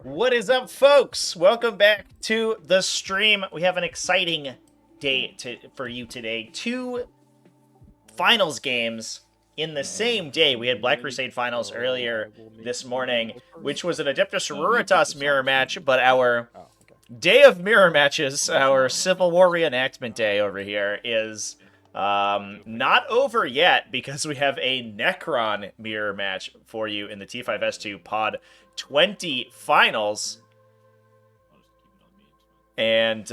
What is up, folks? Welcome back to the stream. We have an exciting day for you today. Two finals games in the same day. We had Black Crusade finals earlier this morning, which was an Adeptus Sororitas mirror match, but our day of mirror matches, our Civil War reenactment day over here, is not over yet because we have a Necron mirror match for you in the T5S2 Pod 20 finals. And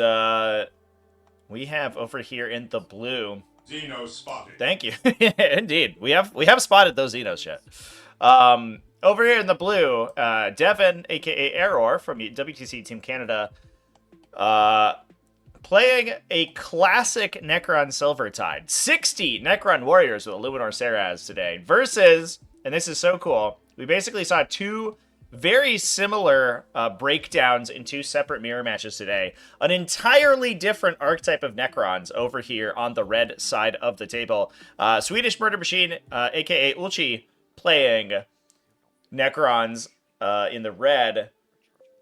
we have over here in the blue. Xenos spotted. Thank you. Indeed. We have spotted those Xenos yet. Over here in the blue, Devin, aka Error from WTC Team Canada, playing a classic Necron Silvertide. 60 Necron Warriors with Illuminor Seraz today. Versus, and this is so cool, we basically saw two very similar breakdowns in two separate mirror matches today. An entirely different archetype of Necrons over here on the red side of the table. Swedish Murder Machine, aka Ulchi, playing Necrons in the red.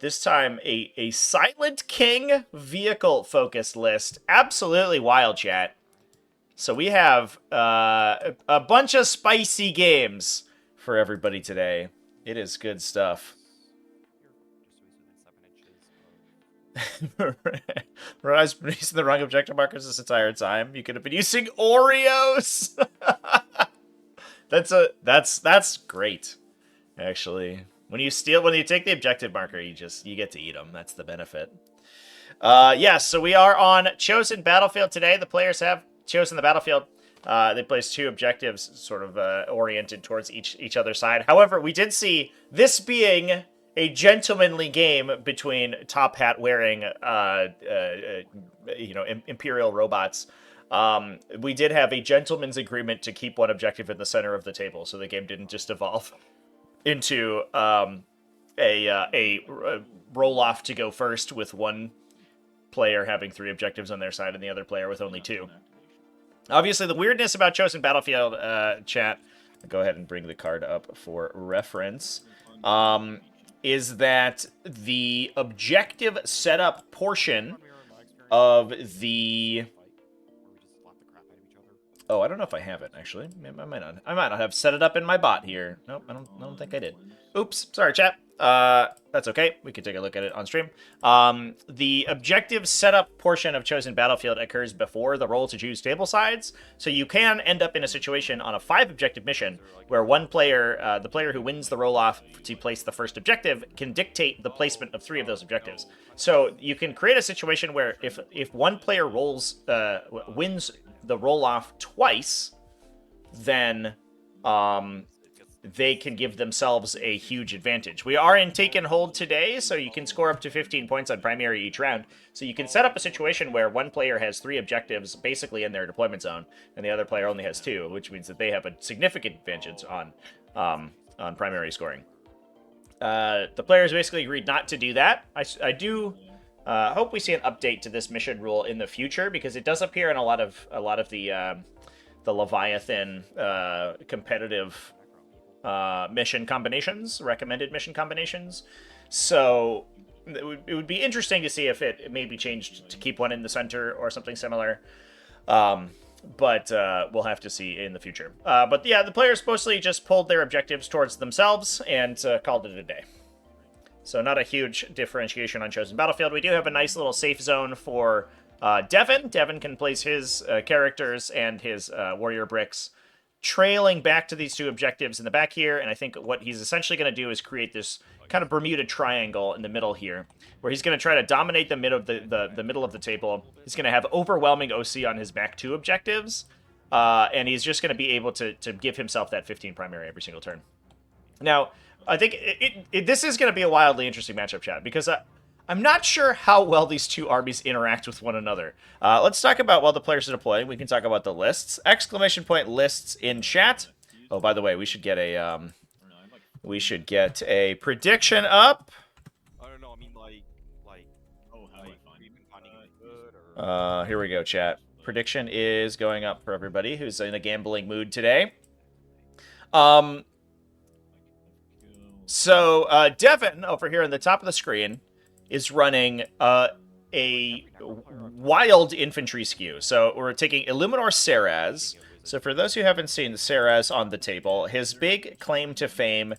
This time, a Silent King vehicle-focused list. Absolutely wild, chat. So we have a bunch of spicy games for everybody today. It is good stuff. Rise been using the wrong objective markers this entire time. You could have been using Oreos. That's great, actually. When you take the objective marker, you get to eat them. That's the benefit. Yes, so we are on Chosen Battlefield today. The players have chosen the battlefield. They placed two objectives sort of oriented towards each other's side. However, we did see this being a gentlemanly game between top hat wearing, Imperial robots. We did have a gentleman's agreement to keep one objective in the center of the table, so the game didn't just evolve into a roll-off to go first with one player having three objectives on their side and the other player with only two. Obviously, the weirdness about Chosen Battlefield, chat, I'll go ahead and bring the card up for reference, is that the objective setup portion of the... Oh, I don't know if I have it, actually. I might not have set it up in my bot here. Nope, I don't think I did. Oops, sorry, chat. That's okay. We can take a look at it on stream. The objective setup portion of Chosen Battlefield occurs before the roll to choose table sides, so you can end up in a situation on a 5-objective mission where one player, the player who wins the roll-off to place the first objective, can dictate the placement of 3 of those objectives. So you can create a situation where if one player wins the roll-off twice, then they can give themselves a huge advantage. We are in take and hold today, so you can score up to 15 points on primary each round. So you can set up a situation where one player has 3 objectives basically in their deployment zone, and the other player only has 2, which means that they have a significant advantage on primary scoring. The players basically agreed not to do that. I do hope we see an update to this mission rule in the future, because it does appear in a lot of the Leviathan competitive mission combinations, recommended mission combinations. So it would be interesting to see if it may be changed to keep one in the center or something similar. But we'll have to see in the future. But yeah, the players mostly just pulled their objectives towards themselves and called it a day. So not a huge differentiation on Chosen Battlefield. We do have a nice little safe zone for Devin. Devin can place his characters and his warrior bricks trailing back to these 2 objectives in the back here, and I think what he's essentially going to do is create this kind of Bermuda triangle in the middle here, where he's going to try to dominate the middle of the middle of the table. He's going to have overwhelming OC on his back 2 objectives, and he's just going to be able to give himself that 15 primary every single turn. Now, I think this is going to be a wildly interesting matchup, chat, because I'm not sure how well these 2 armies interact with one another. Let's talk about while the players are deploying. We can talk about the lists. Exclamation point lists in chat. Oh, by the way, we should get a prediction up. I don't know. I mean, Here we go, chat. Prediction is going up for everybody who's in a gambling mood today. So Devin, over here on the top of the screen, is running a wild infantry skew. So we're taking Illuminor Seraz. So for those who haven't seen Seraz on the table, his big claim to fame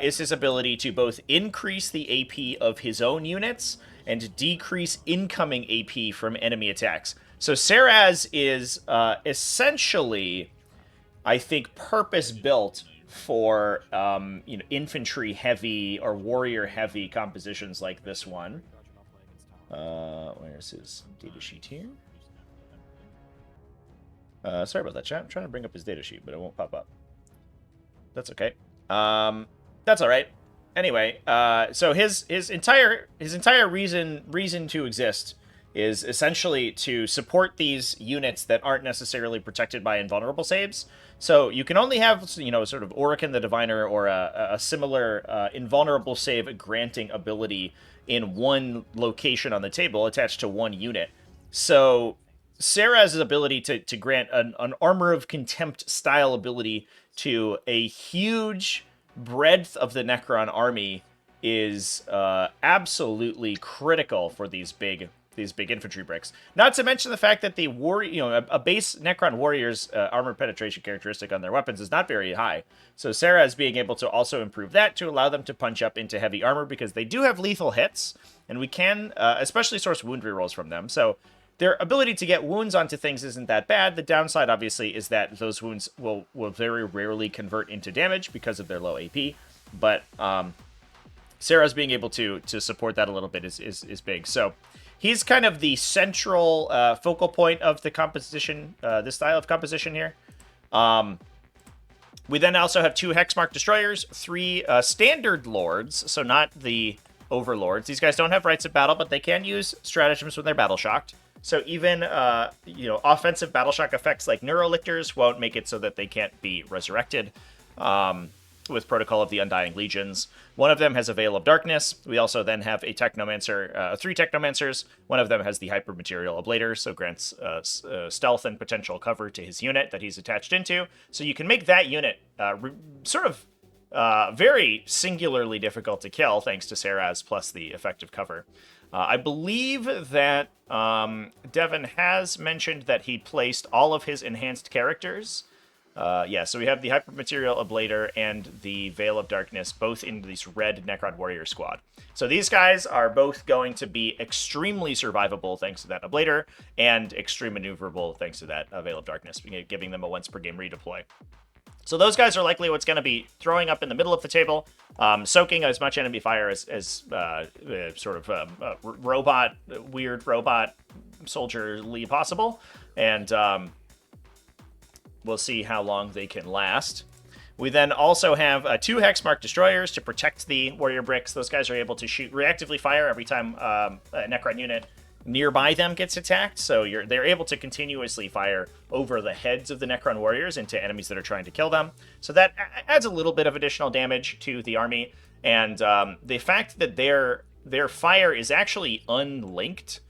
is his ability to both increase the AP of his own units and decrease incoming AP from enemy attacks. So Seraz is essentially, I think, purpose-built for infantry heavy or warrior heavy compositions like this one. Where's his data sheet here? Sorry about that, chat. I'm trying to bring up his data sheet, but it won't pop up. That's okay. That's all right. Anyway, so his entire reason to exist is essentially to support these units that aren't necessarily protected by invulnerable saves. So you can only have, sort of Orican the Diviner or a similar invulnerable save granting ability in one location on the table attached to one unit. So Seraz's ability to grant an Armor of Contempt style ability to a huge breadth of the Necron army is absolutely critical for these big infantry bricks. Not to mention the fact that the a base Necron warrior's armor penetration characteristic on their weapons is not very high. So Seraz being able to also improve that to allow them to punch up into heavy armor, because they do have lethal hits, and we can especially source wound rerolls from them. So their ability to get wounds onto things isn't that bad. The downside, obviously, is that those wounds will very rarely convert into damage because of their low AP. But Seraz being able to support that a little bit is big. So he's kind of the central focal point of the composition, this style of composition here. We then also have 2 Hexmark Destroyers, 3 Standard Lords, so not the Overlords. These guys don't have Rights of Battle, but they can use stratagems when they're battle shocked. So even, offensive battle shock effects like Neurolictors won't make it so that they can't be resurrected with Protocol of the Undying Legions. One of them has a Veil of Darkness. We also then have a Technomancer, 3 Technomancers. One of them has the Hypermaterial Ablator, so grants stealth and potential cover to his unit that he's attached into. So you can make that unit very singularly difficult to kill, thanks to Seraz plus the effective cover. I believe that Devin has mentioned that he placed all of his enhanced characters. So we have the Hypermaterial Ablator and the Veil of Darkness both in this red Necron Warrior squad. So these guys are both going to be extremely survivable thanks to that Ablator, and extreme maneuverable thanks to that Veil of Darkness, giving them a once per game redeploy. So those guys are likely what's going to be throwing up in the middle of the table, soaking as much enemy fire as weird robot soldierly possible, and we'll see how long they can last. We then also have 2 Hexmark Destroyers to protect the Warrior Bricks. Those guys are able to reactively fire every time a Necron unit nearby them gets attacked, so they're able to continuously fire over the heads of the Necron warriors into enemies that are trying to kill them. So that adds a little bit of additional damage to the army, and the fact that their fire is actually unlinked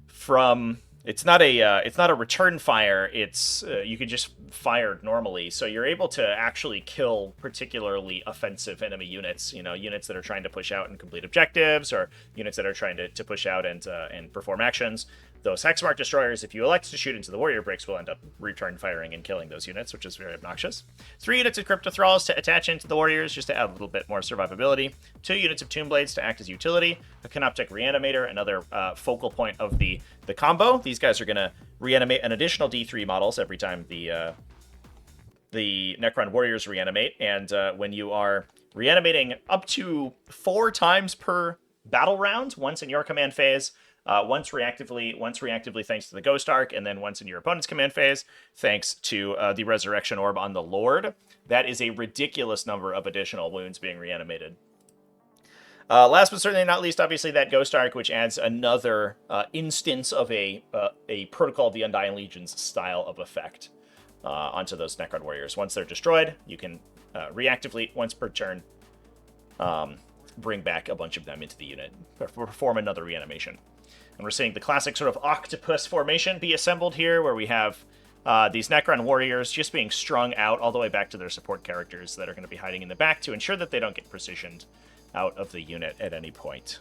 from... It's not a return fire. It's you can just fire normally, so you're able to actually kill particularly offensive enemy units. Units that are trying to push out and complete objectives, or units that are trying to push out and perform actions. Those Hexmark Destroyers, if you elect to shoot into the Warrior Bricks, will end up return firing and killing those units, which is very obnoxious. 3 units of Crypto Thralls to attach into the Warriors, just to add a little bit more survivability. 2 units of Tomb Blades to act as utility. A Canoptek Reanimator, another focal point of the combo. These guys are going to reanimate an additional D3 models every time the Necron Warriors reanimate, and when you are reanimating up to 4 times per battle round, once in your command phase, once reactively thanks to the Ghost Arc, and then once in your opponent's command phase thanks to the Resurrection Orb on the Lord. That is a ridiculous number of additional wounds being reanimated. Last but certainly not least, obviously, that Ghost Arc, which adds another instance of a Protocol of the Undying Legions style of effect onto those Necron Warriors. Once they're destroyed, you can reactively, once per turn, bring back a bunch of them into the unit, perform another reanimation. And we're seeing the classic sort of octopus formation be assembled here, where we have these Necron warriors just being strung out all the way back to their support characters that are going to be hiding in the back to ensure that they don't get precisioned out of the unit at any point.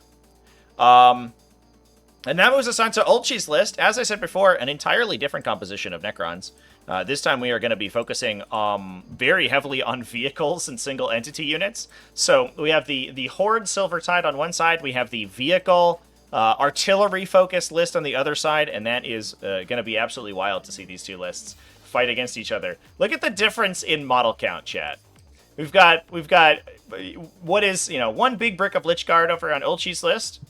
And that moves us on to Ulchi's list. As I said before, an entirely different composition of Necrons. This time we are going to be focusing very heavily on vehicles and single entity units. So we have the Horde Silvertide on one side. We have the vehicle artillery-focused list on the other side. And that is going to be absolutely wild to see these two lists fight against each other. Look at the difference in model count, chat. We've got what is, one big brick of Lich Guard over on Ulchi's list.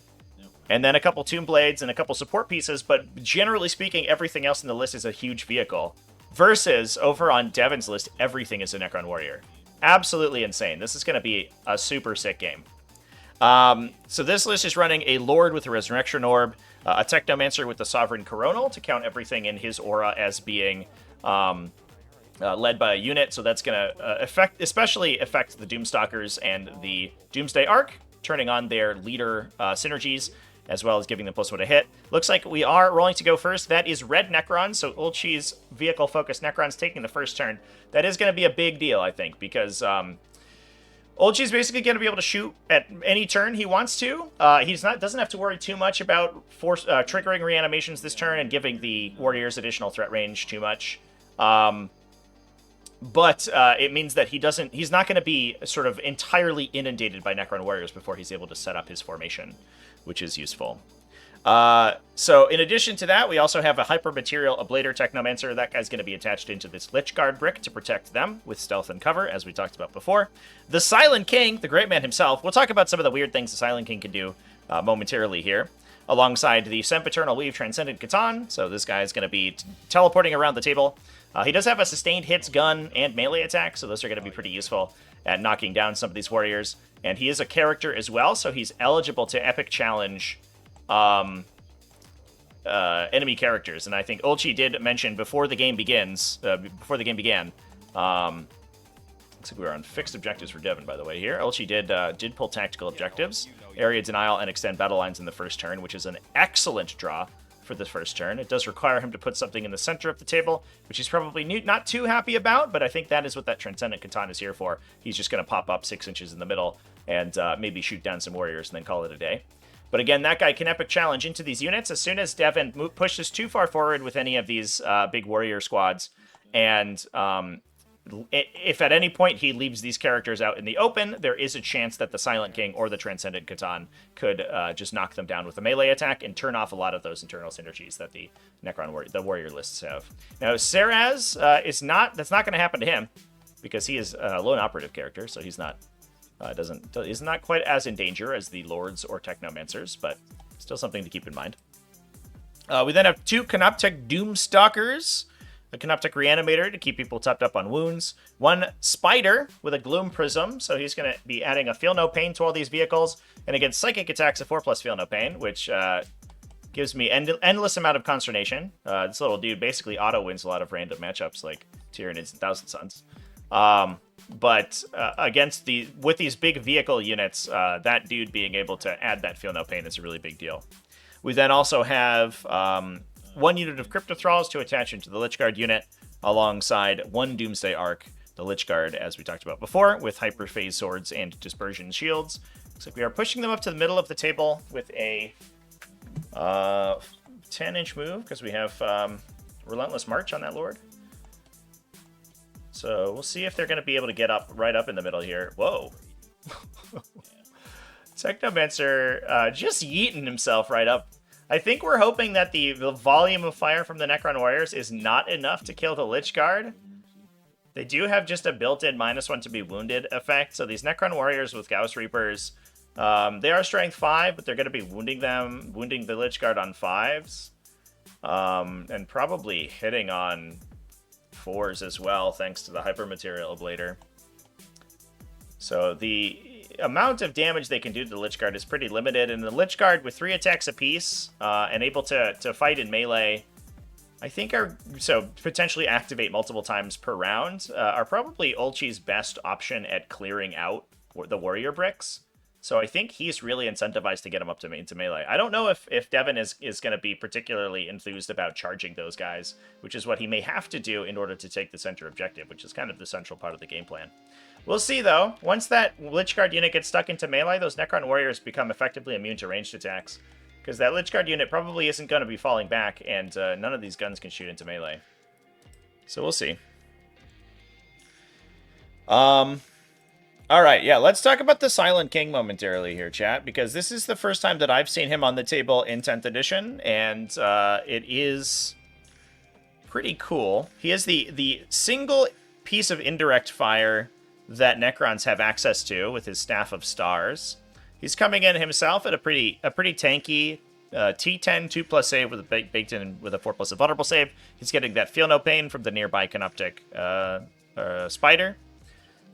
And then a couple Tomb Blades and a couple support pieces, but generally speaking, everything else in the list is a huge vehicle. Versus, over on Devin's list, everything is a Necron Warrior. Absolutely insane. This is going to be a super sick game. So this list is running a Lord with a Resurrection Orb, a Technomancer with the Sovereign Coronal to count everything in his aura as being led by a unit. So that's going to especially affect the Doomstalkers and the Doomsday Arc, turning on their leader synergies, as well as giving them +1 to hit. Looks like we are rolling to go first. That is red Necrons, so Ulchi's vehicle-focused Necrons taking the first turn. That is going to be a big deal, I think, because Ulchi's basically going to be able to shoot at any turn he wants to. Doesn't have to worry too much about triggering reanimations this turn and giving the warriors additional threat range too much. But it means that he's not going to be sort of entirely inundated by Necron warriors before he's able to set up his formation, which is useful. So in addition to that, we also have a Hypermaterial Ablator Technomancer. That guy's going to be attached into this Lich Guard brick to protect them with stealth and cover, as we talked about before. The Silent King, the Great Man himself. We'll talk about some of the weird things the Silent King can do momentarily here. Alongside the Sempiternal Weave Transcendent Catan. So this guy is going to be teleporting around the table. He does have a sustained hits gun and melee attack, so those are going to be pretty useful at knocking down some of these warriors. And he is a character as well, so he's eligible to epic challenge enemy characters. And I think Ulchi did mention before the game began, looks like we were on fixed objectives for Devin, by the way, here. Ulchi did pull tactical objectives, area denial, and extend battle lines in the first turn, which is an excellent draw for the first turn. It does require him to put something in the center of the table, which he's probably not too happy about, but I think that is what that Transcendent Catan is here for. He's just going to pop up 6 inches in the middle and maybe shoot down some warriors and then call it a day. But again, that guy can epic challenge into these units as soon as Devin pushes too far forward with any of these big warrior squads. And if at any point he leaves these characters out in the open, there is a chance that the Silent King or the Transcendent Catan could just knock them down with a melee attack and turn off a lot of those internal synergies that the warrior lists have. Now, Saraz that's not going to happen to him because he is a lone operative character, so he's not is not quite as in danger as the Lords or Technomancers, but still something to keep in mind. We then have 2 Canoptech Doomstalkers, a Canoptech Reanimator to keep people topped up on wounds, 1 Spider with a Gloom Prism, so he's going to be adding a Feel No Pain to all these vehicles, and against Psychic attacks, a 4+ Feel No Pain, which gives me endless amount of consternation. This little dude basically auto-wins a lot of random matchups like Tyranids and Thousand Suns. But with these big vehicle units, that dude being able to add that Feel No Pain is a really big deal. We then also have 1 unit of Crypto Thralls to attach into the Lich Guard unit, alongside 1 Doomsday Arc, the Lich Guard, as we talked about before, with Hyperphase Swords and Dispersion Shields. Looks like we are pushing them up to the middle of the table with a 10-inch move, because we have Relentless March on that Lord. So we'll see if they're going to be able to get right up in the middle here. Whoa. Technomancer just yeeting himself right up. I think we're hoping that the volume of fire from the Necron Warriors is not enough to kill the Lich Guard. They do have just a built-in -1 to be wounded effect. So these Necron Warriors with Gauss Reapers, they are strength 5, but they're going to be wounding the Lich Guard on 5s. And probably hitting on 4s as well, thanks to the Hypermaterial Ablator. So the amount of damage they can do to the Lich Guard is pretty limited, and the Lich Guard with 3 attacks apiece and able to fight in melee, I think potentially activate multiple times per round, are probably Ulchi's best option at clearing out the warrior bricks. So I think he's really incentivized to get him up to into melee. I don't know if Devin is going to be particularly enthused about charging those guys, which is what he may have to do in order to take the center objective, which is kind of the central part of the game plan. We'll see, though. Once that Lich Guard unit gets stuck into melee, those Necron Warriors become effectively immune to ranged attacks. Because that Lich Guard unit probably isn't going to be falling back, and none of these guns can shoot into melee. So we'll see. All right, yeah, let's talk about the Silent King momentarily here, chat, because this is the first time that I've seen him on the table in 10th edition, and it is pretty cool. He is the single piece of indirect fire that Necrons have access to with his Staff of Stars. He's coming in himself at a pretty tanky T10 2+ save with a baked in with a 4+ vulnerable save. He's getting that Feel No Pain from the nearby Canoptic Spider.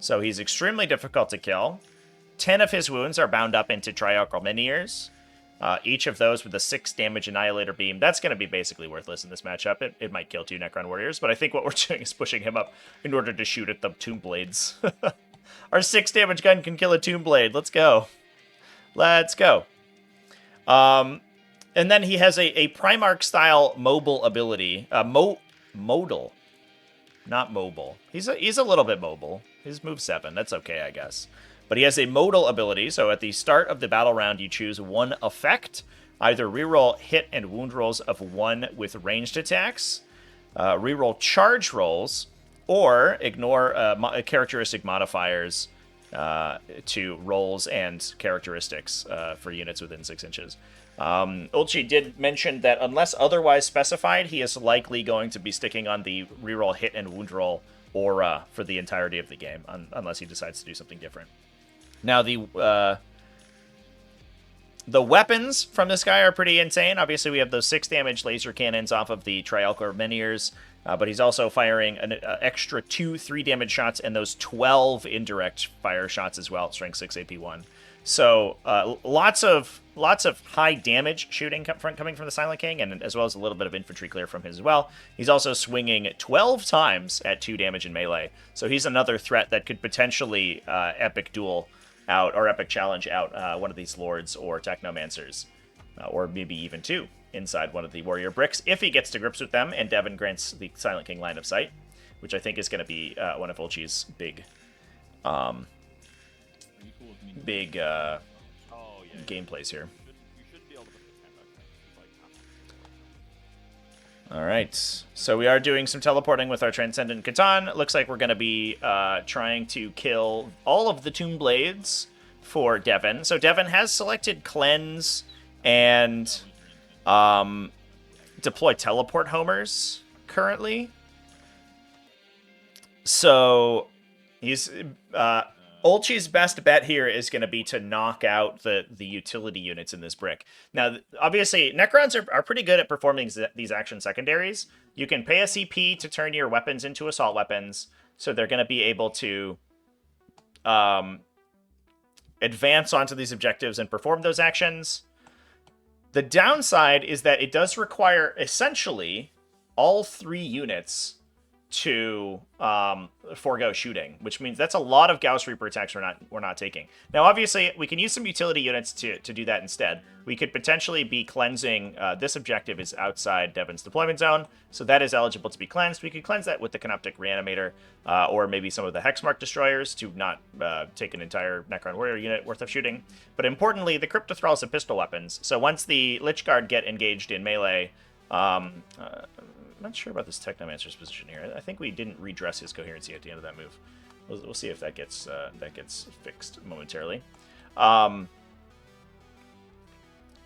So he's extremely difficult to kill. 10 of his wounds are bound up into Triarchal Miniers. Each of those with a 6 damage Annihilator Beam. That's going to be basically worthless in this matchup. It might kill 2 Necron Warriors, but I think what we're doing is pushing him up in order to shoot at the Tomb Blades. Our 6 damage gun can kill a Tomb Blade. Let's go. Let's go. And then he has a Primarch-style mobile ability. Modal. Not mobile. He's a little bit mobile. His move 7. That's okay, I guess. But he has a modal ability, so at the start of the battle round, you choose one effect. Either reroll hit and wound rolls of 1 with ranged attacks, reroll charge rolls, or ignore characteristic modifiers to rolls and characteristics for units within 6 inches. Ulchi did mention that unless otherwise specified, he is likely going to be sticking on the reroll hit and wound roll aura for the entirety of the game, unless he decides to do something different. Now, the weapons from this guy are pretty insane. Obviously, we have those 6 damage laser cannons off of the Trialcar Miniers, but he's also firing an extra 2 3 damage shots and those 12 indirect fire shots as well, strength 6 AP1. So lots of high damage shooting coming from the Silent King, and as well as a little bit of infantry clear from his as well. He's also swinging 12 times at 2 damage in melee. So he's another threat that could potentially epic duel out or epic challenge out one of these lords or technomancers, or maybe even 2 inside one of the warrior bricks if he gets to grips with them and Devin grants the Silent King line of sight, which I think is going to be one of Ulchi's big gameplays here. All right, so we are doing some teleporting with our Transcendent Catan. Looks like we're going to be trying to kill all of the Tomb Blades for Devin. So Devin has selected Cleanse and deploy Teleport Homers currently. So he's... Ulchi's best bet here is going to be to knock out the utility units in this brick. Now, obviously, Necrons are pretty good at performing these action secondaries. You can pay a CP to turn your weapons into assault weapons, so they're going to be able to advance onto these objectives and perform those actions. The downside is that it does require, essentially, all 3 units to forego shooting, which means that's a lot of Gauss Reaper attacks we're not taking. Now, obviously, we can use some utility units to do that instead. We could potentially be cleansing. This objective is outside Devin's deployment zone, so that is eligible to be cleansed. We could cleanse that with the Canoptic Reanimator, or maybe some of the Hexmark Destroyers to not take an entire Necron Warrior unit worth of shooting. But importantly, the Cryptothralls have pistol weapons, so once the Lich Guard get engaged in melee, I'm not sure about this Technomancer's position here. I think we didn't redress his coherency at the end of that move. We'll see if that gets fixed momentarily. So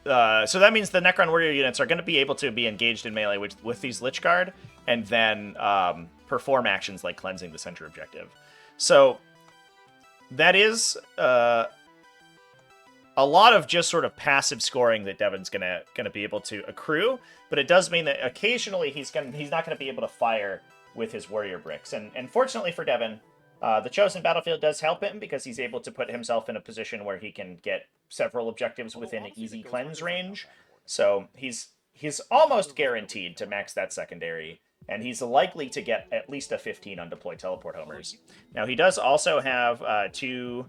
that means the Necron Warrior units are going to be able to be engaged in melee with these Lich Guard, and then perform actions like cleansing the center objective. So that is a lot of just sort of passive scoring that Devin's gonna be able to accrue, but it does mean that occasionally he's not gonna be able to fire with his warrior bricks. And fortunately for Devin, the chosen battlefield does help him because he's able to put himself in a position where he can get several objectives within easy cleanse range. So he's almost guaranteed to max that secondary, and he's likely to get at least a 15 on deployed teleport homers. Now he does also have 2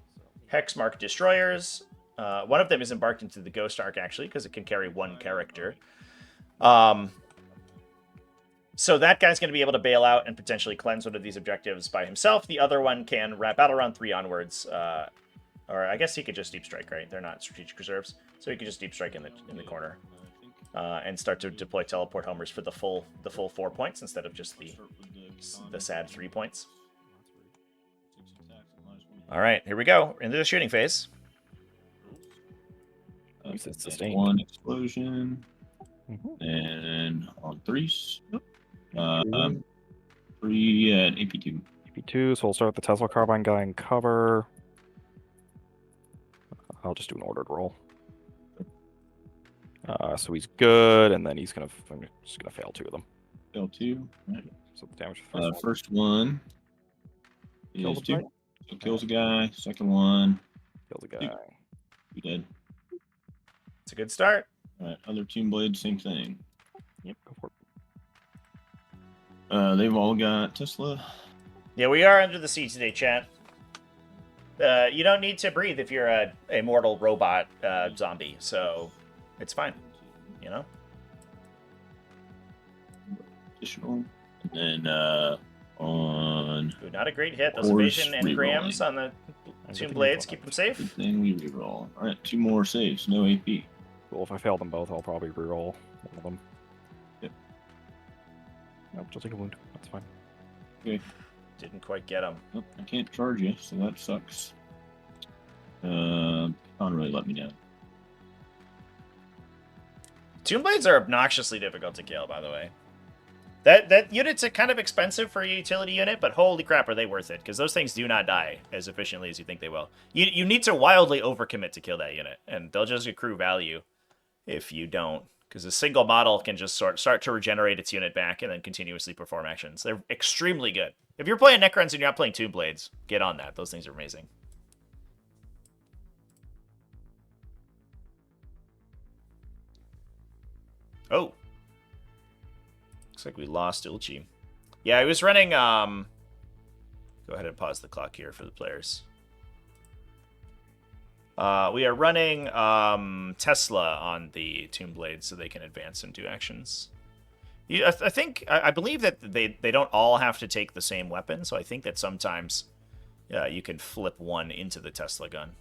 Hexmark Destroyers One of them is embarked into the Ghost Arc, actually, because it can carry one character. So that guy's going to be able to bail out and potentially cleanse one of these objectives by himself. The other one can battle round 3 onwards. Or I guess he could just deep strike, right? They're not strategic reserves. So he could just deep strike in the corner. And start to deploy teleport homers for the full 4 points instead of just the sad 3 points. All right, here we go into the shooting phase. Sustained. One explosion, and on 3s, 3 at AP2. AP2, so we'll start with the Tesla Carbine guy in cover. I'll just do an ordered roll. So he's good, and then I'm just gonna fail 2 of them. Fail 2. Right. So the damage first one is 2. So kills a guy. Second one kills a guy. 2 dead. It's a good start. All right, other Tomb Blade, same thing. Yep, go for it. They've all got Tesla. Yeah, we are under the sea today, chat. You don't need to breathe if you're a mortal robot zombie, so it's fine, you know? Additional. And then on... Ooh, not a great hit. Those evasion engrams on the Tomb Blades keep them safe. Then we reroll. All right, 2 more saves, no AP. Well, if I fail them both, I'll probably reroll one of them. Yep. Nope, just take a wound. That's fine. Okay. Didn't quite get him. Nope, I can't charge you, so that sucks. Can't really let me down. Tomb Blades are obnoxiously difficult to kill, by the way. That unit's kind of expensive for a utility unit, but holy crap, are they worth it? Because those things do not die as efficiently as you think they will. You need to wildly overcommit to kill that unit, and they'll just accrue value if you don't. Because a single model can just start to regenerate its unit back and then continuously perform actions. They're extremely good. If you're playing Necrons and you're not playing Tomb Blades, get on that. Those things are amazing. Oh. Looks like we lost Ulchi. Yeah, I was running, go ahead and pause the clock here for the players. We are running Tesla on the Tomb Blade so they can advance and do actions. I believe that they don't all have to take the same weapon, so I think that sometimes you can flip one into the Tesla gun.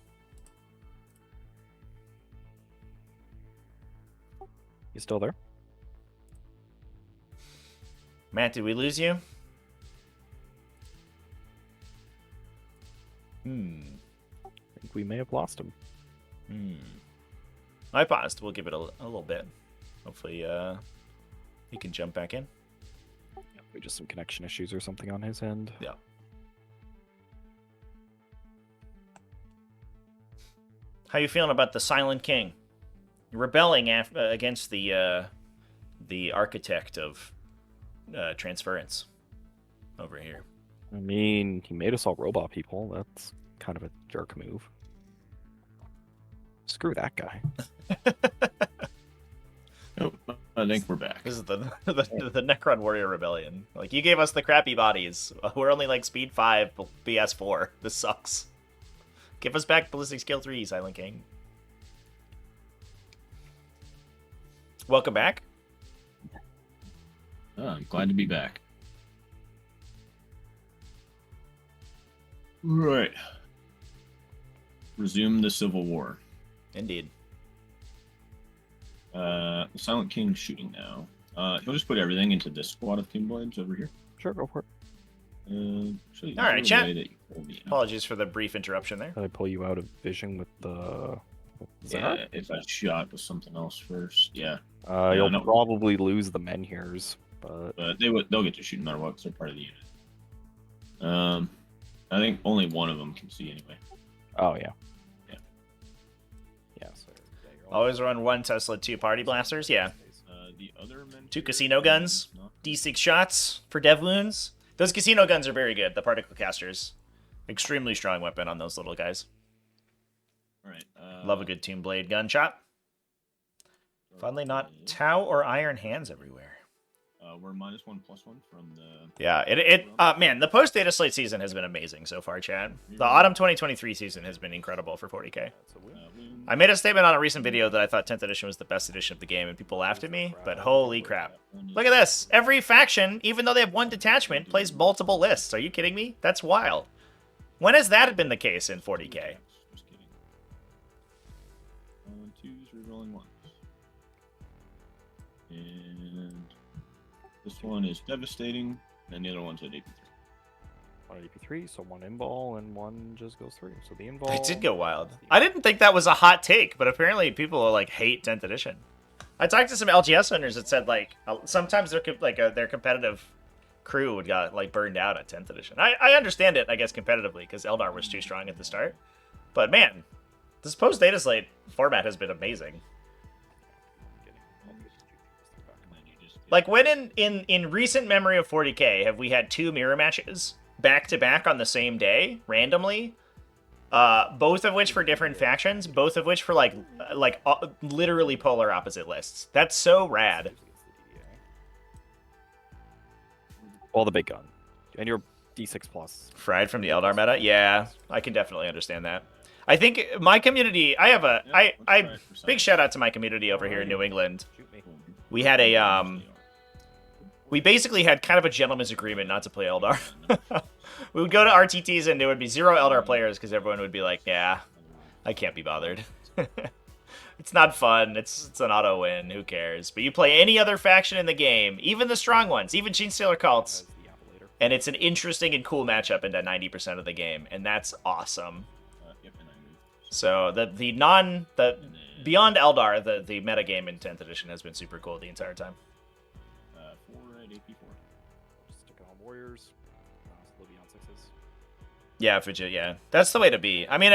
You still there? Matt, did we lose you? I think we may have lost him. I paused. We'll give it a little bit. Hopefully he can jump back in. Maybe just some connection issues or something on his end. Yeah. How you feeling about the Silent King? You're rebelling against the architect of transference over here. I mean, he made us all robot people. That's kind of a jerk move. Screw that guy. Oh, I think we're back. This is the Necron Warrior Rebellion. Like, you gave us the crappy bodies. We're only like speed 5, BS 4. This sucks. Give us back Ballistic Skill 3, Silent King. Welcome back. Oh, I'm glad to be back. Right. Resume the Civil War. Indeed. The Silent King's shooting now. He'll just put everything into this squad of Tomb Blades over here. Sure, go for it. All right, chat. Apologies for the brief interruption there. Did I pull you out of vision with the... Yeah, if I shot with something else first, yeah. You'll probably lose the Menhirs, but they'll get to shoot no matter what, because they're part of the unit. I think only one of them can see anyway. Oh yeah. So, always run 1 Tesla, 2 Party Blasters. Yeah. The other 2 Casino Guns, D6 shots for dev wounds. Those Casino Guns are very good. The Particle Casters, extremely strong weapon on those little guys. All right. Love a good Tomb Blade gunshot. Finally, not Tau or Iron Hands everywhere. We're -1/+1 from the... Yeah, man, the post-Data Slate season has been amazing so far, Chad. The Autumn 2023 season has been incredible for 40k. I made a statement on a recent video that I thought 10th edition was the best edition of the game, and people laughed at me, but holy crap. Look at this! Every faction, even though they have one detachment, plays multiple lists. Are you kidding me? That's wild. When has that been the case in 40k? Just kidding. 2s, rerolling 1s. And this one is devastating, and the other one's at AP3. One at AP3, so one in-ball and one just goes through. So the in-ball... It did go wild. I didn't think that was a hot take, but apparently people like hate 10th edition. I talked to some LGS owners that said like sometimes their competitive crew would got like burned out at 10th edition. I understand it, I guess, competitively because Eldar was too strong at the start. But man, this post data slate format has been amazing. Like when in recent memory of 40k have we had 2 mirror matches back to back on the same day randomly, both of which for different factions, both of which for like literally polar opposite lists. That's so rad. Well, the big gun. And your D6 plus. Fried from the Eldar meta? Yeah, I can definitely understand that. I think my community, big shout out to my community over here in New England. We had we basically had kind of a gentleman's agreement not to play Eldar. We would go to RTTs and there would be 0 Eldar players because everyone would be like, yeah, I can't be bothered. It's not fun. It's an auto win. Who cares? But you play any other faction in the game, even the strong ones, even Genestealer cults, and it's an interesting and cool matchup into 90% of the game, and that's awesome. So the beyond Eldar, the meta game in 10th edition has been super cool the entire time. 4 at AP4. Stick on warriors. Slowly on 6s. Yeah, Fidget, yeah. That's the way to be. I mean,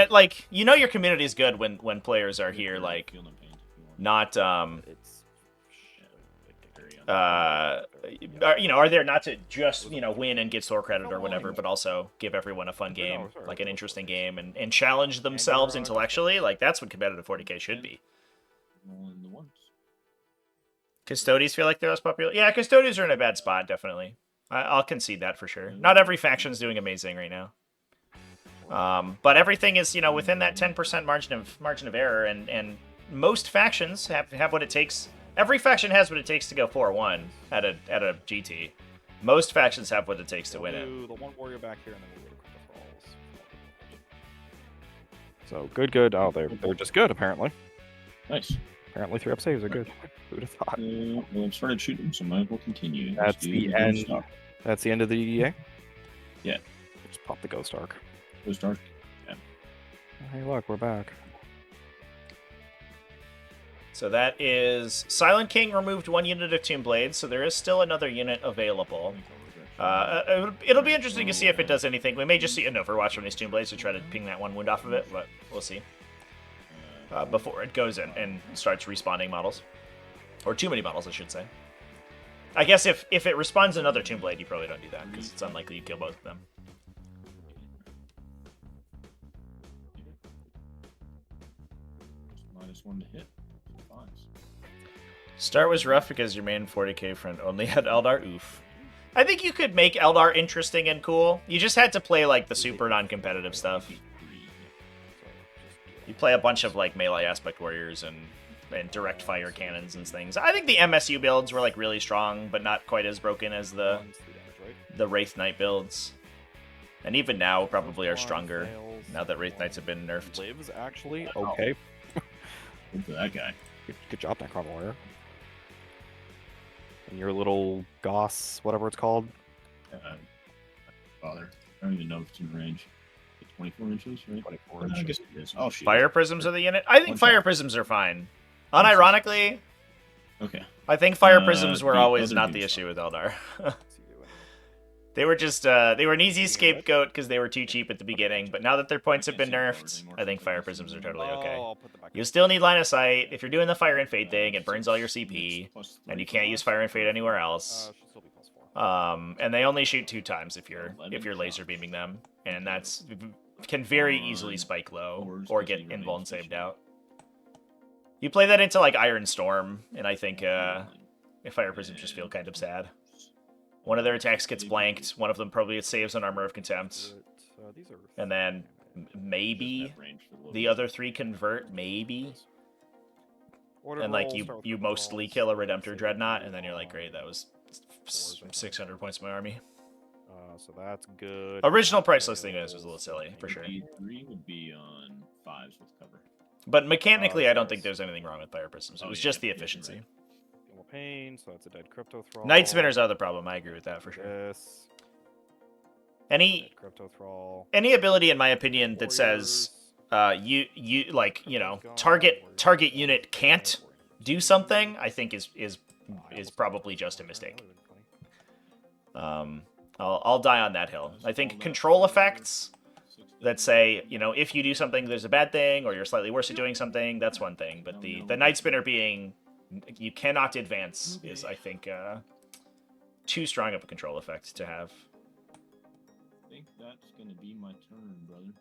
your community is good when players are here, like, not, It's... are there not to just, win and get store credit or whatever, but also give everyone a fun game, like an interesting game, and challenge themselves intellectually. Like, that's what competitive 40k should be. Custodies feel like they're less popular. Yeah, Custodies are in a bad spot, definitely. I'll concede that for sure. Not every faction's doing amazing right now. But everything is, within that 10% margin of error, and most factions have what it takes. Every faction has what it takes to go 4-1 at a GT. Most factions have what it takes to win it. The one warrior back here, and then we'll go to Falls. So good. Oh, they're just good apparently. Nice. Apparently 3-up saves are good. Who'd have thought? Well, I've started shooting, so might as well continue. That's the end. That's the end of the EDA? Yeah. Just pop the Ghost Arc. Ghost Arc. Yeah. Hey, look, we're back. So that is... Silent King removed 1 unit of Tomb Blades, so there is still another unit available. It'll be interesting to see if it does anything. We may just see an Overwatch on these Tomb Blades to try to ping that 1 wound off of it, but we'll see. Before it goes in and starts respawning models. Or too many models, I should say. I guess if it respawns another Tomb Blade, you probably don't do that, because it's unlikely you kill both of them. -1 to hit. Start was rough because your main 40k friend only had Eldar. Oof. I think you could make Eldar interesting and cool. You just had to play, like, the super non-competitive stuff. You play a bunch of, like, melee aspect warriors and direct fire cannons and things. I think the MSU builds were, like, really strong, but not quite as broken as the Wraith Knight builds. And even now, probably are stronger, now that Wraith Knights have been nerfed. Lives, actually. Okay. Good for that guy. Good job, Necron Warrior. And your little Goss, whatever it's called. Father. I don't even know if it's in range. 24 inches, right? 24 I inches. guess it is. Oh, shoot. Fire Prisms are the unit? I think Fire Prisms are fine. Unironically, Okay. I think Fire Prisms were the always other not the dude's issue with Eldar. They were just, they were an easy scapegoat because they were too cheap at the beginning, but now that their points have been nerfed, I think Fire Prisms are totally okay. You still need line of sight. If you're doing the Fire and Fade thing, it burns all your CP, and you can't use Fire and Fade anywhere else. And they only shoot 2 times if you're laser beaming them, and that's can very easily spike low or get invuln saved out. You play that into like Iron Storm, and I think Fire Prisms just feel kind of sad. One of their attacks gets blanked, one of them probably saves an Armor of Contempt, and then Maybe Doesn't have range for the the other 3 convert, maybe. Order And like rolls, you start with you critical mostly rolls, kill a save Redemptor Dreadnought, and then you're like, on great, that was fours, I think. 600 points of my army. So that's good. Original price Fails, listing was a little silly, for sure. E3 would be on 5s with cover. But mechanically, I don't fails. think there's anything wrong with Fire Prisms. It Oh, was yeah, just the yeah, you're efficiency. right. Feel more pain, so it's a dead crypto thrall. Night Spinners are the problem. I agree with that for sure. This. Any Dead crypto thrall. ability, in my opinion, that says you like, you know, target unit can't do something, I think is probably just a mistake. I'll die on that hill. I think control effects that say, you know, if you do something, there's a bad thing, or you're slightly worse at doing something, that's one thing. But the Night Spinner being you cannot advance is, I think, too strong of a control effect to have. I think that's gonna be my turn, brother.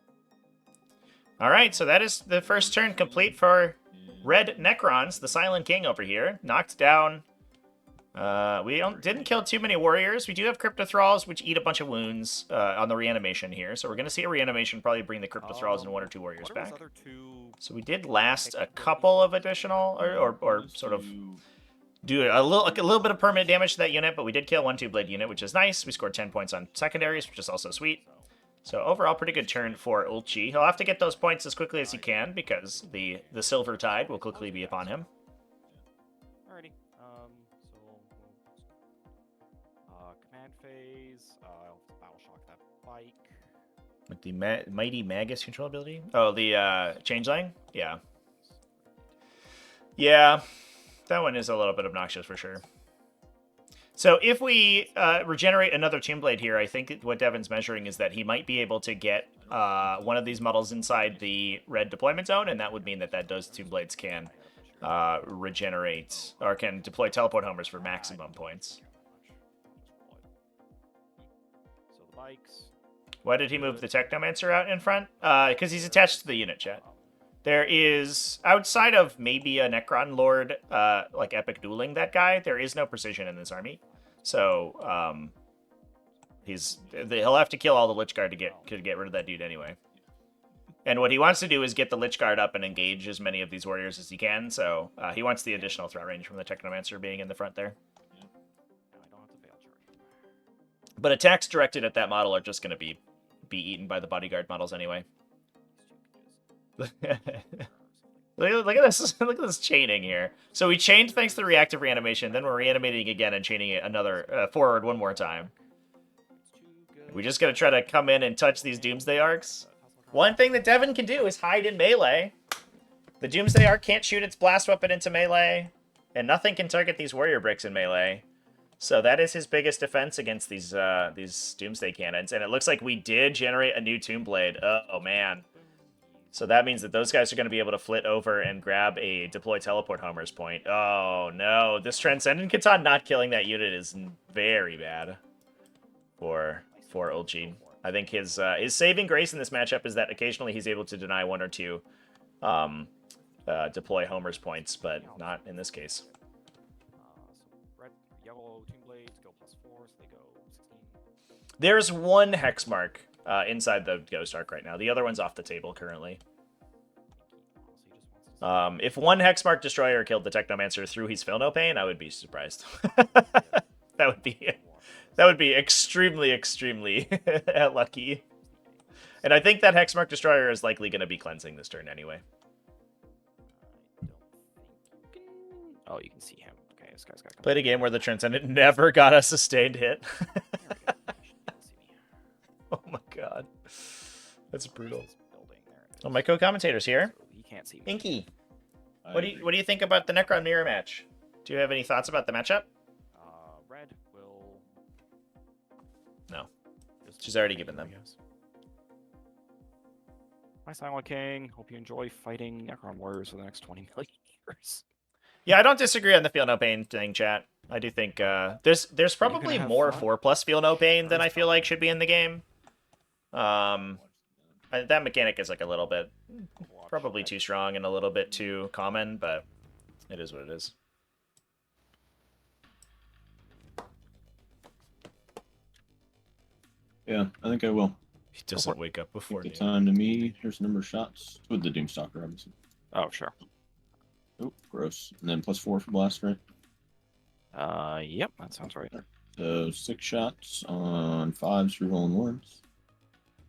All right, so that is the first turn complete for Red Necrons, the Silent King over here. Knocked down. We didn't kill too many warriors. We do have Crypto Thralls, which eat a bunch of wounds on the reanimation here. So we're going to see a reanimation probably bring the Crypto Thralls and 1 or 2 warriors back. So we did last a couple of additional, or sort of do a little bit of permanent damage to that unit, but we did kill 1 2-blade unit, which is nice. We scored 10 points on secondaries, which is also sweet. So overall, pretty good turn for Ulchi. He'll have to get those points as quickly as he can, because the Silver Tide will quickly be upon him. Alrighty. Command phase. I'll battle shock that bike. With the Mighty Magus control ability? Oh, the Changeling? Yeah. Yeah, that one is a little bit obnoxious for sure. So if we regenerate another Tomb Blade here, I think what Devin's measuring is that he might be able to get one of these models inside the red deployment zone, and that would mean that those Tomb Blades can regenerate, or can deploy teleport homers for maximum points. So the bikes. Why did he move the Technomancer out in front? Because he's attached to the unit, chat. There is, outside of maybe a Necron Lord, like Epic Dueling that guy, there is no precision in this army. So, he'll have to kill all the Lich Guard to get rid of that dude anyway. And what he wants to do is get the Lich Guard up and engage as many of these warriors as he can, so he wants the additional threat range from the Technomancer being in the front there. But attacks directed at that model are just going to be eaten by the bodyguard models anyway. Look at this! Look at this chaining here. So we chained thanks to the reactive reanimation, then we're reanimating again and chaining it another forward one more time. We just gotta try to come in and touch these Doomsday Arcs. One thing that Devin can do is hide in melee. The Doomsday Arc can't shoot its blast weapon into melee, and nothing can target these warrior bricks in melee. So that is his biggest defense against these Doomsday Cannons. And it looks like we did generate a new Tomb Blade. Oh man. So that means that those guys are going to be able to flit over and grab a deploy teleport homers point. Oh no, this Transcendent Catan not killing that unit is very bad for Ulchi. I think his saving grace in this matchup is that occasionally he's able to deny 1 or 2 deploy homers points, but not in this case. Red, yellow Tomb Blades go +4, so they go 16. There's 1 hex mark inside the Ghost Arc right now. The other one's off the table currently. If 1 Hexmark Destroyer killed the Technomancer through his Feel No Pain, I would be surprised. That would be extremely, extremely lucky. And I think that Hexmark Destroyer is likely going to be cleansing this turn anyway. Oh, you can see him. Okay, this guy's got to Played a game where the Transcendent never got a sustained hit. Oh my god. That's brutal. Oh, my co-commentator's here. He can't see me. Inky, what do you think about the Necron mirror match? Do you have any thoughts about the matchup? Red will... No. She's already given them. My Silent King. Hope you enjoy fighting Necron warriors for the next 20 million years. Yeah, I don't disagree on the Feel No Pain thing, chat. I do think there's probably more 4+ Feel No Pain than I feel like should be in the game. That mechanic is like a little bit probably too strong and a little bit too common, but it is what it is. Yeah, I think I will. He doesn't wake up before Take the noon. time to me. Here's a number of shots with the Doomstalker, obviously. Oh, sure. Oh, gross. And then +4 for blast, right? Yep, that sounds right. So 6 shots on 5s, rerolling 1s.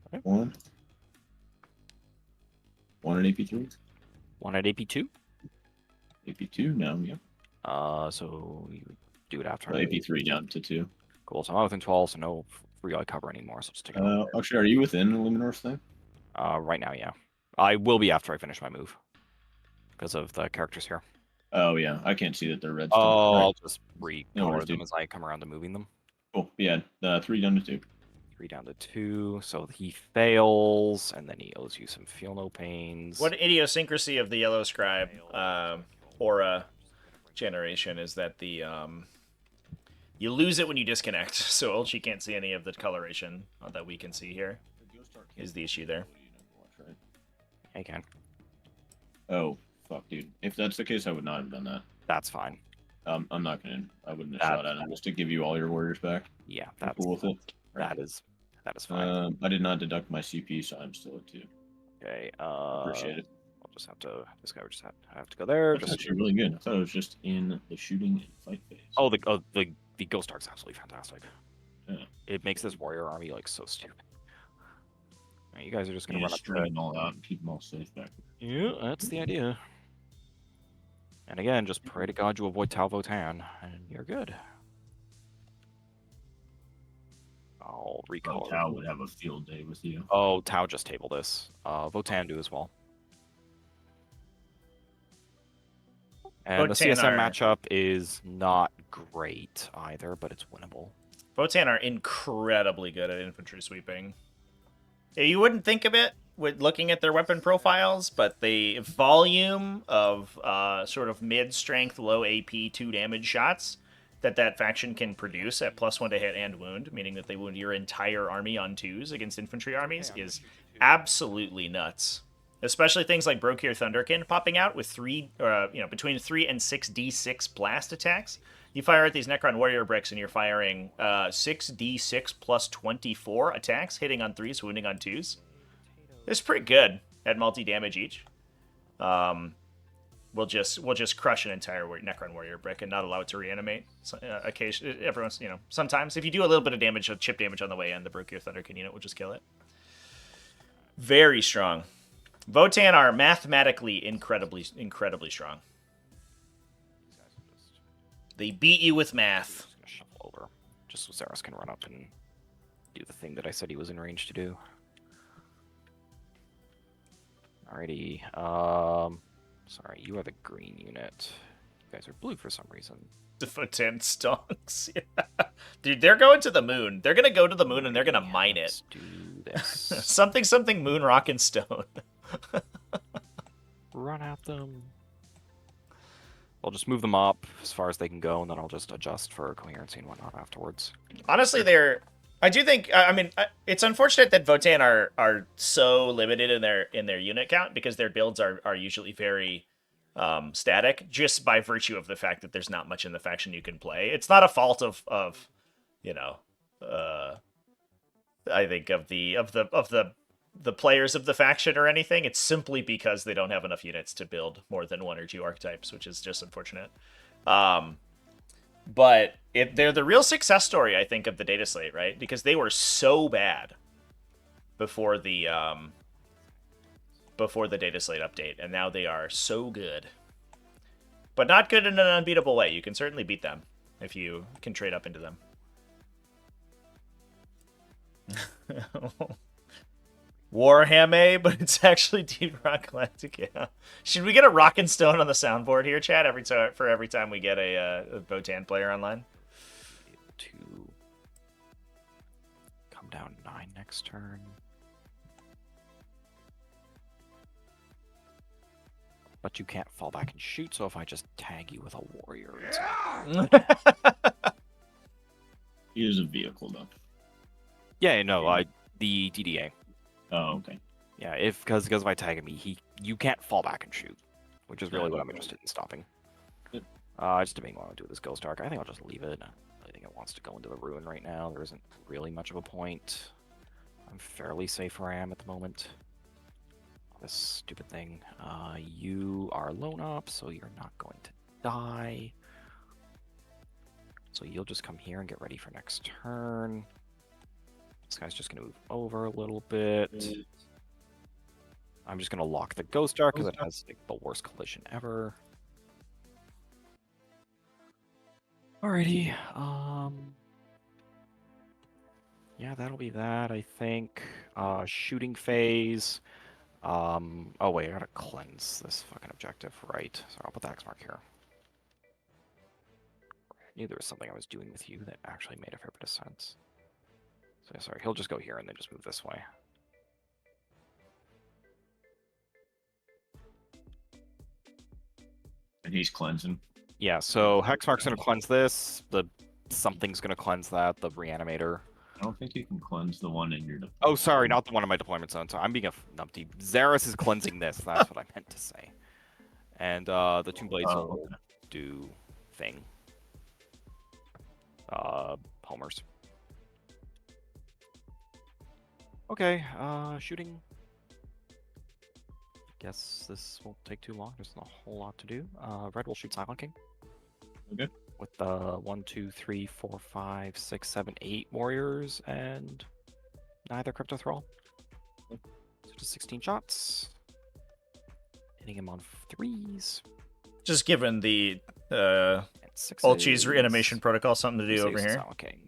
Okay. 1. 1 at AP3. 1 at AP2. AP2 now, yeah. So you do it after. So AP3 down to 2. Cool. So I'm not within 12, so no free eye cover anymore. So just take it off. Actually, are you within the Luminor's thing? Right now, yeah. I will be after I finish my move because of the characters here. Oh, yeah. I can't see that they're red. Oh, Right. I'll just No recolor worries, them dude. as I come around to moving them. Cool. Yeah, 3 down to 2. 3 down to 2. So he fails, and then he owes you some feel no pains. What idiosyncrasy of the Yellow Scribe aura generation is that the you lose it when you disconnect, so Ulchi can't see any of the coloration that we can see here. Is the issue there? I can. Oh, fuck, dude. If that's the case, I would not have done that. That's fine. I'm not gonna. I wouldn't have shot at him just to give you all your warriors back. Yeah, I'm that's cool with it. that is fine. I did not deduct my CP, so I'm still at 2. Okay. Appreciate it. I'll just have to. This guy would just have to go there. That's Just actually really good. I thought it was just in the shooting and fight phase. oh, the Ghost Arc's absolutely fantastic. Yeah. It makes this warrior army like so stupid. Right, you guys are just gonna Yeah, run up to string them all out and keep them all safe back. Yeah, that's the idea. And again, just pray to God you avoid Tau Votan, and you're good. I'll recall. Tao would have a field day with you. Oh, Tau just table this. Votan do as well. And the Votan CSM are- matchup is not great either, but it's winnable. Votan are incredibly good at infantry sweeping. Yeah, you wouldn't think of it with looking at their weapon profiles, but the volume of sort of mid-strength, low AP 2 damage shots that faction can produce at +1 to hit and wound, meaning that they wound your entire army on 2s against infantry armies, is absolutely nuts. Especially things like Brokir Thunderkin popping out with between 3 and 6 D6 blast attacks. You fire at these Necron Warrior bricks and you're firing 6d6 plus 24 attacks, hitting on 3s, wounding on 2s. It's pretty good at multi-damage each. We'll just crush an entire Necron Warrior brick and not allow it to reanimate. Everyone's, sometimes if you do a little bit of damage, chip damage on the way in, the Brokir Thunderkin unit will just kill it. Very strong. Votan are mathematically incredibly strong. They beat you with math. Just gonna shuffle over, just so Zaros can run up and do the thing that I said he was in range to do. Alrighty. Sorry, you are the green unit. You guys are blue for some reason. The Votan stonks. Yeah. Dude, they're going to the moon. They're gonna go to the moon and they're gonna mine it. Let's do this. something moon, rock, and stone. Run at them. I'll just move them up as far as they can go, and then I'll just adjust for coherency and whatnot afterwards. Honestly, I do think. I mean, it's unfortunate that Votan are so limited in their unit count because their builds are usually very static, just by virtue of the fact that there's not much in the faction you can play. It's not a fault of I think of the players of the faction or anything. It's simply because they don't have enough units to build more than 1 or 2 archetypes, which is just unfortunate. But they're the real success story, I think, of the data slate, right? Because they were so bad before the data slate update, and now they are so good. But not good in an unbeatable way. You can certainly beat them if you can trade up into them. Warhammer, but it's actually Deep Rock Galactic. Yeah. Should we get a rock and stone on the soundboard here, Chad? Every time we get a Votan player online. Able to come down 9 next turn. But you can't fall back and shoot, so if I just tag you with a warrior, it's He is a vehicle, though. yeah, no, the DDA. Oh, okay. Yeah, because if I tag him, you can't fall back and shoot, which is really what I'm interested in stopping. Yep. I just debating what I want to do with this Ghost Arc. I think I'll just leave it. I think it wants to go into the ruin right now. There isn't really much of a point. I'm fairly safe where I am at the moment. This stupid thing. You are lone op, so you're not going to die. So you'll just come here and get ready for next turn. This guy's just going to move over a little bit. I'm just going to lock the Ghost Jar because it has like, the worst collision ever. Alrighty. Yeah, that'll be that, I think. Shooting phase. Oh wait, I gotta cleanse this fucking objective, right? So I'll put the X mark here. I knew there was something I was doing with you that actually made a fair bit of sense. So sorry, he'll just go here and then just move this way. And he's cleansing. Yeah, so Hexmark's gonna cleanse this, the something's gonna cleanse that, the reanimator. I don't think you can cleanse the one in your deployment. Oh, sorry, not the one in my deployment zone. So I'm being a numpty. Xeris is cleansing this. That's what I meant to say. And the Tomb Blades will do thing. Homers. Okay, shooting. Guess this won't take too long. There's not a whole lot to do. Red will shoot Silent King. Okay. With the 1, 2, 3, 4, 5, 6, 7, 8 warriors and neither Crypto Thrall. So just 16 shots. Hitting him on 3s. Just given the And 6s. Ulchi's reanimation protocol, something to do over here. Silent King.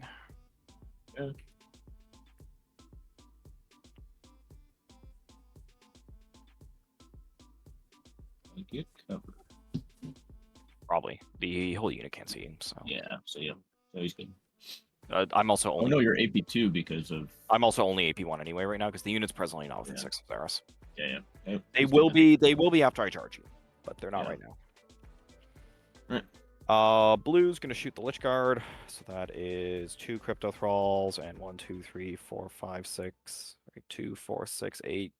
Yeah. I get covered. Probably. The whole unit can't see him, so. Yeah, so yeah. So he's good. I'm also Oh only. no, you're AP2 because of. I'm also only AP1 anyway right now because the unit's presently not within Yeah. 6 of Xeris. Yeah, yeah. They will be. They will be after I charge you, but they're not Yeah. right now. Blue's gonna shoot the Lich Guard, so that is 2 Crypto Thralls and 1, 2, 3, 4, 5, 6, 2, 4, 6, 8,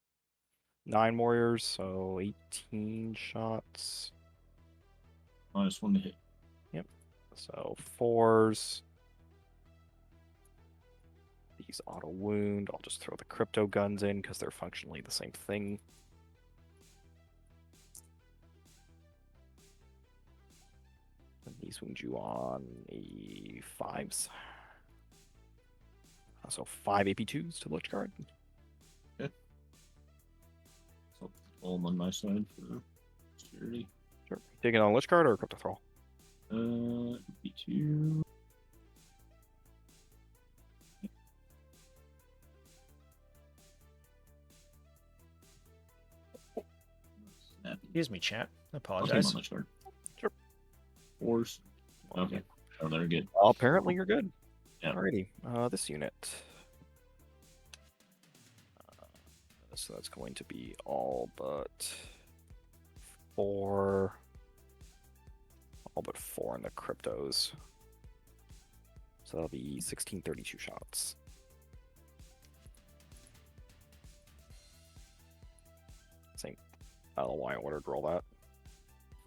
9 warriors, so 18 shots. -1 to hit. So 4s. These auto wound. I'll just throw the crypto guns in because they're functionally the same thing. And these wound you on a 5s. So 5 AP2s to the Lich Guard. So all on my side for security. Sure. Taking on Lich Guard or Crypto Thrall? AP2. Excuse me, chat. I Okay, apologize. on Guard. Sure. 4s. Okay. Oh, they're good. Well, apparently you're good. Yeah. Alrighty. This unit. So that's going to be all but 4. All but 4 in the cryptos. So that'll be 1632 shots. Same. I don't know why I ordered roll that.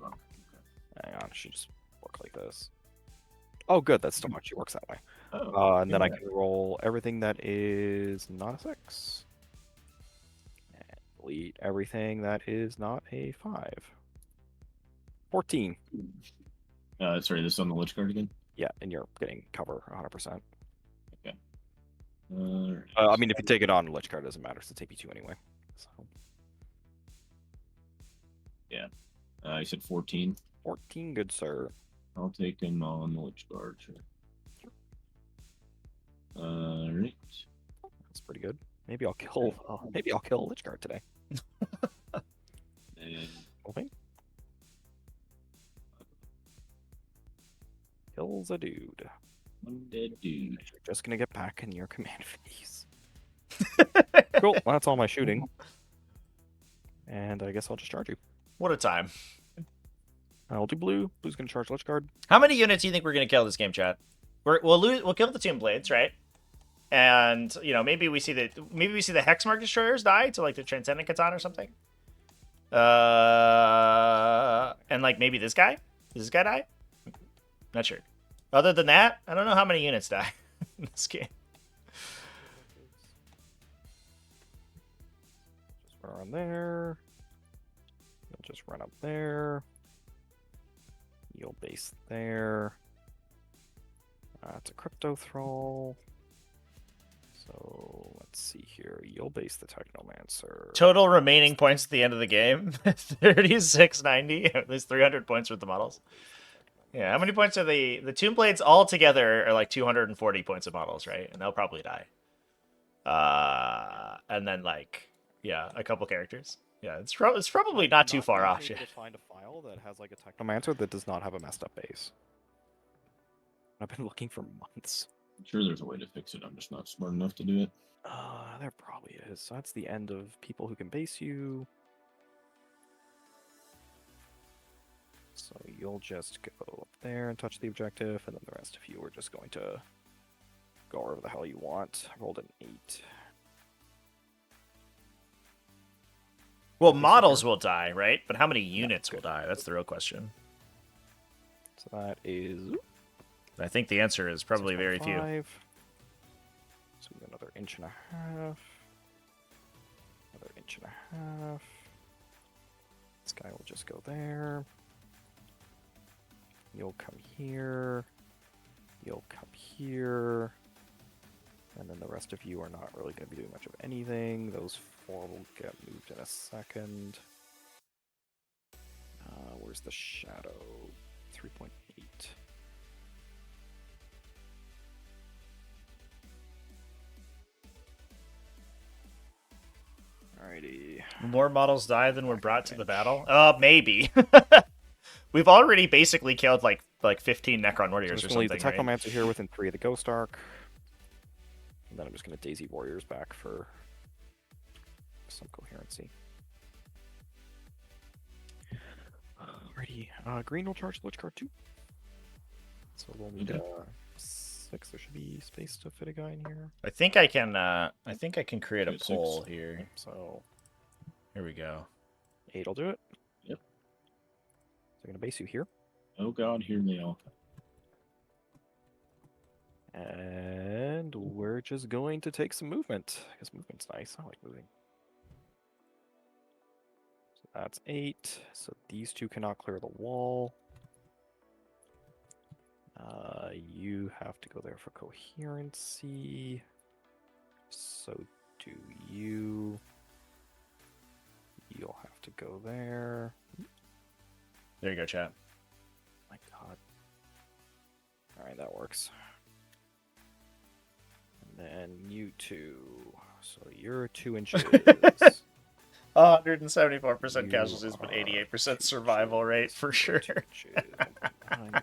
Oh, Hang on, she just work like this. Oh, good. That's still how she works that way. Oh, And then I yeah. can roll everything that is not a 6. And delete everything that is not a 5. 14. Sorry, this is on the Lich Guard again? Yeah, and you're getting cover 100%. Alright. I mean, if you take it on, Lich Guard doesn't matter. It's AP2 anyway. So You said 14. 14, good sir. I'll take him on the Lich Guard. Sure. Alright. That's pretty good. Maybe I'll kill. Maybe I'll kill Lich Guard today. And Okay. Kills a dude. one dead dude. You're just gonna get back in your command phase. Cool. Well, that's all my shooting. And I guess I'll just charge you. What a time. I'll do blue. Blue's gonna charge Lich Guard. How many units do you think we're going to kill this game, chat? We'll kill the Tomb Blades, right? And, you know, maybe we see the Hexmark Destroyers die to, like, the Transcendent Katana or something. And, like, maybe this guy? Does this guy die? Not sure. Other than that, I don't know how many units die in this game. Run there. You'll just run up there. You'll base there. It's a crypto thrall. So let's see here. You'll base the Technomancer. Total remaining points at the end of the game 3690. At least 300 points with the models. Yeah, how many points are the Tomb Blades all together are like 240 points of models, right? And they'll probably die. And then like, yeah, a couple characters. Yeah, it's probably not too far off. To find a file that has like a Technomancer that does not have a messed up base. I've been looking for months. I'm sure there's a way to fix it. I'm just not smart enough to do it. There probably is. So that's the end of people who can base you. So you'll just go up there and touch the objective, and then the rest of you are just going to go wherever the hell you want. I rolled an 8. Well, models will die, right? But how many units will die? That's the real question. So that is... I think the answer is probably very few. 6.5. So we got another inch and a half. Another inch and a half. This guy will just go there. You'll come here. You'll come here. And then the rest of you are not really going to be doing much of anything. Those 4 will get moved in a second. Where's the shadow? 3.8. Alrighty. More models die than were brought to the battle? Maybe. We've already basically killed like 15 Necron warriors or I'm going to something. leave the Technomancer here within 3 of the Ghost Arc. And then I'm just going to Daisy Warriors back for some coherency. Alrighty. Green will charge the Lich card too. So we'll need 6. There should be space to fit a guy in here. I think I can create a Get 6. poll here. So Here we go. 8 will do it. Yep. So I'm going to base you here. Oh god, here they all come. And we're just going to take some movement. Because movement's nice. I like moving. So that's 8. So these 2 cannot clear the wall. You have to go there for coherency. So do you. You'll have to go there. There you go, chat. My god. Alright, that works. And then you 2. So you're 2 inches. 174% You casualties, but are 88% survival rate for sure. 2 inches. 9.7.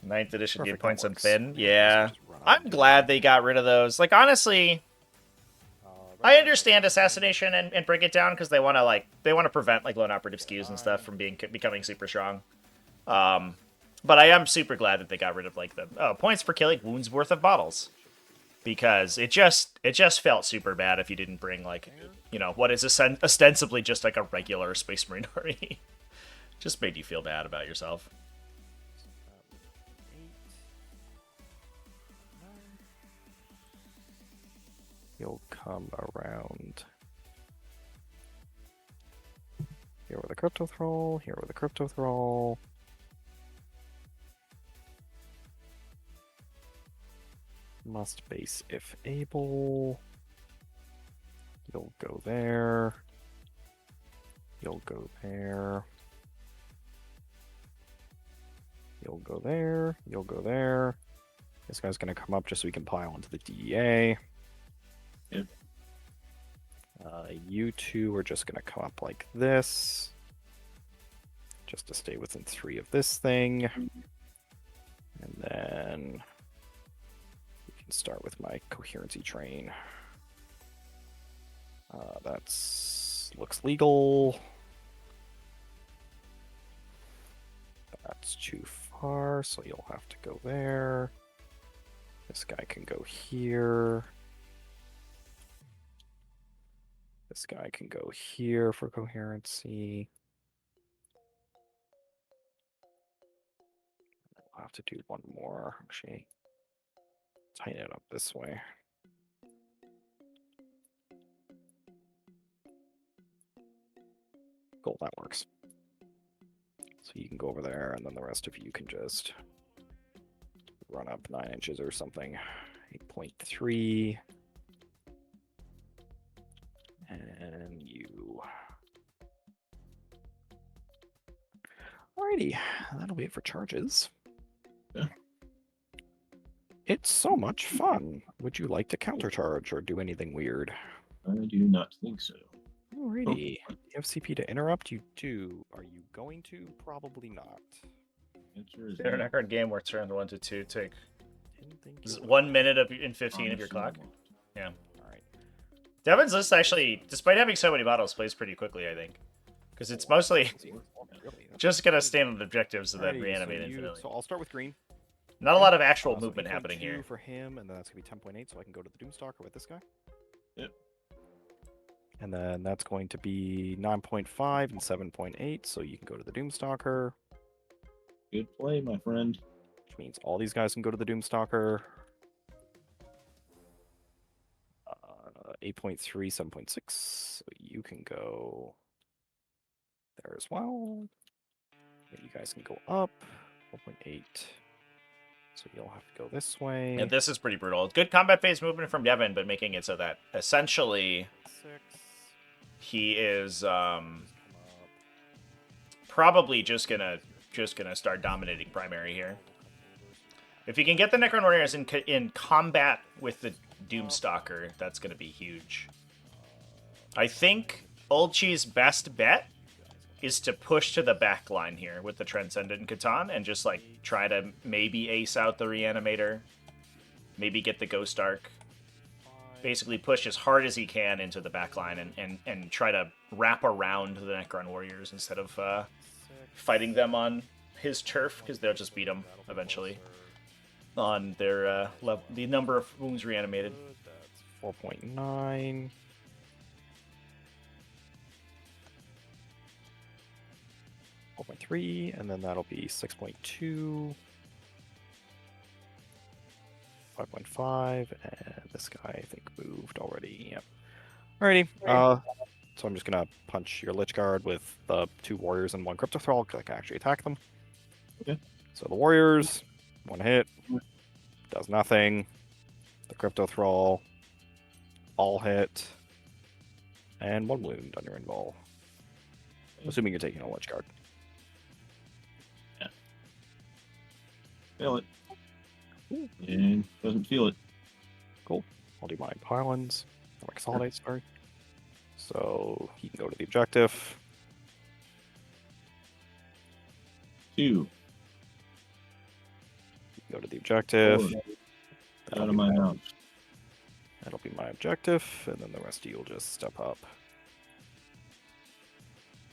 9th edition Perfect, gave points that on works. Finn. So Yeah. just run up I'm and do glad it. they got rid of those. Like, honestly, I Right, understand assassination and break it down because they want to prevent like lone operative skews and stuff from becoming super strong. But I am super glad that they got rid of like the points per killing wounds worth of bottles, because it just felt super bad if you didn't bring like, you know, what is ostensibly just like a regular Space Marine army. Just made you feel bad about yourself. 8, 9. You'll come around here with a crypto thrall, here with a crypto thrall. Must base if able. You'll go there. You'll go there. You'll go there. You'll go there. This guy's gonna come up just so we can pile onto the DEA. Yep. You 2 are just gonna come up like this, just to stay within 3 of this thing, and then we can start with my coherency train. That's looks legal. That's too far, so you'll have to go there. This guy can go here. This guy can go here for coherency. I'll have to do one more. Actually, tighten it up this way. Cool, that works. So you can go over there, and then the rest of you can just run up 9 inches or something. 8.3. And you. Alrighty, that'll be it for charges. Yeah. It's so much fun. Would you like to countercharge or do anything weird? I do not think so. Alrighty. You have CP to interrupt? You do. Are you going to? Probably not. Answer is They're no. an Necron game where it's turned 1 to 2. Take Didn't think you 1 minute in 15 of your Honestly, clock. no. Yeah. Alright. Devin's list actually, despite having so many models, plays pretty quickly, I think. Because it's mostly Really? just going to stand on objectives and then Alrighty, reanimate so infinitely. So I'll start with green. Not a lot of So actual movement happening 8.2 here. for him, and then that's going to be 10.8, so I can go to the Doomstalker with this guy. Yep. And then that's going to be 9.5 and 7.8, so you can go to the Doomstalker, Good play, my friend. which means all these guys can go to the Doomstalker. 8.3, 7.6, so you can go there as well. And you guys can go up, 4.8. So you'll have to go this way. And this is pretty brutal. Good combat phase movement from Devin, but making it so that essentially 6. he is Just come up. probably just gonna start dominating primary here. If you can get the Necron Warriors in combat with the Doomstalker, that's gonna be huge. I think Ulchi's best bet is to push to the back line here with the Transcendent Catan and just like try to maybe ace out the Reanimator, maybe get the Ghost Arc. Basically push as hard as he can into the back line and try to wrap around the Necron Warriors instead of fighting them on his turf, because they'll just beat him eventually on their the number of wounds reanimated. That's 4.9. 4.3, and then that'll be 6.2. 5.5, and this guy I think moved already. Yep. Alrighty. So I'm just gonna punch your Lich Guard with the 2 warriors and 1 Crypto Thrall because I can actually attack them. Okay. So the warriors, 1 hit, does nothing. The Crypto Thrall, all hit, and 1 wound on your invul. Assuming you're taking a Lich Guard. Feel it. And doesn't feel it. Cool. I'll do my pylons. Or my consolidate, sorry. So he can go to the objective. 2. He can go to the objective. Four. That'll Out be of my house. That'll be my objective, and then the rest of you will just step up.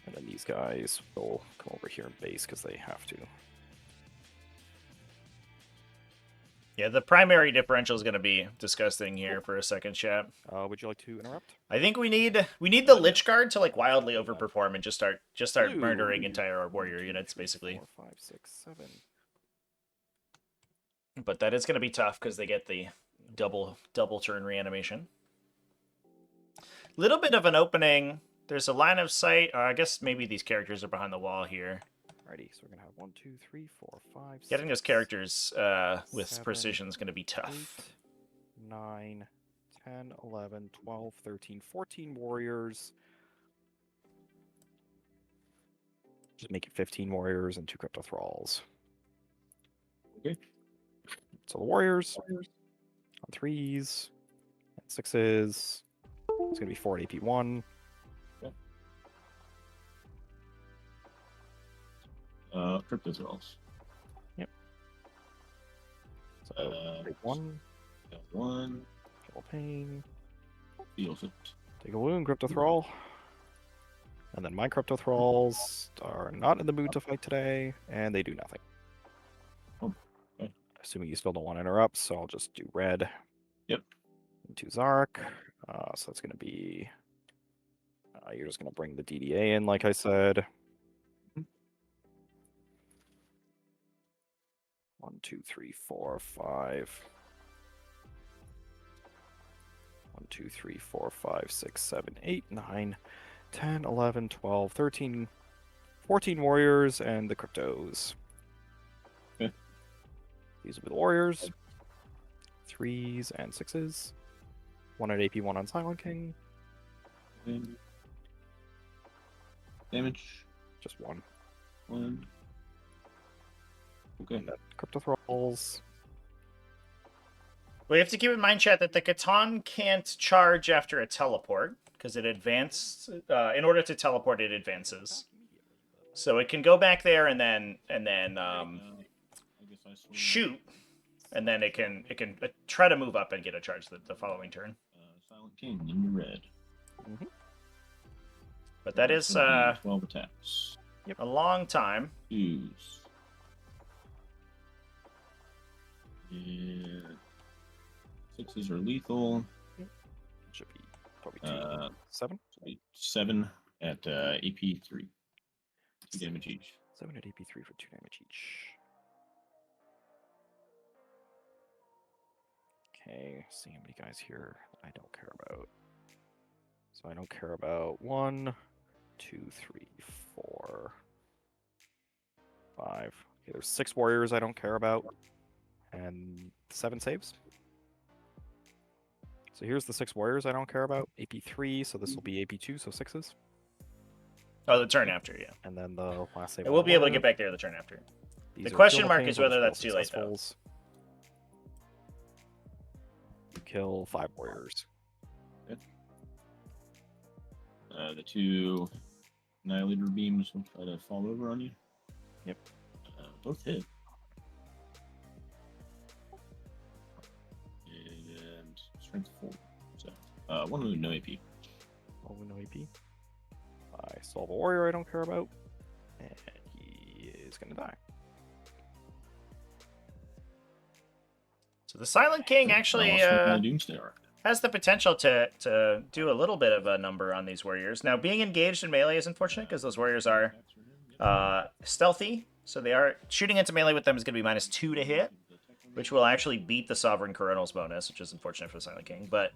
And then these guys will come over here and base because they have to. Yeah, the primary differential is going to be disgusting here for a second chat. Would you like to interrupt? I think we need the Lich Guard to like wildly overperform and just start murdering entire warrior units basically. 4, 5, 6, 7. But that is going to be tough because they get the double turn reanimation. Little bit of an opening. There's a line of sight. I guess maybe these characters are behind the wall here. Alrighty, so we're gonna have 1, 2, 3, 4, 5. Getting those 6, characters with 7, precision is going to be tough. 8, 9, 10, 11, 12, 13, 14 warriors. Just make it 15 warriors and 2 Crypto Thralls. Okay. So the warriors on 3s and 6s. It's gonna be 4 at AP1. Crypto Thralls. Yep. So take 1, Got 1. kill pain, Feels it. take a wound, Crypto Thrall. And then my Crypto Thralls are not in the mood to fight today, and they do nothing. Oh, okay. Assuming you still don't want to interrupt, so I'll just do red. Yep. Into Zark. So that's going to be... you're just going to bring the DDA in, like I said. 1, 2, 3, 4, 5. 1, 2, 3, 4, 5, 6, 7, 8, 9, 10, 11, 12, 13, 14 warriors, and the cryptos. Okay. These will be the warriors. 3s and 6s. 1 at AP, 1 on Silent King. Damage. Just 1. 1. Okay. And then crypto thralls. We have to keep in mind, chat, that the Catan can't charge after a teleport because it advanced. In order to teleport, it advances. So it can go back there and then shoot, and then it can try to move up and get a charge the following turn. Silent King in red. Mm-hmm. But that is 12 attacks. a long time. Use. And 6s are lethal. Should be probably 7. 7 at AP 3. 2 damage each. 7 at AP 3 for 2 damage each. Okay, see how many guys here I don't care about. So I don't care about 1, 2, 3, 4, 5. Okay, there's 6 warriors I don't care about. And 7 saves. So here's the 6 warriors I don't care about. AP 3, so this will be AP 2, so 6s. Oh, the turn after, yeah. And then the last save. And we'll be able to get back there the turn after. These The are question kill mark pains is or whether spell that's too late, though. successfuls. You kill 5 warriors. The 2 Annihilator beams will try to fall over on you. Yep. Both hit. And strength 4. So, 1 with no AP. Oh, no AP. I still have a warrior I don't care about. And he is going to die. So the Silent King actually Doomsday Arc. has the potential to do a little bit of a number on these warriors. Now, being engaged in melee is unfortunate because those warriors are stealthy. So they are shooting into melee with them is going to be -2 to hit, which will actually beat the Sovereign Coronal's bonus, which is unfortunate for the Silent King. But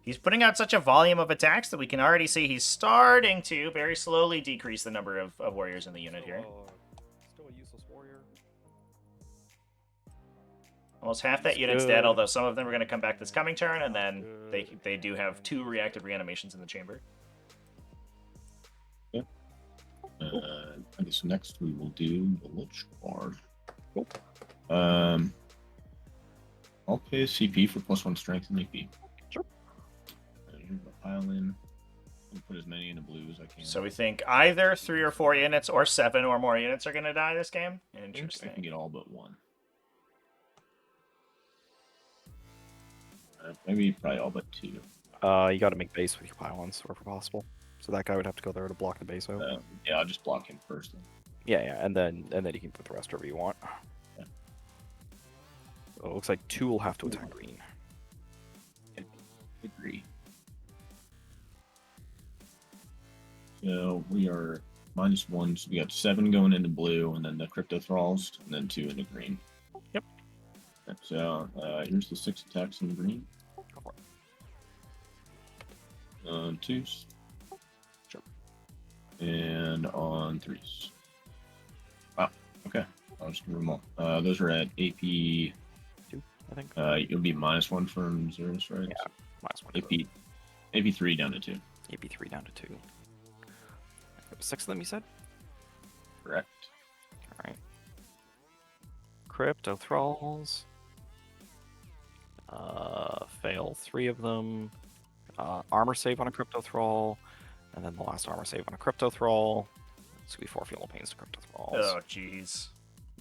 he's putting out such a volume of attacks that we can already see he's starting to very slowly decrease the number of warriors in the unit here. Still a useless warrior. Almost half that unit's dead, although some of them are going to come back this coming turn, and then they do have 2 reactive reanimations in the chamber. I guess next we will do the Lich Guard. Cool. I'll pay a CP for +1 strength and AP. Sure. Here's the pile in. I'll put as many in the blue as I can. So we think either 3 or 4 units or 7 or more units are going to die this game. I think I Interesting. can get all but 1. Maybe probably all but 2. You got to make base with your pylons, wherever possible. So that guy would have to go there to block the base out. Yeah, I'll just block him first. Then. Yeah, and then you can put the rest wherever you want. Yeah. So it looks like 2 will have to attack green. Agree. So we are -1, so we got 7 going into blue, and then the Crypto Thralls, and then 2 into green. Yep. So here's the 6 attacks in green. Go for it. 2s. Sure. And on 3s. Wow. Okay. I'll just give them all. Those are at AP 2, I think. You'll be -1 from Xeris, right? Yeah. -1. AP 3 down to 2. AP 3 down to 2. 6 of them, you said? Correct. Alright. Crypto Thralls. Fail 3 of them. Armor save on a Crypto Thrall. And then the last armor save on a Crypto Thrall. It's going to be 4 Fuel Pains to Crypto Thralls. Oh, jeez.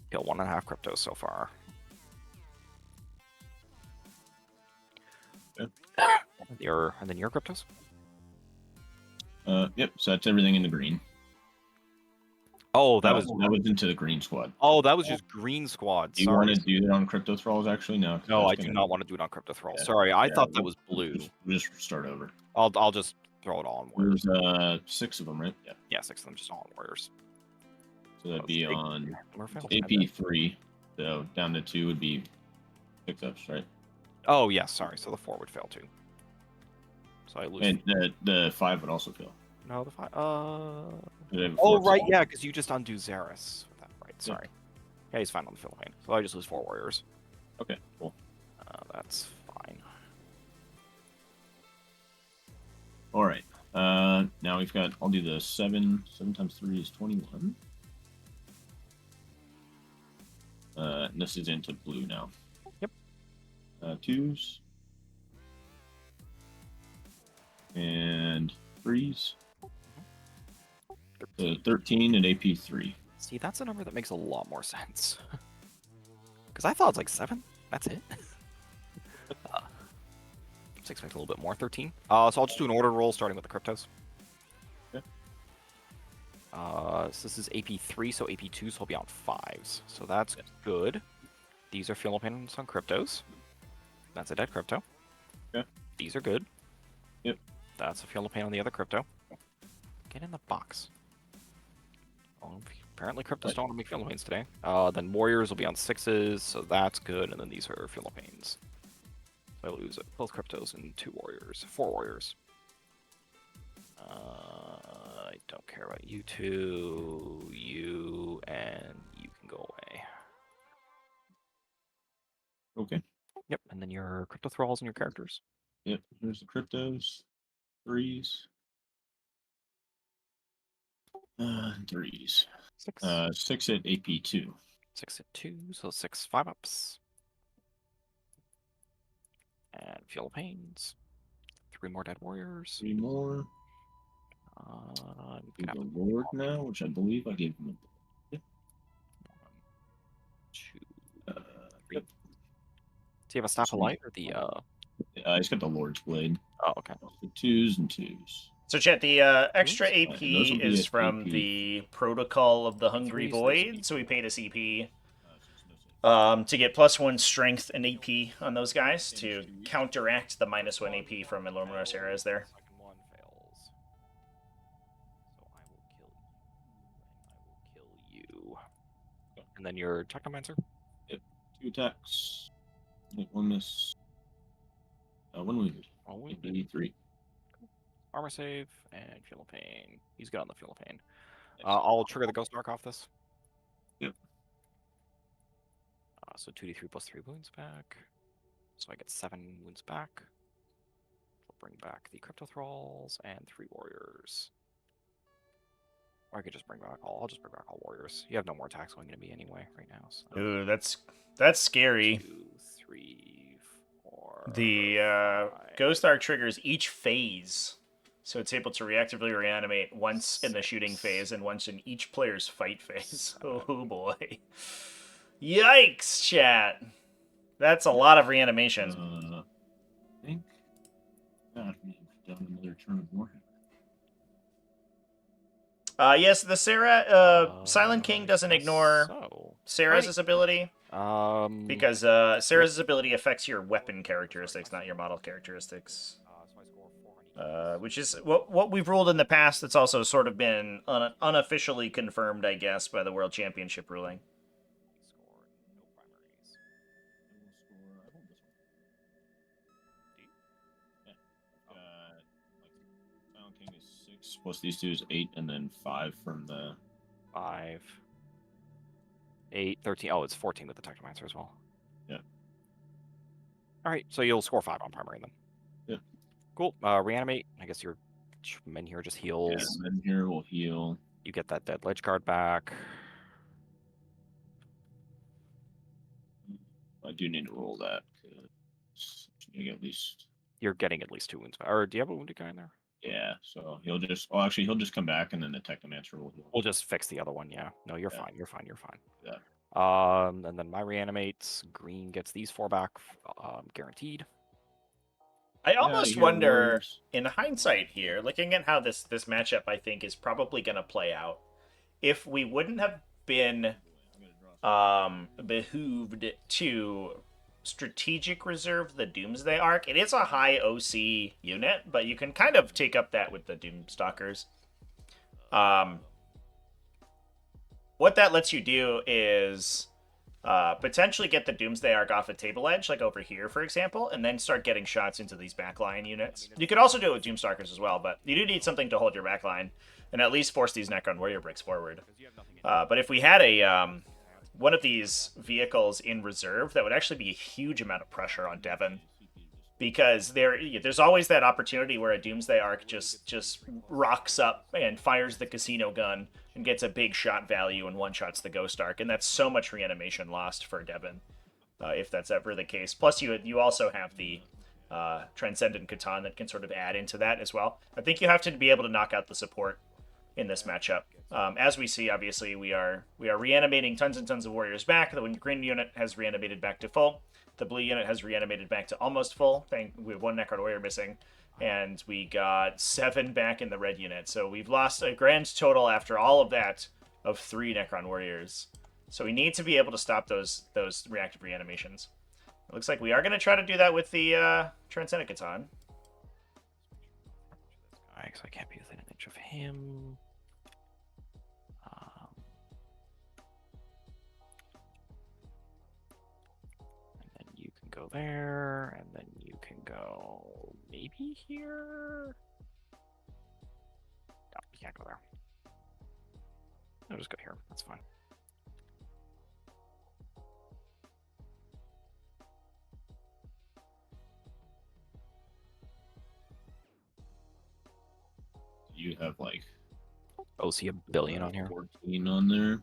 Kill 1.5 Cryptos so far. Yep. And then your Cryptos? Yep, so that's everything in the green. Oh, that was into the green squad. Oh, that was just green squad. Do you want to do that on Crypto Thralls actually? No. No, I do not want to do it on Crypto Thralls. Yeah, sorry, I thought that was blue. We'll just start over. I'll just throw it all on warriors. There's 6 of them, right? Yeah. Yeah, 6 of them just all on warriors. So that'd be on AP AP 3. So down to 2 would be 6 ups, right? Oh yeah, sorry. So the 4 would fail too. So I lose. And the 5 would also fail. No, the 5. They have a Oh, force. right, yeah, because you just undo Xeris. With that. Right, sorry. Yeah, he's fine on the Philippine. So I just lose 4 warriors. Okay, cool. That's fine. All right. Now we've got. I'll do the 7. 7 times 3 is 21. And this is into blue now. Yep. 2s. And 3s. 13 and AP 3. See, that's a number that makes a lot more sense. Because I thought it was like 7. That's it. I was expecting a little bit more. 13. So I'll just do an order roll starting with the cryptos. Okay. So this is AP 3, so AP 2, so I'll be on 5s. So that's good. These are Philippines on cryptos. That's a dead crypto. Okay. These are good. Yep. That's a Philippine on the other crypto. Get in the box. Oh, apparently cryptos don't want to make Philippines today. Then warriors will be on 6s, so that's good. And then these are Philippines. So I lose both cryptos and 2 warriors. 4 warriors. I don't care about you two. You and you can go away. Okay. Yep, and then your crypto thralls and your characters. Yep. Here's the cryptos. 3s. 3s. 6. 6 at AP 2. 6 at 2, so 6 5-ups. And Philippines. 3 more dead warriors. 3 more. We can The have Lord now, which I believe I gave him 1, 2, a. 3. Do you have a staff of light or the He's got the Lord's Blade. Oh, okay. So 2s and 2s. So, Chet, the extra AP and those will be is at from AP. the Protocol of the Hungry 3s, there's Void, so we paid a CP So to get +1 strength and AP on those guys to counteract the -1 AP from Illuminous Eras there. Second one fails. So I will kill you. And then your Technomancer? 2 attacks. 1 miss. 1 wounded. Oh, AP 3. Armor save and Philippine. He's good on the Philippine. I'll trigger the Ghost Mark off this. Yep. So 2d3 plus 3 wounds back. So I get 7 wounds back. We'll bring back the Crypto Thralls and 3 warriors. Or I could just bring back all. I'll just bring back all warriors. You have no more attacks going into me anyway right now. So. Ooh, that's scary. 2, 3, 4. The 5, Ghost Arc triggers each phase, so it's able to reactively reanimate once in the shooting phase and once in each player's fight phase. 7. Oh boy. Yikes, chat. That's a lot of reanimation. I think that we've done another turn of Warhammer. Yes, the Sarah Silent King doesn't ignore So. Sarah's ability because Sarah's yeah. ability affects your weapon characteristics, not your model characteristics. So I score 400. Which is what we've ruled in the past. It's also sort of been unofficially confirmed, I guess, by the World Championship ruling. Score no primaries. Silent King is 6 plus these 2 is 8, and then 5 from the 5, 8, 13. Oh, it's 14 with the Technomancer as well. Yeah. All right, so you'll score 5 on primary then. Yeah. Cool. Reanimate. I guess your men here just heals. Yeah, men here will heal. You get that dead ledge card back. I do need to roll that. At least. You're getting at least 2 wounds back. Or do you have a wounded guy in there? Yeah, so he'll just. Oh, actually, he'll just come back, and then the Technomancer will heal. We'll just fix the other one. Yeah. No, you're fine. You're fine. You're fine. Yeah. And then my reanimates. Green gets these 4 back, guaranteed. I almost wonder, warriors. in hindsight here, looking at how this matchup, I think, is probably going to play out, if we wouldn't have been behooved to strategic reserve the Doomsday Arc. It is a high OC unit, but you can kind of take up that with the Doomstalkers. What that lets you do is Potentially get the Doomsday Arc off a table edge, like over here, for example, and then start getting shots into these backline units. You could also do it with Doomstalkers as well, but you do need something to hold your backline and at least force these Necron Warrior bricks forward. But if we had a one of these vehicles in reserve, that would actually be a huge amount of pressure on Devon, because there's always that opportunity where a Doomsday Arc just rocks up and fires the casino gun and gets a big shot value and one-shots the Ghost Arc, and that's so much reanimation lost for Devon, if that's ever the case. Plus, you also have the Transcendent Catan that can sort of add into that as well. I think you have to be able to knock out the support in this matchup. As we see, obviously, we are reanimating tons and tons of warriors back. The green unit has reanimated back to full. The blue unit has reanimated back to almost full. We have one Necron warrior missing, and we got 7 back in the red unit. So we've lost a grand total after all of that of 3 Necron warriors. So we need to be able to stop those reactive reanimations. It looks like we are going to try to do that with the Transcendent Catan. Alright, so I can't be within an inch of him. And then you can go there, and then you can go maybe here. No, you can't go there. I'll just go here. That's fine. You have like see a billion on here. 14 on there.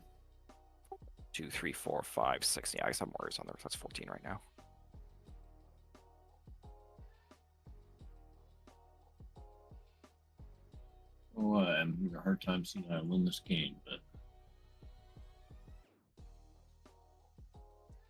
2, 3, 4, 5, 6. Yeah, I guess I have warriors on there. So that's 14 right now. Oh, I'm having a hard time seeing how to win this game, but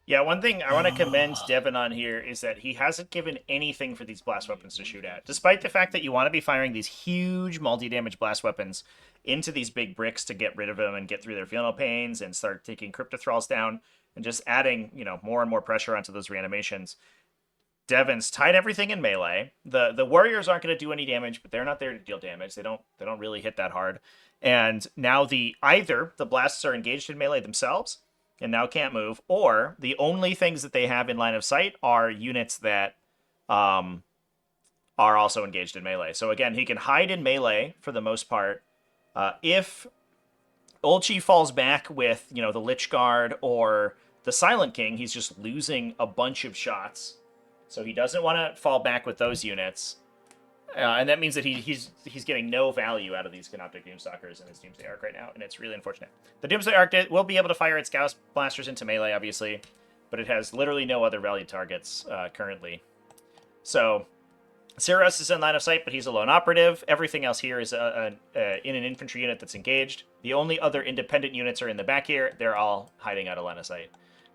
Yeah, one thing I want to commend Devon on here is that he hasn't given anything for these blast weapons to shoot at. Despite the fact that you want to be firing these huge multi-damage blast weapons into these big bricks to get rid of them and get through their funeral pains and start taking Crypto Thralls down and just adding, more and more pressure onto those reanimations. Devon's tied everything in melee. The warriors aren't going to do any damage, but they're not there to deal damage. They don't really hit that hard. And now either the blasts are engaged in melee themselves and now can't move, or the only things that they have in line of sight are units that are also engaged in melee. So again, he can hide in melee for the most part. If Ulchi falls back with, the Lich Guard or the Silent King, he's just losing a bunch of shots. So he doesn't want to fall back with those units. And that means that he's getting no value out of these Canoptic Doomstalkers in his Doomsday Arc right now, and it's really unfortunate. The Doomsday Arc will be able to fire its Gauss Blasters into melee, obviously, but it has literally no other value targets currently. So Cyrus is in line of sight, but he's a lone operative. Everything else here is in an infantry unit that's engaged. The only other independent units are in the back here. They're all hiding out of line of sight.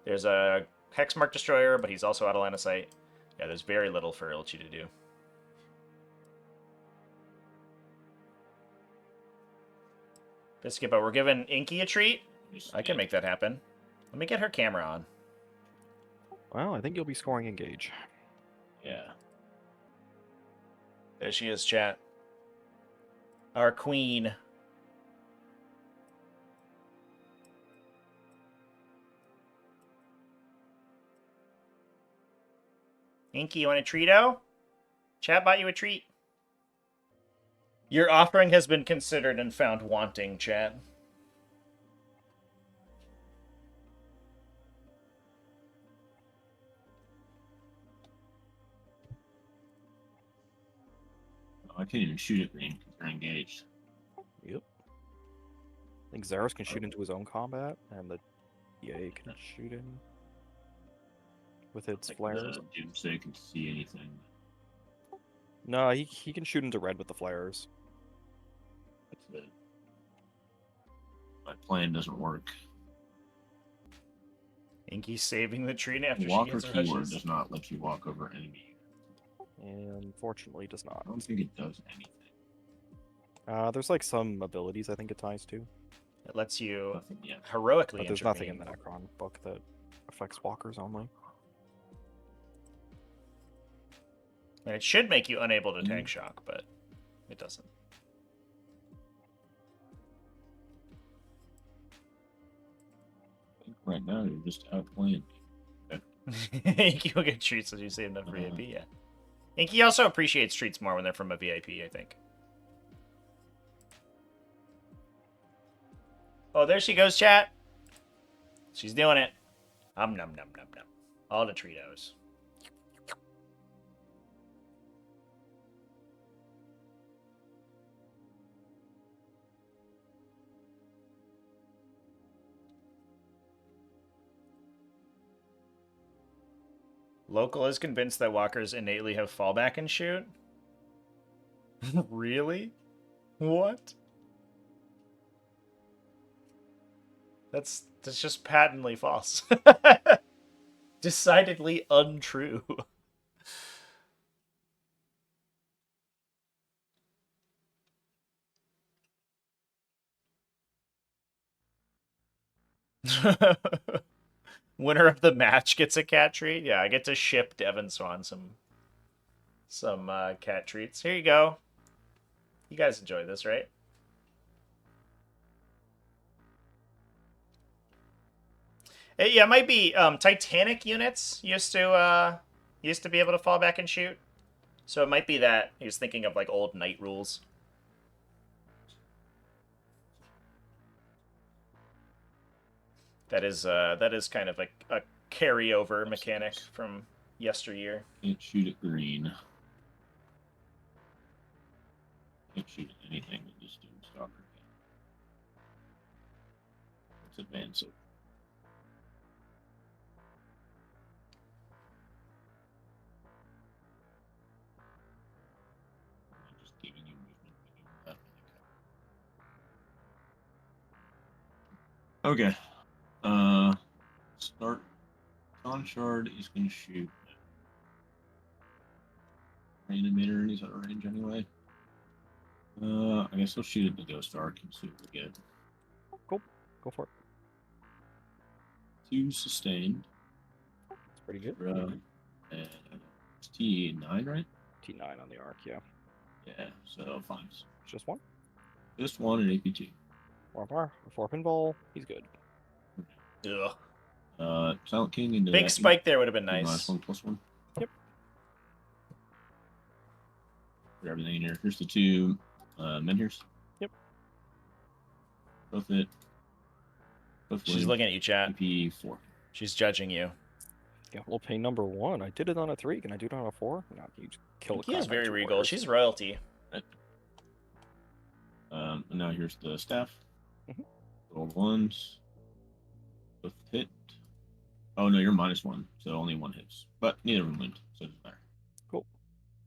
There's a Hexmark Destroyer, but he's also out of line of sight. Yeah, there's very little for Ilchi to do. Biscuit, but we're giving Inky a treat. I can make that happen. Let me get her camera on. Well, I think you'll be scoring engage. yeah. There she is, chat. Our queen. Inky, you want a treato? Chat bought you a treat. Your offering has been considered and found wanting, chat. Oh, I can't even shoot at green because they're engaged. Yep. I think Xeris can shoot into his own combat, and the EA can shoot in with its Like flares. the Doomsday can see anything. No, he can shoot into red with the flares. That's it. My plan doesn't work. Inky's saving the treat after Walker she gets her keyword hushes. does not let you walk over enemy. And unfortunately does not. I don't think it does anything. There's like some abilities I think it ties to, It lets you Nothing yet. heroically but there's intervene. nothing in the Necron book that affects walkers only. And it should make you unable to tank shock, but it doesn't. I think right Right now, you're just out playing. Inky will get treats as you save enough for VIP, yeah. Inky also appreciates treats more when they're from a VIP, I think. Oh, there she goes, chat. She's doing it. Num num num num. All the Treatos. Local is convinced that walkers innately have fallback and shoot. Really? What? That's just patently false. Decidedly untrue. Winner of the match gets a cat treat. Yeah, I get to ship Devon Swan some cat treats. Here you go. You guys enjoy this, right? Yeah, it might be Titanic units used to be able to fall back and shoot. So it might be that he was thinking of like old knight rules. That is kind of a carryover mechanic from yesteryear. Can't shoot at green. Can't shoot at anything with this Doom Stalker. Let's advance it. Just giving you movement. Okay. Start. Conshard is going to shoot. Rain emitter, and he's out of range anyway. I guess we'll shoot at the Ghost Arc and see what we get. Cool. Go for it. 2 sustained. It's pretty good. And it's T9, right? T9 on the arc, yeah. Yeah, so fine. Just one. Just one and AP2. 4 pinball. He's good. Ugh. Silent King into Big spike there would have been nice. -1/+1. Yep. Put everything in here. Here's the 2 Menhirs. Yep. Both hit. Both She's win. looking at you, chat. AP4. She's judging you. Yeah, we'll pay number 1. I did it on a 3. Can I do it on a 4? No, you just kill the He is crap out of very your regal. warriors. She's royalty. And now here's the staff. Mhm. Rolled ones. Both hit. Oh no, you're -1, so only 1 hits. But neither of them went, so it doesn't matter. Cool.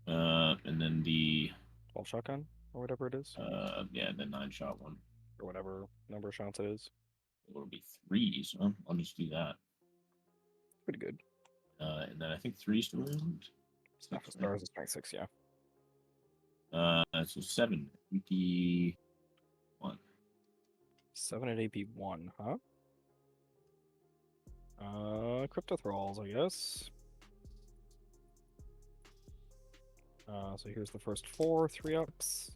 And then the 12 shotgun or whatever it is, yeah, the 9-shot one. or whatever number of shots it is. It'll be 3, so I'll just do that. Pretty good. And then I think 3's to wound. Staff of Stars is 26, yeah. So 7. AP1. 7 at AP1, huh? Crypto Thralls, I guess. So here's the first 4 3-ups.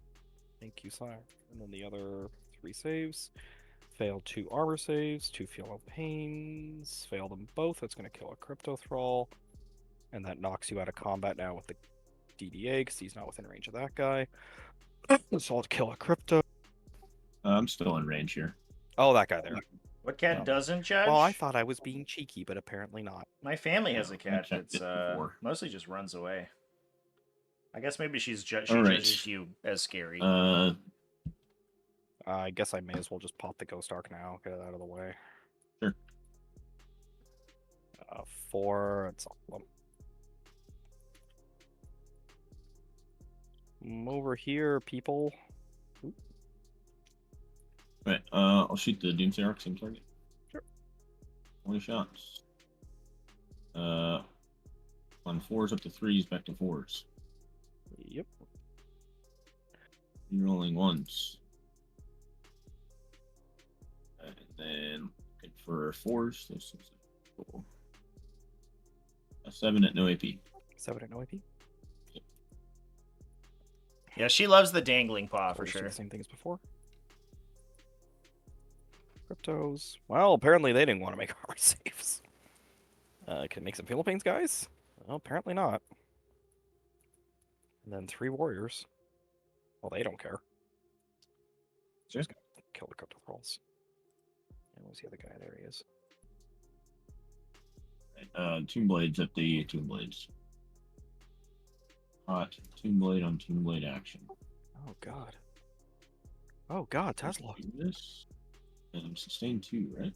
Thank you, sire. And then the other 3 saves. Failed 2 armor saves, 2 feel of pains. Fail them both. That's going to kill a Crypto Thrall. And that knocks you out of combat now with the DDA, because he's not within range of that guy. So I'll kill a Crypto. I'm still in range here. Oh, that guy there. What cat No. doesn't judge? Well, I thought I was being cheeky, but apparently not. My family has No, a cat I checked that's it before. mostly just runs away. I guess maybe she All right. judges you as scary. I guess I may as well just pop the Ghost Arc now. Get it out of the way. Sure. 4. It's all of them. Over here, people. Oop. Right, I'll shoot the Doomsday Arc, same target. Sure. 20 shots. On 4s up to 3s, back to 4s. Yep. You're rolling 1s. And then for 4s, this is cool. A 7 at no AP. 7 at no AP. Yeah, she loves the dangling paw for I'll just do sure. the same thing as before. Cryptos. Well, apparently they didn't want to make armor saves. Can it make some Philippines, guys? Well, apparently not. And then 3 warriors. Well, they don't care. Sure. Just gonna kill the crypto thralls. And where's the other guy? There he is. Tomb Blades at the Tomb Blades. Hot Tomb Blade on Tomb Blade action. Oh god. Oh god, Tesla. Do this. And sustain 2, right?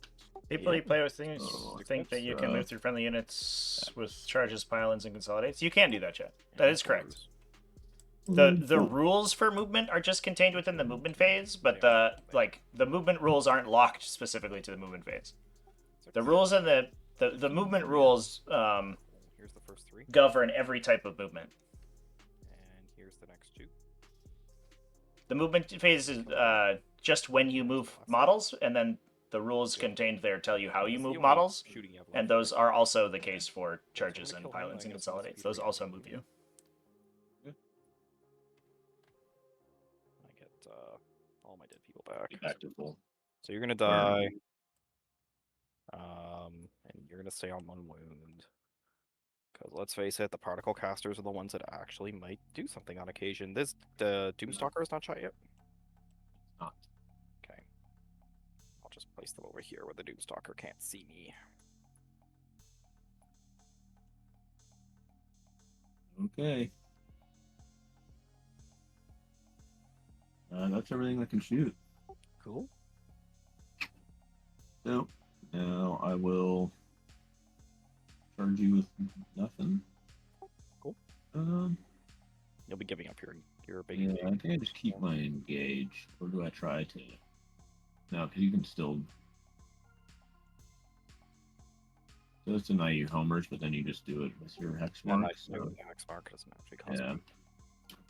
People Yeah. you play with things Oh, think that that's, you can move through friendly units with charges, pile-ins, and consolidates. You can do that, chat. That is correct. The rules for movement are just contained within the movement phase, but the movement rules aren't locked specifically to the movement phase. The rules and the movement rules Here's the first 3. govern every type of movement. And here's the next 2. The movement phase is just when you move models, and then the rules contained there tell you how you move models, and those are also the case for charges and pile-ins and consolidates. Those also move you. I get all my dead people back. Back to full. So you're gonna die. And you're gonna stay on 1 wound. Because let's face it, the particle casters are the ones that actually might do something on occasion. The Doomstalker is not shot yet. Not. Okay. I'll just place them over here where the Doomstalker can't see me. Okay. That's everything that can shoot. Cool. So, now I will charge you with nothing. Cool. You'll be giving up your big. Yeah, I think I just keep my engage. Or do I try to? No, because you can still. It does deny you homers, but then you just do it with your hex No, mark. nice. The hex mark doesn't actually cost Yeah, me.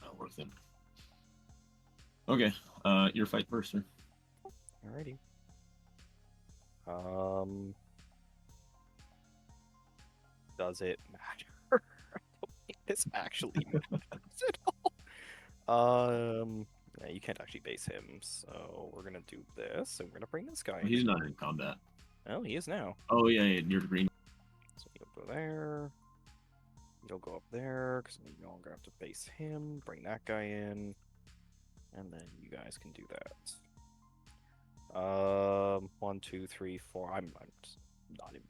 not worth it. Okay, your fight first, sir. Alrighty. Does it matter? I don't think this actually matters at all. Yeah, you can't actually base him, so we're gonna do this, and we're gonna bring this guy in. He's not in combat. Oh, he is now. Oh yeah, you're green. So you'll go there. You'll go up there, because you no longer have to base him. Bring that guy in. And then you guys can do that. 1, 2, 3, 4. I'm just not even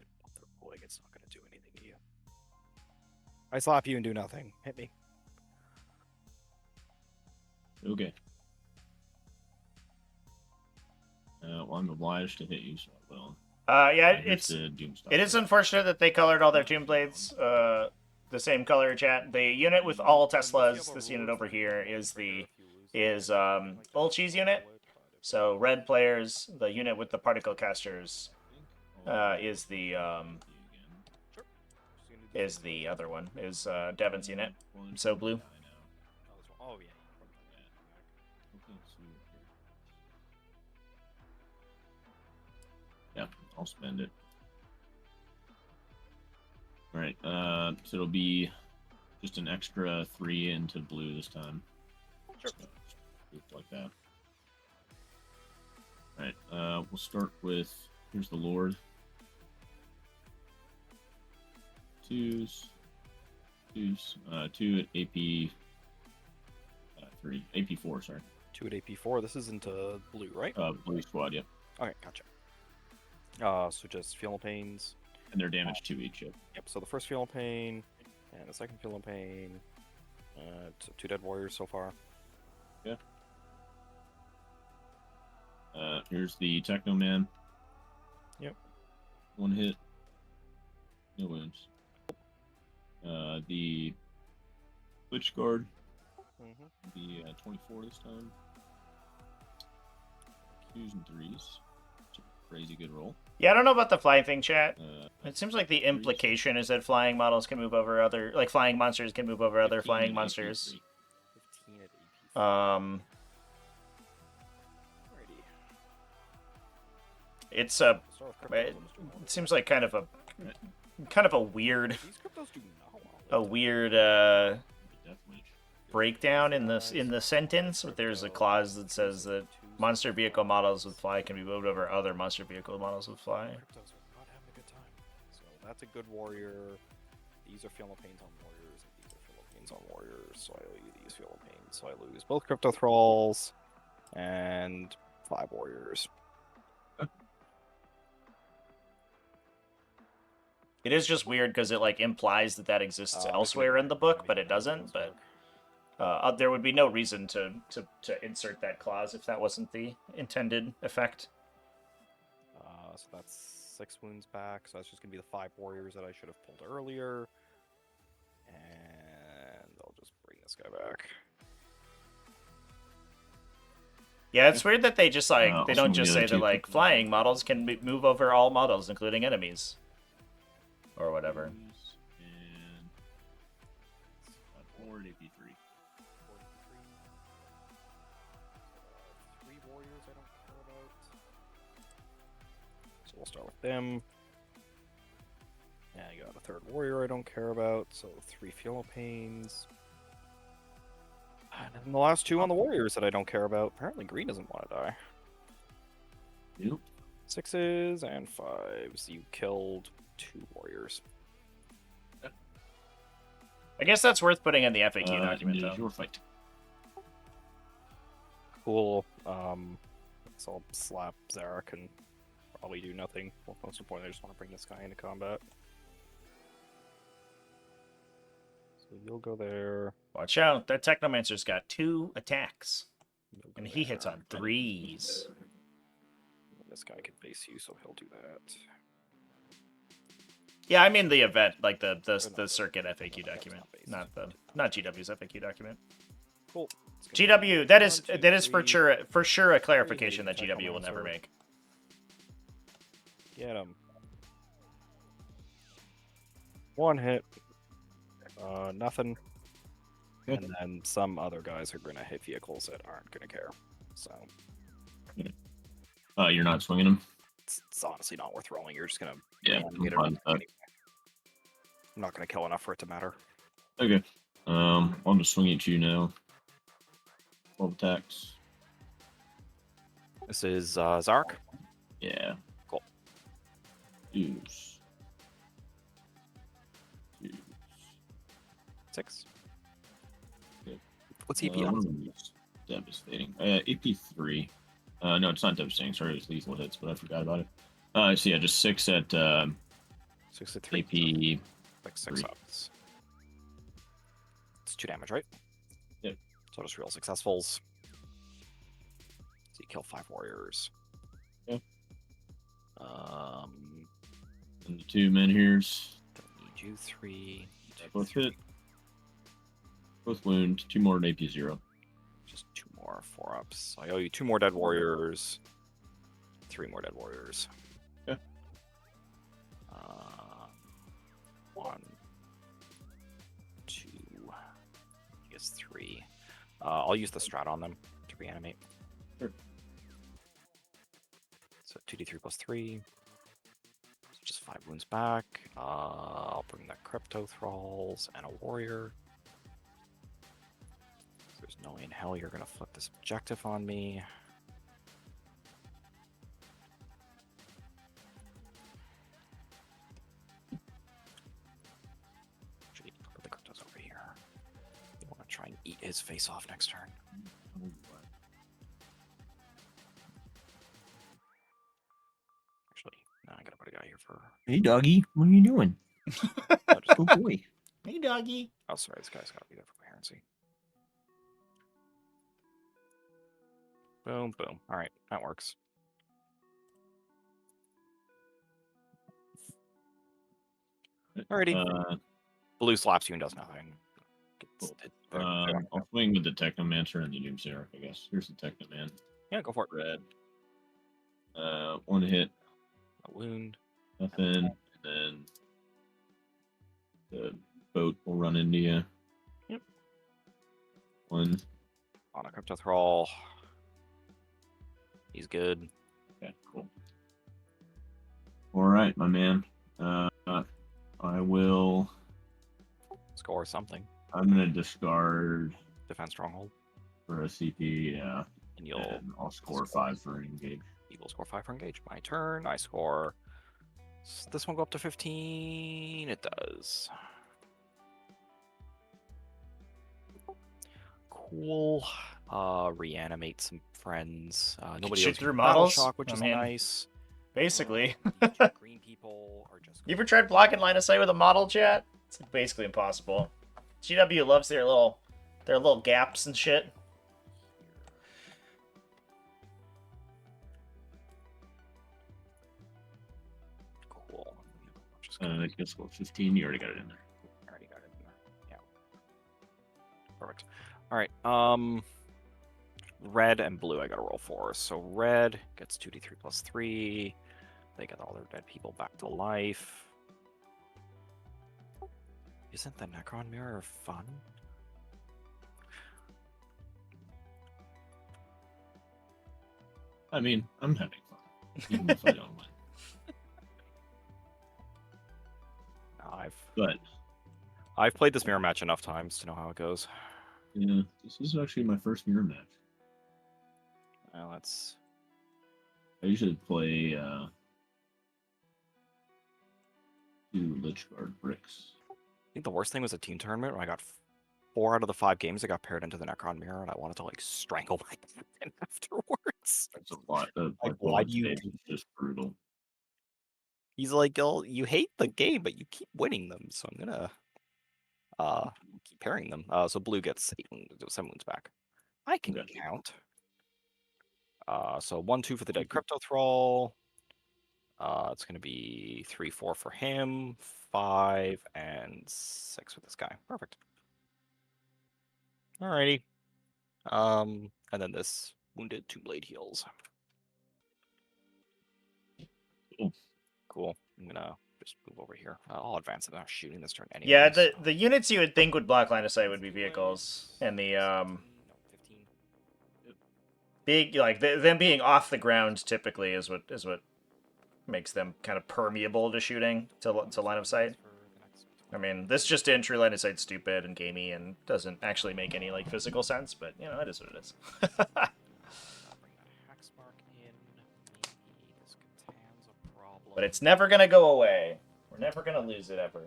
rolling. It's not gonna do anything to you. I slap you and do nothing. Hit me. Okay. Well, I'm obliged to hit you, so I will. Yeah, Here's the Doomstalker. it is unfortunate that they colored all their Tomb Blades the same color, chat. The unit with all Teslas, this unit over here, is Old Cheese unit. So red players, the unit with the particle casters is the other one, is Devin's unit. So blue. Oh, yeah. Yeah, I'll spend it. Alright, so it'll be just an extra 3 into blue this time. Sure. Like that. Alright, we'll start with, here's the Lord. 2s, 2 at AP 3, AP 4, sorry. 2 at AP4. This is into blue, right? Blue squad, yeah. Okay, gotcha. So just Philippines. And they're damaged 2 each. Yep. Yep, so the first Philippine, and the second Philippine. 2 dead warriors so far. Yeah. Here's the Techno Man. Yep. 1 hit. No wounds. The Lich Guard. The 24 this time. 2s and 3s. It's a crazy good roll. Yeah, I don't know about the flying thing, chat. It seems like the 3s. implication is that flying models can move over other, like flying monsters can move over other 15 flying at monsters. AP3. 15 at AP4. Alrighty. It's Start with it cryptos. seems like kind of a weird, These cryptos do not well. Definitely. breakdown in the sentence, but there's a clause that says that Monster vehicle models with fly can be moved over other monster vehicle models with fly. Cryptos are not having a good time. So that's a good warrior. These are Philippines on warriors, and these are Philippines on warriors. So I owe you these Philippines. So I lose both crypto thralls and 5 warriors. It is just weird because it like implies that exists elsewhere in the book, but it doesn't. But there would be no reason to insert that clause if that wasn't the intended effect. So that's 6 wounds back. So that's just gonna be the 5 warriors that I should have pulled earlier, and I'll just bring this guy back. Yeah, it's weird that they just like they Also don't just the other say that two like people. flying models can move over all models, including enemies, or whatever. And 4 AP3. 3 warriors I don't care about. So we'll start with them. Yeah, you got a 3rd warrior I don't care about, so 3 Philippines. And then the last 2 on the warriors that I don't care about. Apparently green doesn't want to die. Nope. 6s and 5s. You killed 2 warriors. I guess that's worth putting in the FAQ document, It is though. your fight. Cool. So I'll slap Zarek and probably do nothing. Well, most importantly, I just want to bring this guy into combat. So you'll go there. Watch out, that Technomancer's got 2 attacks, You'll go and he hits there. on 3s. This guy can face you, so he'll do that. Yeah, I mean the event, like the circuit FAQ document, not GW's FAQ document. Cool. GW, that is for sure a clarification that GW will never make. Get him. 1 hit. Nothing. Good. And then some other guys are gonna hit vehicles that aren't gonna care. So You're not swinging him? it's honestly not worth rolling. You're just gonna Yeah, reanimate I'm fine it with that. anyway. I'm not gonna kill enough for it to matter. Okay. I'm just swinging at you now. 12 attacks. This is Zark. Yeah. Cool. Use. 6. Good. What's EP on? Devastating. AP3. No, it's not devastating. Sorry, it's lethal hits, but I forgot about it. So yeah, just 6 at 6 at 3. AP. Like 6 3. ups. It's 2 damage, right? Yep. So just real successfuls. So you kill 5 warriors. Yep. Um, And the 2 men here's. don't need you 3. Both hit. Both wound. 2 more at AP0. Just 2 more 4 ups. I owe you 2 more dead warriors. 3 more dead warriors. Okay. 1, 2. I guess 3. I'll use the strat on them to reanimate. Sure. So 2d3 plus 3. So just 5 wounds back. I'll bring the crypto thralls and a warrior. There's no way in hell you're gonna flip this objective on me. Actually, put the cryptos over here. You want to try and eat his face off next turn. Actually, no, I gotta put a guy here for. Hey, doggy. What are you doing? Good boy. Hey, doggy. Oh, sorry, this guy's gotta be there for coherency. Boom, boom. All right, that works. Alrighty. Blue slaps you and does nothing. Cool. I'll swing with the Technomancer and the Doomsayer, I guess. Here's the Technoman. Yeah, go for it. Red. 1 hit. A wound. Nothing. And then the boat will run into you. Yep. 1. On a crypto thrall. He's good. Okay, cool. All right, my man. I will. Score something. I'm gonna discard Defense stronghold. for a CP. Yeah. and you'll And I'll score 5 for engage. you will score 5 for engage. My turn. I score. Does this one go up to 15? It does. Cool. Reanimate some friends. Nobody shoot else through can battle models? shock, which I is mean, nice. Basically. Green people are just. You ever tried blocking line of sight with a model, chat? It's basically impossible. GW loves their little gaps and shit. Cool. I guess what, 15? You already got it in there. Already got it in there. Yeah. Perfect. All right. Red and blue, I gotta roll for. So red gets 2d3 plus 3. They get all their dead people back to life. Isn't the Necron mirror fun? I mean, I'm having fun, even if I don't win. I've played this mirror match enough times to know how it goes. Yeah, this is actually my first mirror match. Well, that's. I usually play 2 Lich Guard bricks. I think the worst thing was a team tournament where I got 4 out of the 5 games I got paired into the Necron mirror, and I wanted to like strangle my captain afterwards. That's a lot. Like, why do you? It's just brutal. He's like, you hate the game, but you keep winning them, so I'm gonna keep pairing them. So blue gets 7 wounds back. I can Okay. count. So 1-2 for the dead crypto thrall. It's gonna be 3-4 for him, 5 and 6 for this guy. Perfect. Alrighty. And then this wounded 2 blade heals. Cool. Cool. I'm gonna just move over here. I'll advance it. I'm not shooting this turn anyway. Yeah, the units you would think would block line of sight would be vehicles, and the 15. big like them being off the ground typically is what makes them kind of permeable to shooting to line of sight. I mean, this just entry line of sight's stupid and gamey and doesn't actually make any like physical sense, but you know, it is what it is. But it's never gonna go away. We're never gonna lose it ever.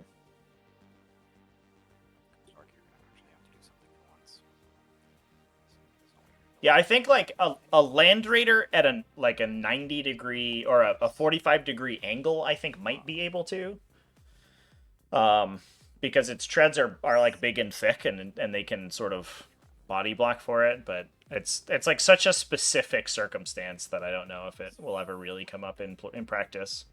Yeah, I think like a land raider at a 90-degree or a 45-degree angle, I think might be able to. Because its treads are like big and thick and they can sort of body block for it, but it's like such a specific circumstance that I don't know if it will ever really come up in practice.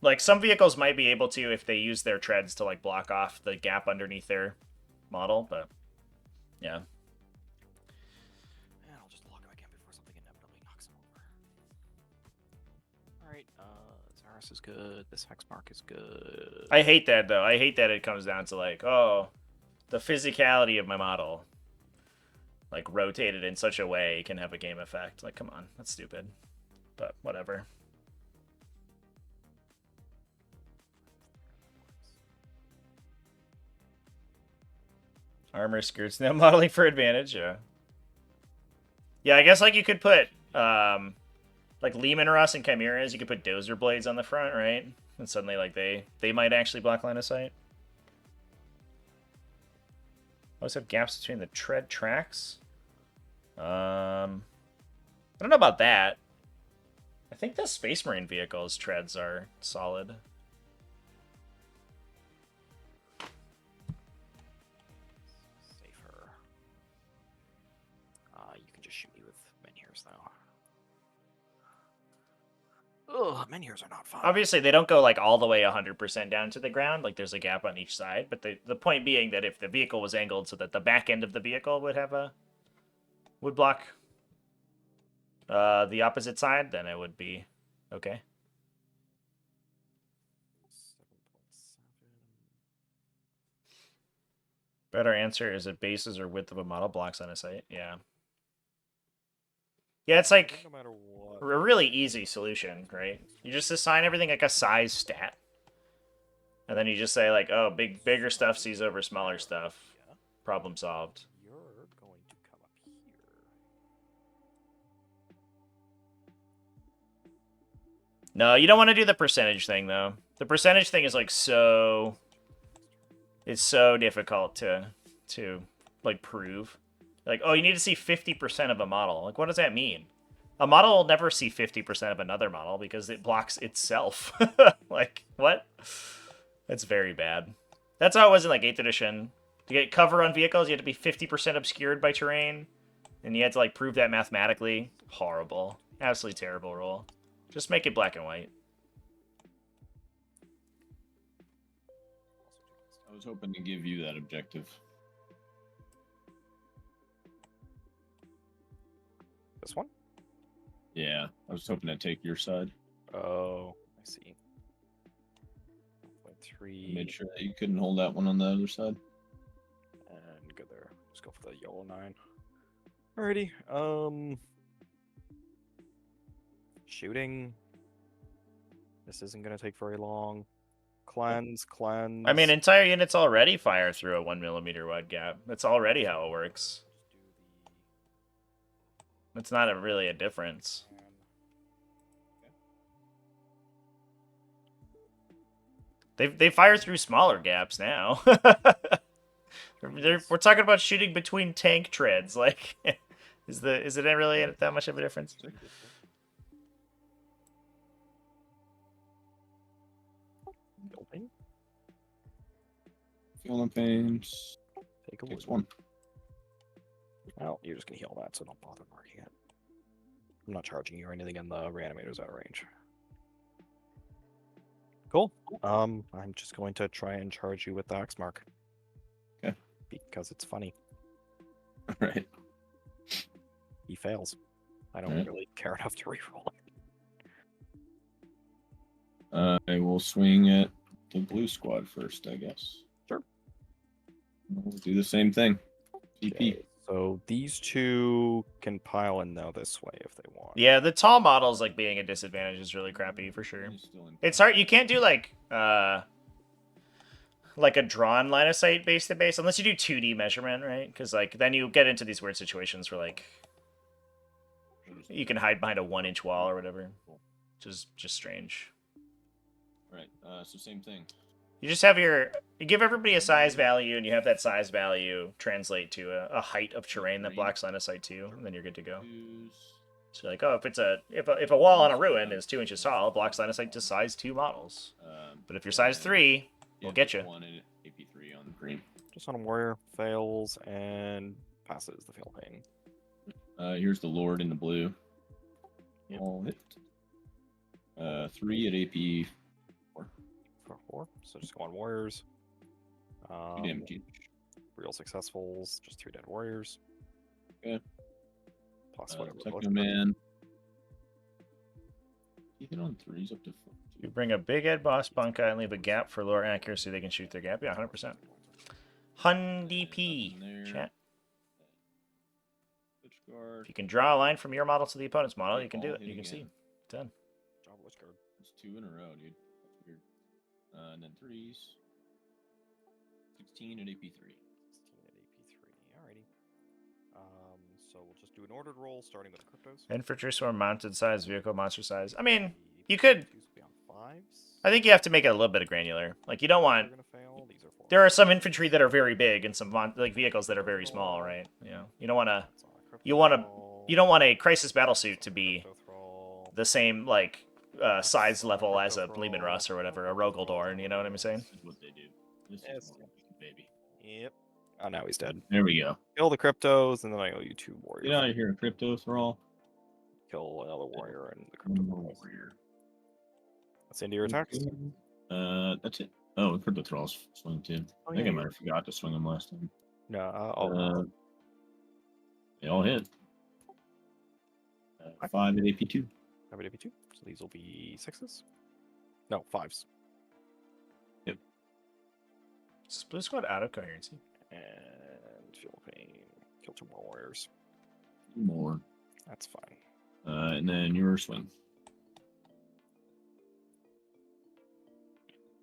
Like some vehicles might be able to if they use their treads to like block off the gap underneath their model, but yeah. I'll just lock him again before something inevitably knocks him over. Alright, Zaris is good. This Hexmark is good. I hate that though. I hate that it comes down to like, oh, the physicality of my model, like rotated in such a way can have a game effect. Like, come on, that's stupid. But whatever. Armor skirts now modeling for advantage, yeah. Yeah, I guess like you could put like Lehman Russ and Chimeras, you could put dozer blades on the front, right? And suddenly like they might actually block line of sight. Always have gaps between the tread tracks. I don't know about that. I think the Space Marine vehicle's treads are solid. Safer. You can just shoot me with menhirs though. Ugh, menhirs are not fun. Obviously, they don't go like all the way 100% down to the ground. Like there's a gap on each side, but the point being that if the vehicle was angled so that the back end of the vehicle would block the opposite side, then it would be okay. 7.7. Better answer is it bases or width of a model blocks on a site. Yeah. Yeah, it's like No matter what. a really easy solution, right? You just assign everything like a size stat. And then you just say like, oh, bigger stuff sees over smaller stuff. Problem solved. You're going to come up here. No, you don't want to do the percentage thing, though. The percentage thing is, like, so... It's so difficult to like, prove. Like, oh, you need to see 50% of a model. Like, what does that mean? A model will never see 50% of another model because it blocks itself. Like, what? That's very bad. That's how it was in, like, 8th edition. To get cover on vehicles, you had to be 50% obscured by terrain. And you had to, like, prove that mathematically. Horrible. Absolutely terrible rule. Just make it black and white. I was hoping to give you that objective. This one? Yeah, I was hoping to take your side. Oh, I see. 1.3. Made sure that you couldn't hold that one on the other side. And good there. Let's go for the yellow 9. Alrighty. Shooting. This isn't gonna take very long. Cleanse. I mean, entire units already fire through a 1mm wide gap. That's already how it works. It's not really a difference. They fire through smaller gaps now. We're talking about shooting between tank treads. Like, is it really that much of a difference? Feeling pains. Take a Takes look. one. Well, you're just gonna heal that, so don't bother marking it. I'm not charging you or anything, and the reanimator's out of range. Cool. I'm just going to try and charge you with the X mark. Okay. Because it's funny. All right. He fails. I don't Alright. really care enough to reroll it. I will swing at the blue squad first, I guess. Sure. We'll do the same thing. TP. Okay, so these two can pile in now this way if they want. Yeah, the tall models, like, being a disadvantage is really crappy for sure. It's hard. You can't do, like a drawn line of sight base to base unless you do 2D measurement, right? Because, like, then you get into these weird situations where, like, you can hide behind a 1-inch wall or whatever, which is just strange. Right. So same thing. You just have you give everybody a size value, and you have that size value translate to a height of terrain that blocks line of sight too, and then you're good to go. So like, oh, if a wall on a ruin is 2 inches tall, it blocks line of sight to size 2 models. But if you're size 3, we'll get you. One and AP3 on the green. Just on a warrior, fails, and passes the fail pain. Here's the Lord in the blue. Yep. All hit. 3 at AP. For 4, so just go on warriors. 2 damage each. Real successfuls, just 2 dead warriors. Okay. Plus whatever. Techno Man. You hit on 3s up to 4. You bring a big Ed boss bunka and leave a gap for lower accuracy. They can shoot their gap. Yeah, 100%. DP. Chat. If you can draw a line from your model to the opponent's model, you can do it. You can see. Done. It's 2 in a row, dude. That's weird. And then 3s. 16 at AP3. 16 at AP3. Alrighty. So we'll just do an ordered roll, starting with the cryptos. Infantry swarm, mounted size, vehicle, monster size. I mean, you could. Be on 5s. I think you have to make it a little bit of granular. Like, you don't want. They're gonna fail. These are 4. There are some infantry that are very big and some like vehicles that are very small, right? You know, you don't want to. You don't want a crisis battle suit to be the same like size level as a Bleeman Russ or whatever, a Rogaldorn. You know what I'm saying? This is what they do. This is what they do, baby. Yep. Oh, now he's dead. There we go. Kill the cryptos, and then I owe you 2 warriors. Get out of here, Crypto Thrall. Kill another warrior and the crypto. Warrior. That's into your attacks. That's it. Oh, Crypto Thrall's swing too. Oh, I think yeah, I might have forgot to swing him last time. No, They all hit. 5 at AP2. I would AP2. So these will be 6s. No, 5s. Is Blue Squad out of coherency? And feel pain. Kill 2 more warriors. More. That's fine. And then your swing.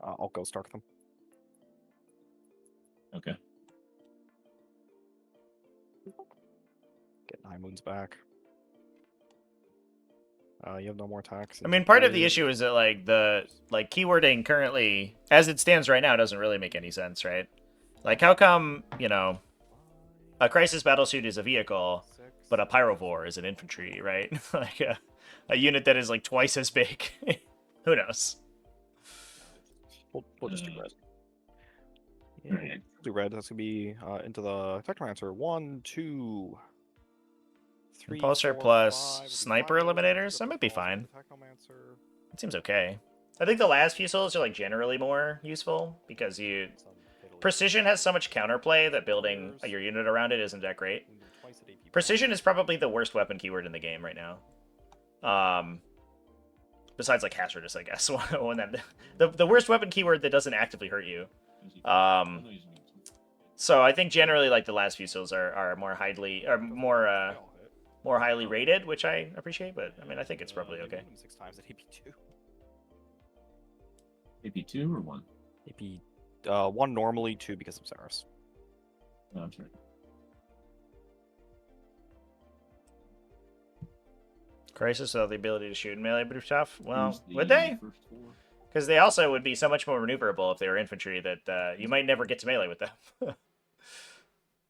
I'll go Stark them. Okay. Get 9 wounds back. You have no more attacks. I mean, part of the issue is that like the keywording currently, as it stands right now, doesn't really make any sense, right? Like, how come, you know, a crisis battlesuit is a vehicle, but a pyrovore is an infantry, right? Like a unit that is like twice as big. Who knows? We'll just do red. Yeah, Alright. do red. That's gonna be into the Technomancer. 1, 2, 3, Impulsor 4, plus 5 with the sniper 5 eliminators? That might be fine. It seems okay. I think the last few souls are like generally more useful because you precision has so much counterplay that building your unit around it isn't that great. Precision is probably the worst weapon keyword in the game right now. Besides like hazardous, I guess. When that, the worst weapon keyword that doesn't actively hurt you. So I think generally like the last few souls are more more highly rated, which I appreciate. But I mean, I think it's probably okay. 6 times at AP2. AP2 or 1? AP 1 normally, 2 because of Saris. No, that's right. Crisis without the ability to shoot in melee would be tough. Well, Who's the would they? first 4? Because they also would be so much more maneuverable if they were infantry that you might never get to melee with them.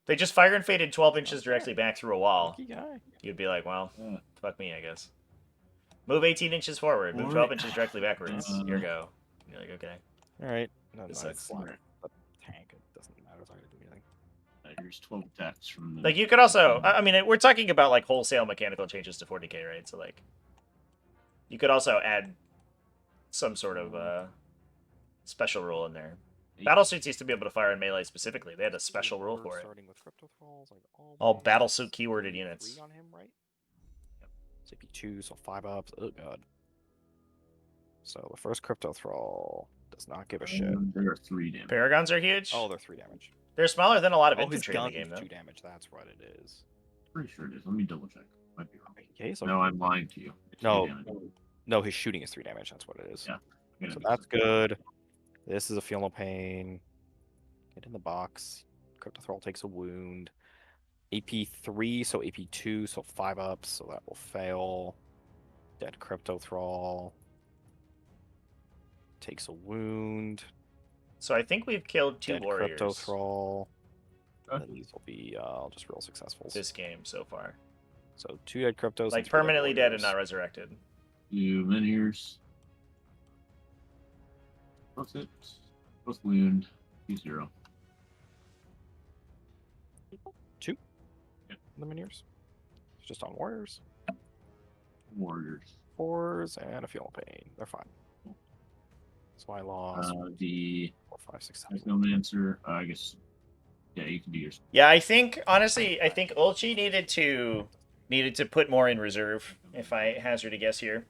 They just fire and faded 12 inches directly back through a wall. Lucky guy. You'd be like, well, Yeah. fuck me, I guess. Move 18 inches forward. Move 12 inches directly backwards. Here go. You're like, okay. Alright. No, This it's sucks. flat. But tank, it doesn't matter. It's not gonna do anything. Here's 12 attacks from the... Like, you could also... I mean, we're talking about, like, wholesale mechanical changes to 40k, right? So, like, you could also add some sort of special rule in there. Battlesuits used to be able to fire in melee specifically. They had a special rule for it. Starting with crypto thralls, like All battlesuit keyworded units. 3 on him, right? Yep. It's AP2, so 5 ups. Oh god. So the first crypto thrall does not give a shit. There are 3 damage. Paragons are huge. Oh, they're 3 damage. They're smaller than a lot of Oh, his infantry in the gun game, is though. 2 damage. That's what it is. Pretty sure it is. Let me double check. Might be wrong. Okay, so No, I'm lying to you. It's 2 No. damage. no, his shooting is 3 damage. That's what it is. Yeah. Yeah, So that's good. This is a feel no pain. Get in the box. Crypto thrall takes a wound. AP3, so AP2, so 5 ups, so that will fail. Dead crypto thrall takes a wound. So I think we've killed 2 Dead warriors crypto thrall. Okay. And these will be just real successful. this game so far. So 2 dead cryptos. Like, and 3 permanently dead and warriors. not resurrected. 2 miniers. Plus it. Plus wound. P0. 2. Yep. The miniers. It's just on warriors. Warriors. 4s and a feel no pain. They're fine. So I lost The 4, 5, 6, 7. Technomancer, I guess. Yeah, you can do yours. Yeah, I think, honestly, I think Ulchi needed to put more in reserve, if I hazard a guess here.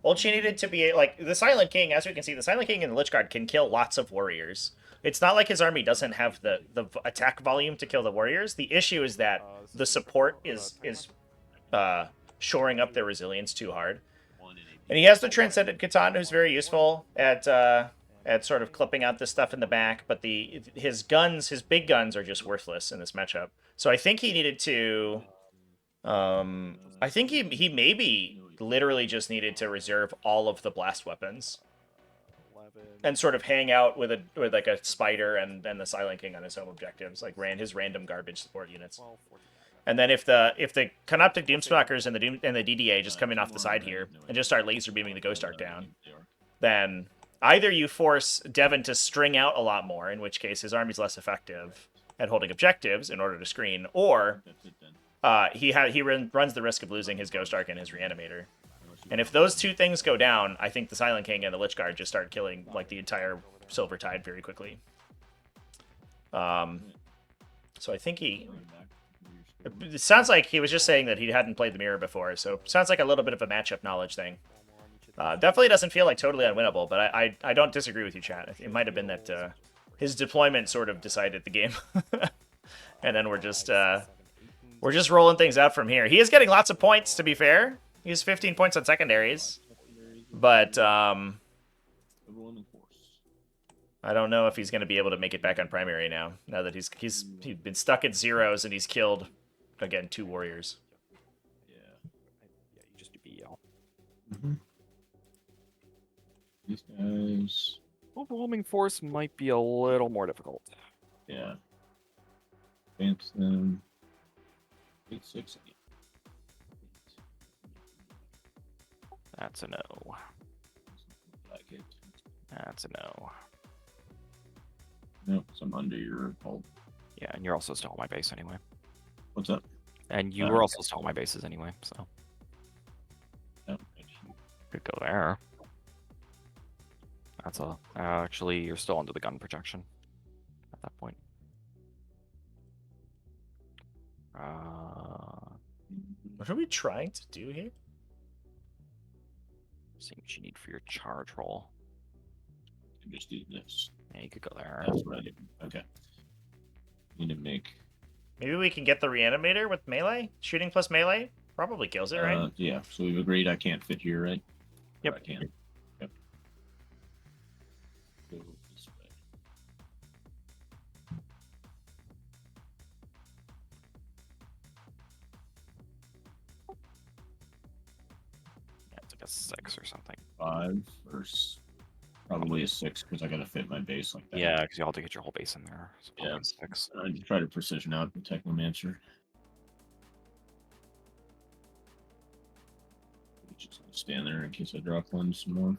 Ulchi needed to be, like, the Silent King, as we can see, the Silent King and the Lich Guard can kill lots of warriors. It's not like his army doesn't have the attack volume to kill the warriors. The issue is that the support is shoring up their resilience too hard. And he has the Transcendent Catan, who's very useful at sort of clipping out this stuff in the back, but his big guns are just worthless in this matchup. So I think he needed to... I think he maybe literally just needed to reserve all of the blast weapons. 11. And sort of hang out with like a spider and the Silent King on his home objectives, like his random garbage support units. 12, 14. And then if the Canoptic Doomstalkers and the DDA just come in off the side here and just start laser beaming the Ghost Arc down, then either you force Devon to string out a lot more, in which case his army's less effective at holding objectives in order to screen, or he runs the risk of losing his Ghost Arc and his Reanimator. And if those 2 things go down, I think the Silent King and the Lich Guard just start killing like the entire Silver Tide very quickly. So I think it sounds like he was just saying that he hadn't played the mirror before, so it sounds like a little bit of a matchup knowledge thing. Definitely doesn't feel like totally unwinnable, but I don't disagree with you, chat. It might have been that his deployment sort of decided the game, and then we're just rolling things out from here. He is getting lots of points, to be fair. He has 15 points on secondaries, but Everyone in force. I don't know if he's going to be able to make it back on primary now that he's been stuck at 0s and he's killed again 2 warriors. Yeah. Yeah, you just do BL. Mm-hmm. These guys. Overwhelming force might be a little more difficult. Yeah. Advance them. 8-6 again. That's a no. Like it. That's a no. Nope, so I'm under your hold. Yeah, and you're also still on my base anyway. What's up? And you were also still on my bases anyway, so Oh, could go there. That's a actually you're still under the gun protection at that point. What are we trying to do here? See what you need for your charge roll. just do this. Yeah, you could go there. That's what I did. Okay. Need to make. Maybe we can get the reanimator with melee? Shooting plus melee? Probably kills it, right? Yeah, so we've agreed I can't fit here, right? Yep. Or I can. Yep. Go this way. Yeah, it's like a 6 or something. 5 or probably a 6 because I gotta fit my base like that. Yeah, because you have to get your whole base in there. So Yeah. 6. I try to precision out the Technomancer. Just gonna stand there in case I drop one some more.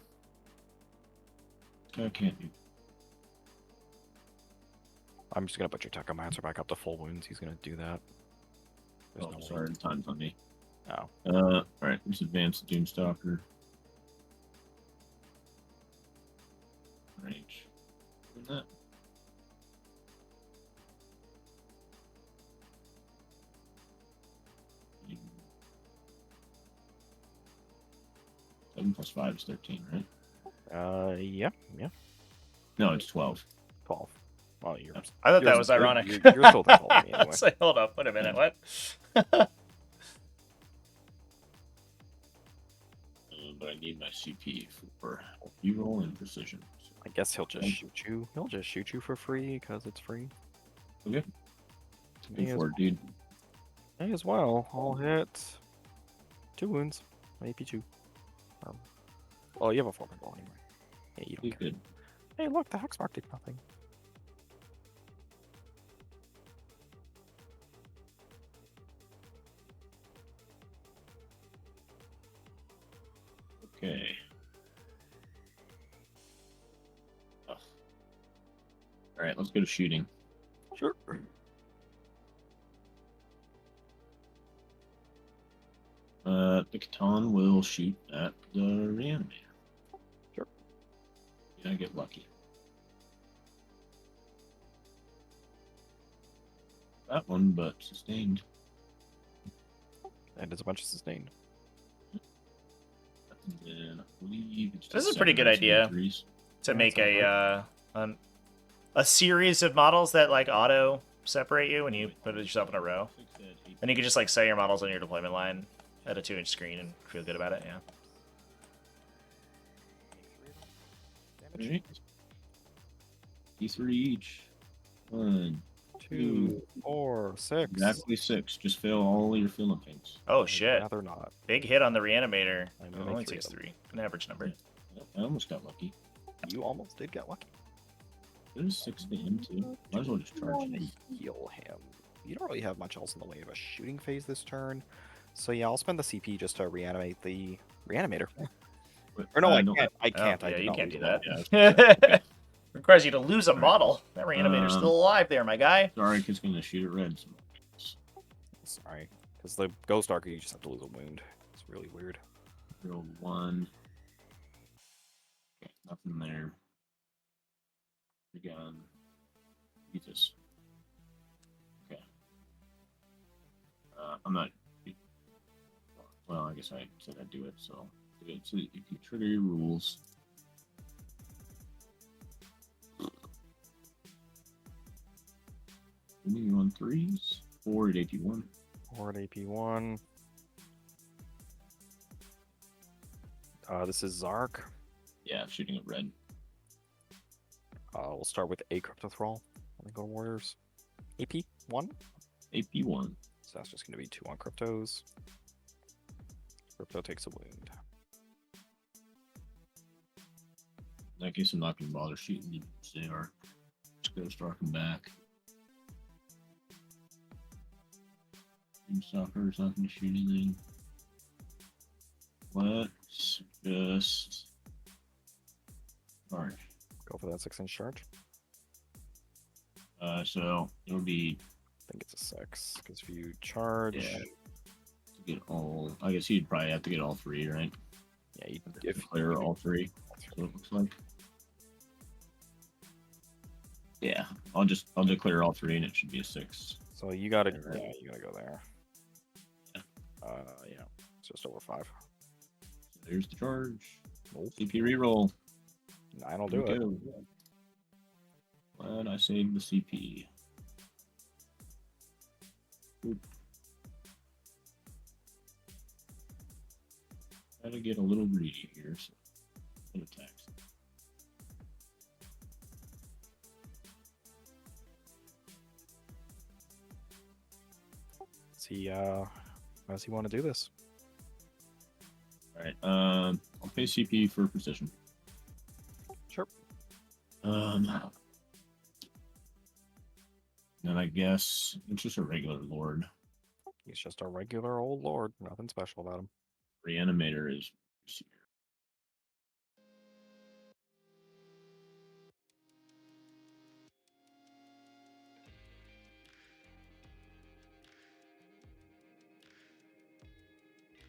I can't do. I'm just gonna put your Technomancer back up to full wounds. He's gonna do that. There's Oh, no way. sorry, time's on me. Oh. Alright, let's advance the Doomstalker. Range. Doing that. Seven plus 5 is 13, right? Yeah. No, it's 12. 12. Well, you're. I thought that yours was is- you're- ironic. You're still difficult to me I anyway. was like, hold up, wait a minute, what? But I need my CP for reroll and precision. I guess he'll just shoot you. He'll just shoot you for free because it's free. Okay. To me Go as, for it, dude. me as well. I'll hit 2 wounds. Maybe 2. Oh, you have a 4 ball anyway. Yeah, you don't You care. good. Hey, look, the Hexmark did nothing. Okay. Oh. Alright, let's go to shooting. Sure. The Catan will shoot at the reanimator. Sure. Yeah, I get lucky. That one, but sustained. And it's a bunch of sustained. And then I believe it's This is a just pretty 7 good or idea. 2 To Yeah, make sounds a series of models that like auto separate you when you put yourself in a row. And you can just like set your models on your deployment line at a 2-inch screen and feel good about it, yeah. Alright. D3 each. 1, 2, 4, 6. exactly 6. Just fail all your filling things. Oh I'd shit. rather not. Big hit on the reanimator. I'm It gonna only make 3 takes of them. 3. An average number. I almost got lucky. You almost did get lucky. There's 6 to him too. Might as well just charge Wanna him. heal him. You don't really have much else in the way of a shooting phase this turn. So yeah, I'll spend the CP just to reanimate the reanimator. Or no, I can't. I can't. Oh, I yeah, did you not can't lose do a that. model. Requires you to lose a Alright. model. That reanimator's still alive there, my guy. Sorry, it's gonna shoot at red. Sorry, because the Ghost Archer you just have to lose a wound. It's really weird. Roll 1. Okay, nothing there. Gun. Jesus. Okay. I'm not. Well, I guess I said I'd do it, so do it. So you can trigger your rules. Moving on 3s. 4 at AP1. 4 at AP1. This is Zark. Yeah, shooting at red. We'll start with a Crypto Thrall. And then go to Warriors. AP1. AP1. So that's just going to be 2 on Cryptos. Crypto takes a wound. In that case, I'm not going to bother shooting the CR. Just go start them back. Stalker is not going to shoot anything. Let's just charge. Go for that 6-inch charge. So it'll be I think it's a 6 because if you charge, to get all. I guess you'd probably have to get all 3, right? yeah, if Clear all 3. That's what it looks like. Yeah, I'll declare all 3, and it should be a 6. so you gotta, Right. yeah, you gotta go there. Yeah. Yeah, it's just over 5. So there's the charge. Nope. CP reroll. 9 will Here do we it. go. Glad I saved the CP. Oop. Gotta get a little greedy here. So it attacks. See, how does he want to do this? All right. I'll pay CP for precision. Sure. Then I guess it's just a regular lord. He's just a regular old lord. Nothing special about him. Reanimator is.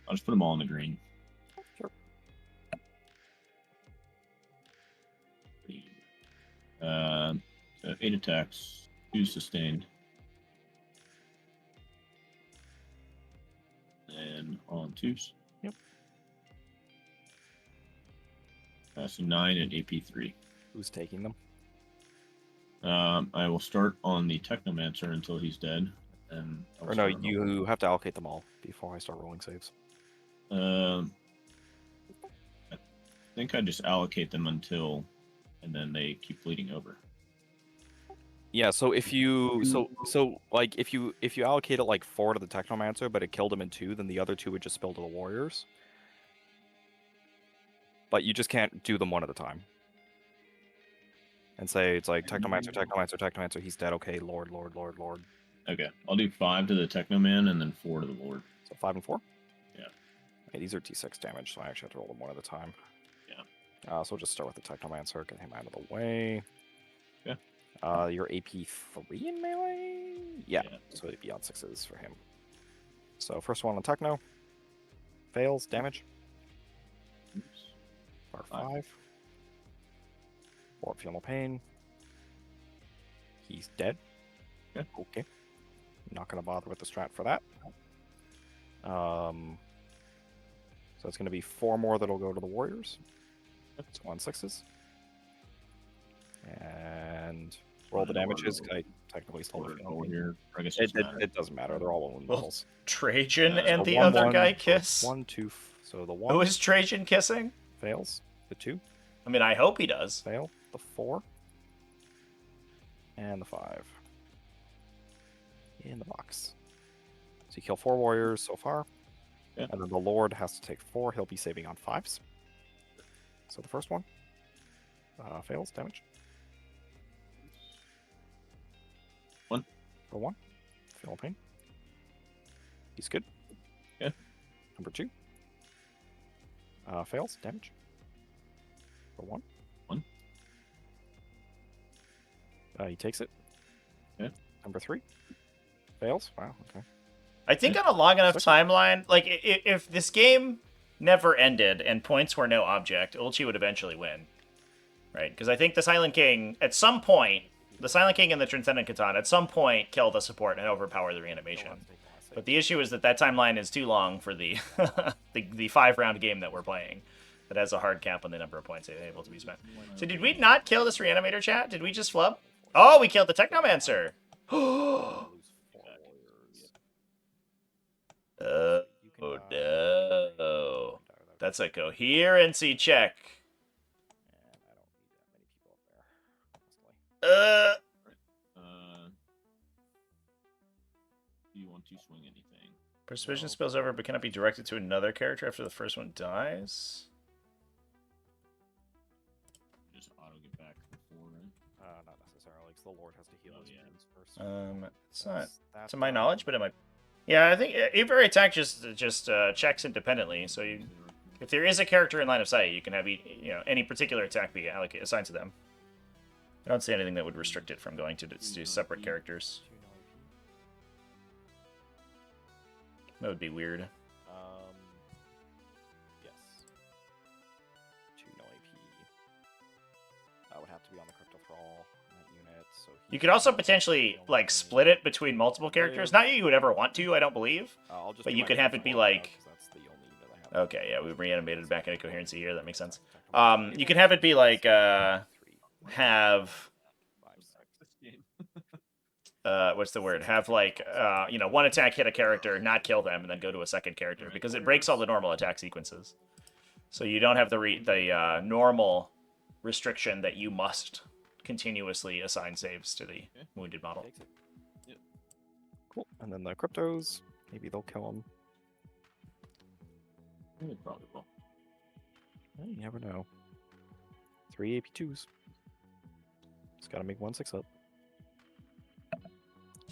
I'll just put them all in the green. Sure. 8 attacks, 2 sustained. And on 2s. Yep. So 9 and AP3. Who's taking them? I will start on the Technomancer until he's dead. And I'll Or no, start on you have to allocate them all before I start rolling saves. I think I just allocate them until, and then they keep bleeding over. Yeah, so if you like if you allocate it like 4 to the Technomancer, but it killed him in 2, then the other 2 would just spill to the Warriors. But you just can't do them one at a time. And say it's like Technomancer, Technomancer, Technomancer, he's dead, okay, Lord, Lord, Lord, Lord. Okay, I'll do 5 to the Technoman and then 4 to the Lord. So 5 and 4? Yeah. Okay, these are T6 damage, so I actually have to roll them one at a time. Yeah. So we'll just start with the Technomancer, get him out of the way. Yeah. Your AP3 in melee? Yeah, so it'd be on 6s for him. So first one on Techno. Fails, damage. Oops. Bar 5. 4 feel no pain. He's dead. Yeah. Okay. Not gonna bother with the strat for that. So it's gonna be 4 more that'll go to the Warriors. It's 1 6s. And roll the damages. I technically stole the feel no pain. Here. I guess It doesn't matter. They're all wound Well, levels. Trajan and So the 1, other 1, guy so kiss. 1, 2. So the 1 Who is Trajan kissing? fails. The 2 I mean, I hope he does. fail. The 4 and the 5 in the box. So you kill 4 warriors so far. Yeah. And then the Lord has to take 4. He'll be saving on 5s. So the first one fails damage. 1. For 1. Feel no pain. He's good. Yeah. Number 2 fails damage. For 1. 1. He takes it. Yeah. Number 3 fails. Wow. Okay. I think on a long enough timeline, like if this game never ended and points were no object, Ulchi would eventually win, right? Because I think the Silent King, at some point, the Silent King and the Transcendent Catan, at some point, kill the support and overpower the reanimation. But the issue is that timeline is too long for the the 5-round game that we're playing. That has a hard cap on the number of points able to be spent. So did we not kill this reanimator, chat? Did we just flub? Oh, we killed the Technomancer. Oh no. That's a coherency check. Do you want to swing anything? Persuasion spills over but cannot be directed to another character after the first one dies. the Lord has to heal Oh, his yeah. wounds first. It's not That's to my done. knowledge, but it might. Yeah, I think every attack just checks independently. So if there is a character in line of sight, you can have any particular attack be assigned to them. I don't see anything that would restrict it from going to separate characters. 2 no AP. That would be weird. Yes. 2 no AP. I would have to be on the Crypto Thrall in that unit. So You could also potentially like split it between multiple characters. Not you would ever want to, I don't believe. I'll just But do you my could have Crypto it be Thrall now, like- 'cause that's the only unit I have. Okay, yeah, we reanimated back into coherency here. That makes sense. Technical You could have it be like 3, have 5, 6. This game. what's the word? Have like one attack hit a character, not kill them, and then go to a second character because it breaks all the normal attack sequences. So you don't have the normal restriction that you must continuously assign saves to the wounded model. Takes it. Cool. And then the Cryptos, maybe they'll kill him. Yeah, probably will. You never know. 3 AP2s. Just gotta make 1 6 up.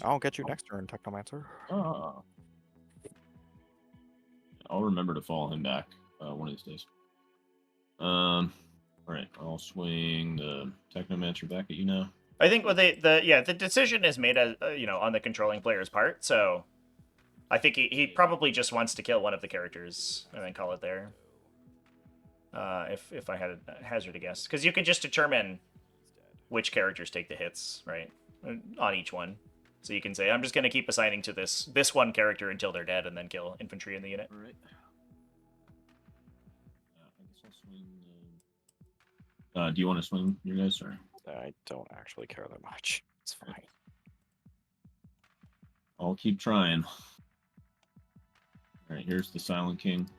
I'll get you next turn, Technomancer. Ah. I'll remember to follow him back one of these days. All right, I'll swing the Technomancer back at you now. I think what the decision is made as on the controlling player's part. So I think he probably just wants to kill one of the characters and then call it there. If I had to hazard a guess, because you can just determine which characters take the hits, right, on each one. So you can say, I'm just going to keep assigning to this one character until they're dead, and then kill infantry in the unit. All right. I guess I'll swing. Do you want to swing your guys, or? I don't actually care that much. It's fine. I'll keep trying. All right, here's the Silent King.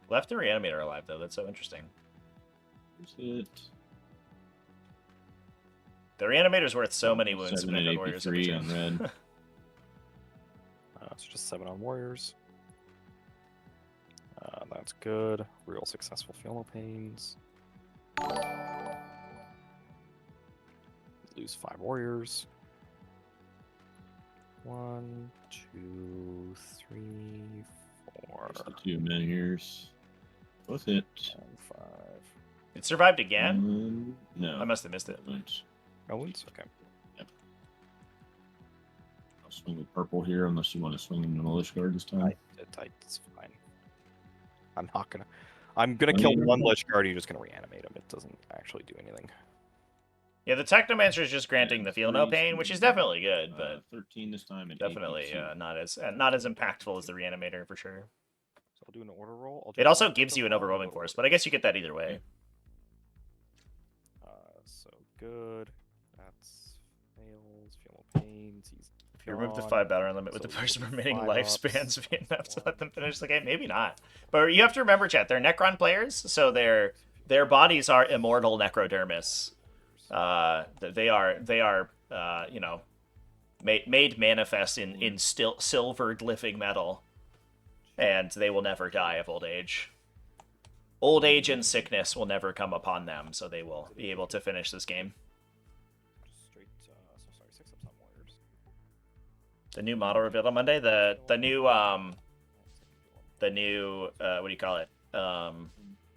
Left the reanimator alive though. That's so interesting. Here's it. The reanimator's worth so many wounds. 7 to at Necron warriors every AP3 on turn. red. It's just 7 on Warriors. That's good. Real successful Feel No Pains. Lose 5 Warriors. 1, 2, 3, 4, There's the 2 Menhirs. Both hit. and 5. It survived again. No. I must have missed it. Wounds. No wounds? Okay. I'll swing with purple here, unless you want to swing in the Militia Guard this time. It's fine. I'm gonna kill one Lich Guard, you're just gonna reanimate him. It doesn't actually do anything. Yeah, the Technomancer is just granting the feel no pain, which is definitely good, but 13 this time. And definitely AP2. not as impactful as the reanimator for sure. So I'll do an order roll. I'll do It also one gives you an Crypto Thrall, overwhelming one force, order but I guess you get that either way. So good. That's fails. Feel No Pains. He's If you remove the gone. 5 battle limit with So the we first get remaining 5 lifespans ups. be enough to let them finish the game, maybe not. But you have to remember, chat, they're Necron players, so their bodies are immortal necrodermis. They are made manifest in still silvered living metal, and they will never die of old age. Old age and sickness will never come upon them, so they will be able to finish this game. Straight. So sorry. 6 ups on Warriors. The new model revealed on Monday. The new what do you call it?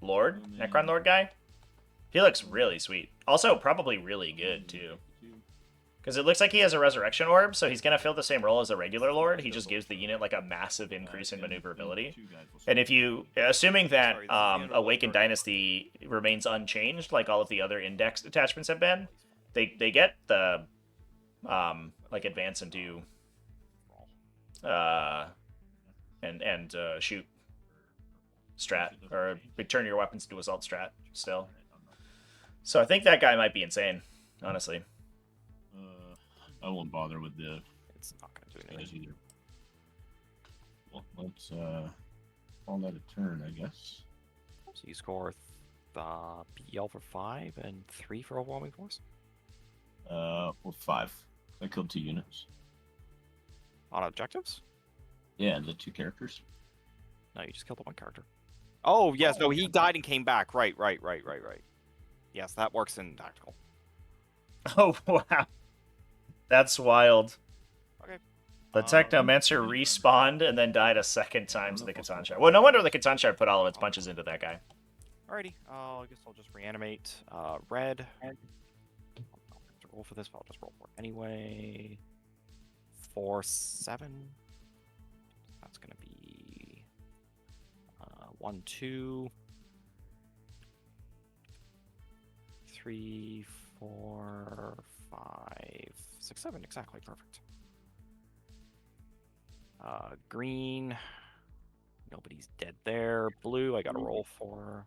Lord, Necron Lord guy. He looks really sweet. Also, probably really good too. Because it looks like he has a resurrection orb, so he's gonna fill the same role as a regular Lord. He just gives the unit like a massive increase in maneuverability. And if you, assuming that Awakened Dynasty remains unchanged, like all of the other indexed attachments have been, they get the like advance and do and shoot strat, or turn your weapons to assault strat still. So I think that guy might be insane, honestly. I won't bother with the It's not gonna do guys anything. either. Well, let's call that a turn, I guess. So you score BL for 5 and 3 for overwhelming force Well, 5. I killed 2 units. on objectives. Yeah, the 2 characters. No, you just killed the 1 character. Oh yes, no, he died and came back. Right. Yes, that works in tactical. Oh wow! That's wild. Okay. The Technomancer respawned and then died a second time to the Catan Shard. Well, no wonder the Catan Shard put all of its punches into that guy. Alrighty. I guess I'll just reanimate. Red. I don't have to roll for this, but I'll just roll for it anyway. 4-7. That's gonna be 1, 2, 3, 4, 5, 6, 7. Exactly perfect. Green. Nobody's dead there. Blue, I gotta roll for.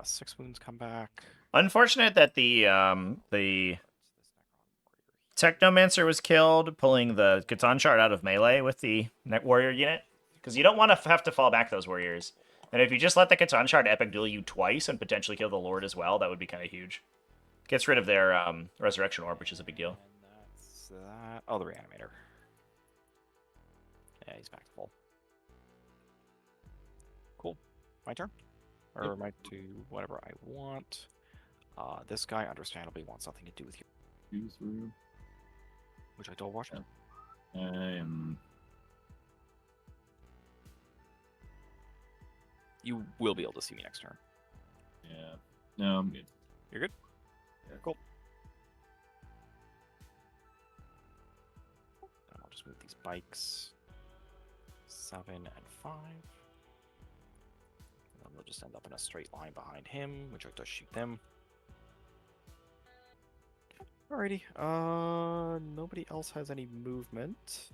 6 wounds come back. Unfortunate that the Technomancer was killed, pulling the Catan Shard out of melee with the Net Warrior unit. Because you don't want to have to fall back those warriors. And if you just let the Catan Shard epic duel you twice and potentially kill the Lord as well, that would be kind of huge. Gets rid of their Resurrection Orb, which is a big deal. And that's that. Oh, the Reanimator. Yeah, he's back to full. Cool. My turn? Or am I to whatever I want? This guy understandably wants something to do with you. 2 through. Which I told Washington. I am. You will be able to see me next turn. Yeah. No, I'm good. You're good? Yeah. Cool. Then I'll just move these bikes. 7 and 5. And then we'll just end up in a straight line behind him, which I just shoot them. Alrighty. Nobody else has any movement.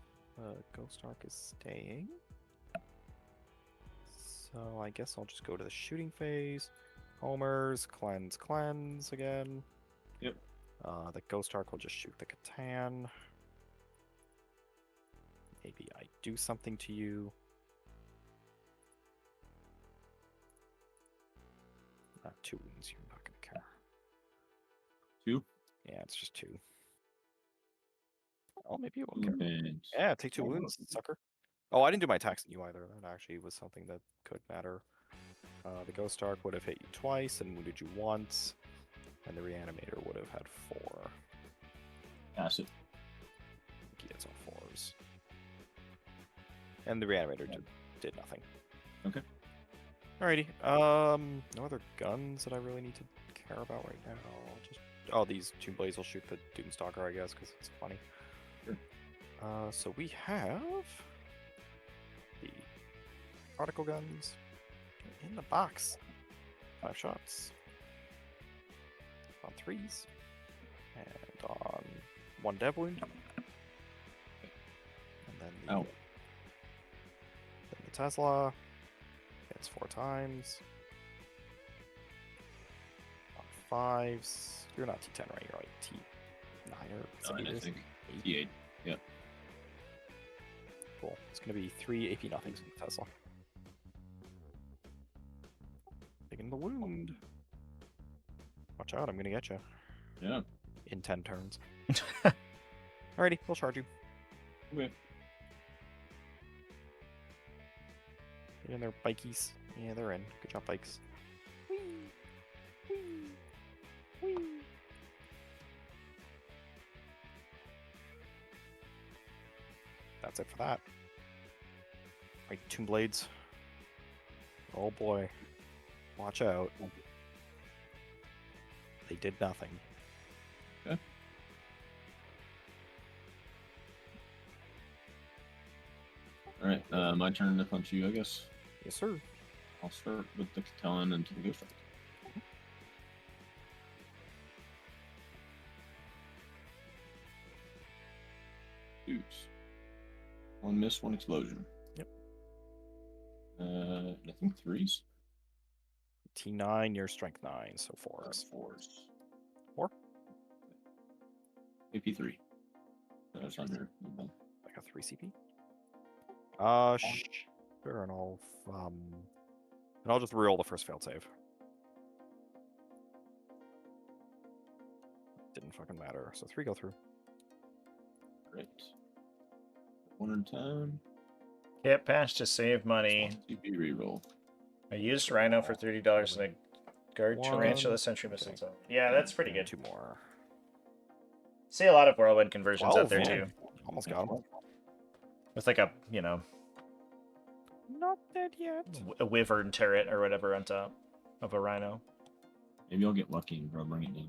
Ghost Ark is staying. So I guess I'll just go to the shooting phase. Homers, cleanse again. Yep. The Ghost Ark will just shoot the Catan. Maybe I do something to you. Not 2 wounds, you're not gonna care. 2? Yeah, it's just 2. Oh, maybe you won't care. And Yeah, take 2 wounds, sucker. Oh, I didn't do my taxing you either. That actually was something that could matter. The Ghost Ark would have hit you twice and wounded you once, and the Reanimator would have had 4. pass it. I think he hits on 4s. And the Reanimator did nothing. Okay. Alrighty. No other guns that I really need to care about right now. Just these Tomb Blades will shoot the Doomstalker, I guess, because it's funny. Sure. So we have the particle guns in the box. 5 shots. On 3s. And on 1 dev wound. And then the, then the Tesla hits 4 times. On 5s. You're not T10, right? You're like T9 or 9, I 8. think. T8. Yep. Cool. It's going to be 3 AP nothings with the Tesla. Taking the wound. Watch out, I'm going to get you. Yeah. In 10 turns. Alrighty, we'll charge you. Okay. Get in there, bikies. Yeah, they're in. Good job, bikes. Whee! Whee! Whee! That's it for that. Right, Tomb Blades. Oh boy. Watch out. They did nothing. Okay. Alright, my turn to punch you, I guess. Yes, sir. I'll start with the Catan and the Ghost Ark. Oops. 1 miss, 1 explosion. Yep. I think 3s. T9, your strength 9, so 4s. 4s. 4? AP3. That's under. Like a 3 CP? Sure, and I'll just reroll the first failed save. Didn't fucking matter. So 3 go through. Great. 1 at a time. Hit patch to save money. TP reroll. I used Rhino for $30 in a Guard Ranch of the Century Missile. Yeah, that's pretty good. 2 more. See a lot of whirlwind conversions out 12, there yeah. too, Almost got him. with like a, you know, Not dead yet. a wyvern turret or whatever on top of a rhino. Maybe I'll get lucky and bring it in.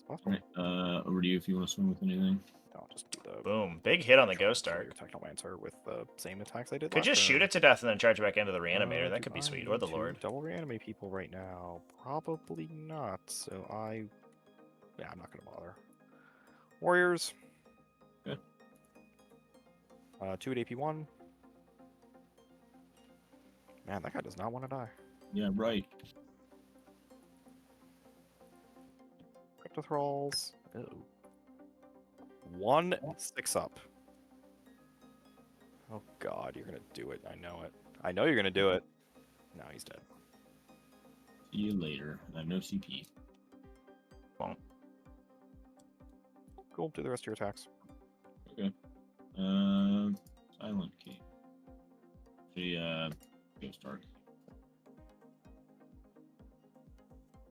Possible. Alright, over to you if you want to swing with anything. I'll just do the Boom, big hit on the ghost Your arc. Technomancer with the same attacks I did Could last just turn. shoot it to death and then charge it back into the reanimator. Do That could be I sweet, or the need to lord. double reanimate people right now? Probably not. So yeah, I'm not gonna bother. Warriors. Yeah. 2 at AP1. Man, that guy does not want to die. Yeah, right. Crypto Thralls. Oh. 1 6 up. Oh god, you're gonna do it. I know it. I know you're gonna do it. No, he's dead. See you later. I have no CP. Cool, do the rest of your attacks. Okay. Silent Key. Ghost Arc.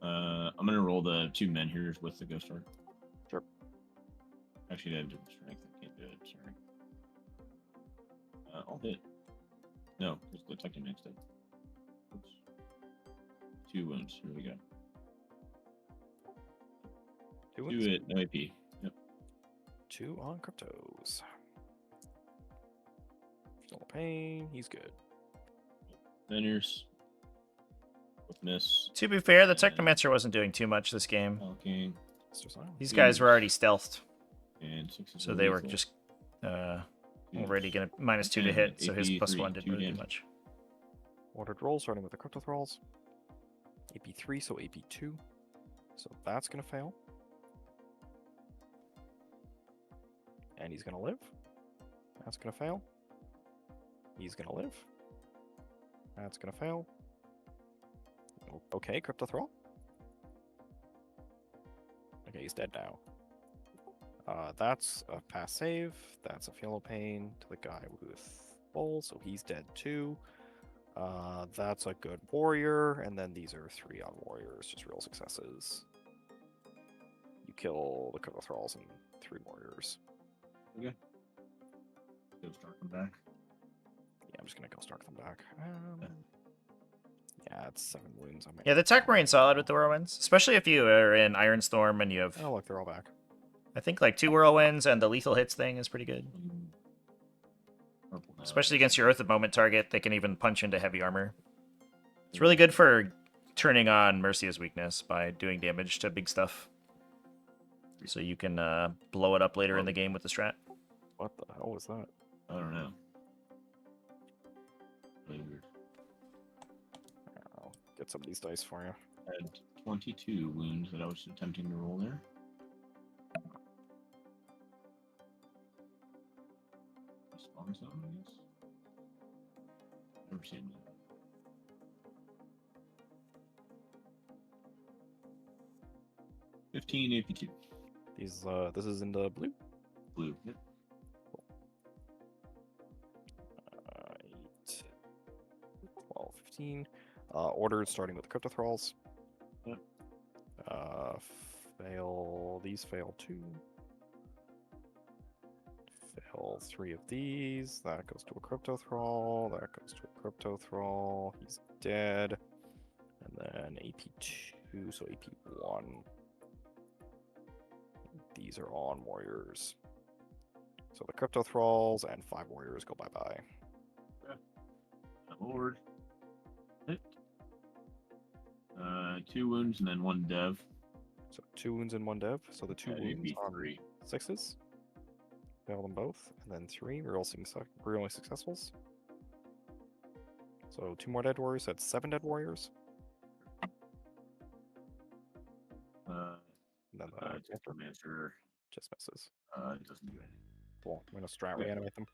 I'm gonna roll the 2 men here with the Ghost Arc. Sure. Actually, I have different strength. I can't do it. Sorry. I'll hit. No, because the Technoman's dead. Oops. 2 wounds. Here we go. 2 Do wounds? it. No AP. Yep. 2 on cryptos. Still pain. He's good. Veneers. With miss. To be fair, the Technomancer wasn't doing too much this game. Talking. Mr. Silence. These guys were already stealthed, And 6 is so they were lethal. just already gonna -2 to And hit, so his AP3, +1 didn't 2 really do damage. much. Ordered roll starting with the Crypto Thralls. AP3, so AP2. So that's gonna fail. And he's gonna live. That's gonna fail. He's gonna live. That's gonna fail. Okay, Crypto Thrall. Okay, he's dead now. That's a pass save. That's a Feel Pain to the guy with Bowl, so he's dead too. That's a good warrior, and then these are 3 on warriors, just real successes. You kill the Crypto Thralls and 3 warriors. Okay. Ghost Arc them back. Yeah, I'm just gonna go start them back. Yeah, it's 7 wounds. I Yeah, the Tech Marine's solid with the whirlwinds, especially if you are in Iron Storm and you have, Oh, look, they're all back. I think, like 2 whirlwinds, and the lethal hits thing is pretty good. Purple now. Especially against your Earth of Moment target, they can even punch into heavy armor. It's really good for turning on Mercia's weakness by doing damage to big stuff. So you can blow it up later in the game with the strat. What the hell was that? I don't know. Really weird. I'll get some of these dice for you. I had 22 wounds that I was attempting to roll there. Spawn zone, I guess. Never seen that. $15 AP2. These, this is in the blue. Blue. Yep. 8, 12, 15. Ordered starting with the Crypto Thralls. Yep. Fail. These fail 2. Fail 3 of these. That goes to a Crypto Thrall. That goes to a Crypto Thrall. He's dead. And then AP2, so AP1. These are on warriors. So the Crypto Thralls and 5 warriors go bye-bye. Lord. Hit. 2 wounds and then 1 dev. So 2 wounds and 1 dev. So the 2 wounds on 3. 6s. Fail them both. And then 3 rolling successfuls. So 2 more dead warriors. That's 7 dead warriors. And then the Technomancer just misses. doesn't do anything. Cool. I'm gonna strat reanimate them.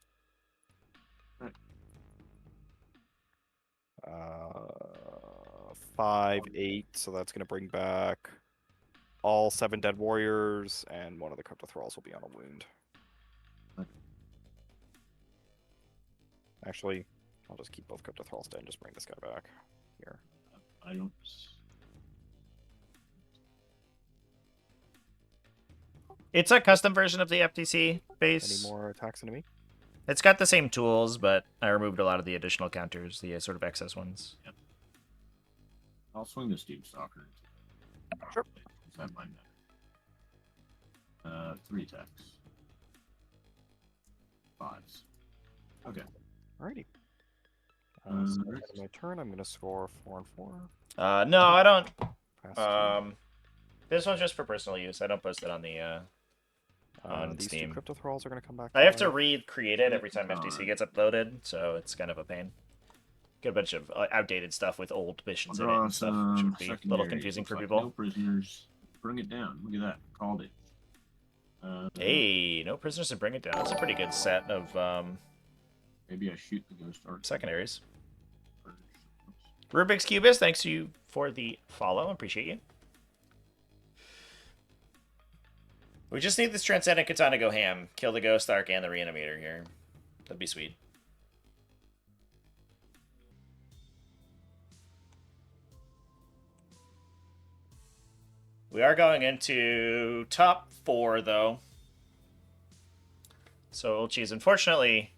Right. 5, 8. So that's gonna bring back all 7 dead warriors, and one of the Crypto Thralls will be on a wound. Okay. Actually, I'll just keep both Crypto Thralls dead and just bring this guy back. Here. I don't. It's a custom version of the FTC Any base. more attacks into me? It's got the same tools, but I removed a lot of the additional counters, the sort of excess ones. I'll swing the Steam Stalker. Sure. That might matter. 3 attacks. 5s. Okay. Alrighty. Mm, So right. on my turn, I'm gonna score 4 and 4. No, I don't. Pass 2. This one's just for personal use. I don't post it on the on These Steam. 2 crypto thralls are gonna come back. I have to life. recreate it every time FTC gets uploaded, so it's kind of a pain. Get a bunch of outdated stuff with old missions in it and stuff, which would be a little confusing for people. No prisoners. Bring it down. Look at that. Called it. Hey, no prisoners to bring it down. That's a pretty good set of Maybe I shoot the Ghost Arc. secondaries. Oops. Rubik's Cubist, thanks to you for the follow. Appreciate you. We just need this Transcendent Katana to go ham. Kill the Ghost Arc and the Reanimator here. That'd be sweet. We are going into top 4, though. So Ulchi is unfortunately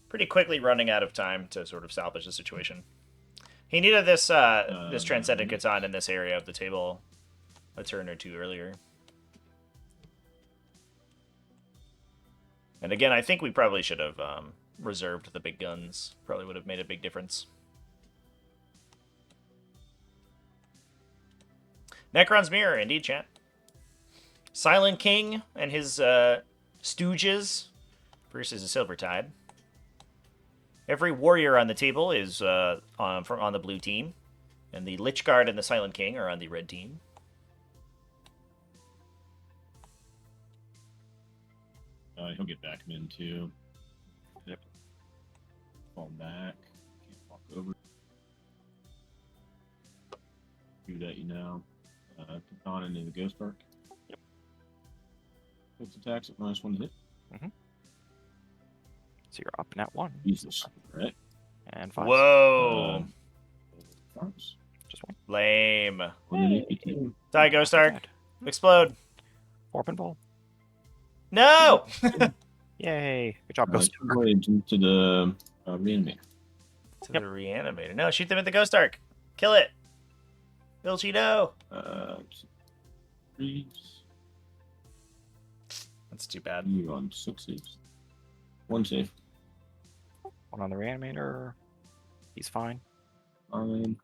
pretty quickly running out of time to sort of salvage the situation. He needed this this Transcendent Katana in this area of the table a turn or 2 earlier. And again, I think we probably should have reserved the big guns. Probably would have made a big difference. Necron's Mirror, indeed, chat. Silent King and his stooges versus a Silvertide. Every warrior on the table is on the blue team, and the Lich Guard and the Silent King are on the red team. He'll get back in too. Yep. Fall back. Can't walk over. Do that, you know. Katana into the Ghost Arc. Yep. 6 attacks at -1 to hit. So you're up net 1. Jesus. Right. And 5. Whoa. Farms. Just 1. Lame. Hey. Die, Ghost Arc. Dead. Explode. 4 pinball. No! Yay. Good job, Ghost. To the reanimator. To the Reanimator. No, shoot them at the Ghost Arc. Kill it. Ilchi, no. 3s. That's too bad. You on 6s. 1 save. 1 on the reanimator. He's fine. Fine.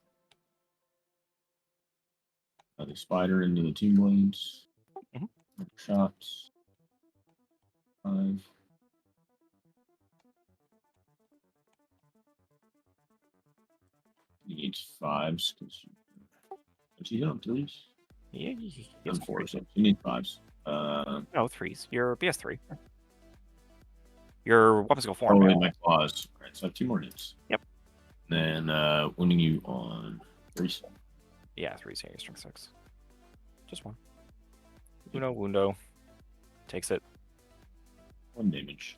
The spider into the 2 blades. Mhm. Shots. 5. He needs 5s. Does he on 3s? Yeah, he On has 4s. 3. So you need 5s. No, 3s. You're BS3. Your weapons go 4 Oh, now. wait, my claws. Alright, so I have 2 more hits. Yep. Then winning you on 3s. Yeah, 3s. Yeah, you're strength 6. Just 1. Uno, Wundo. Takes it. 1 damage.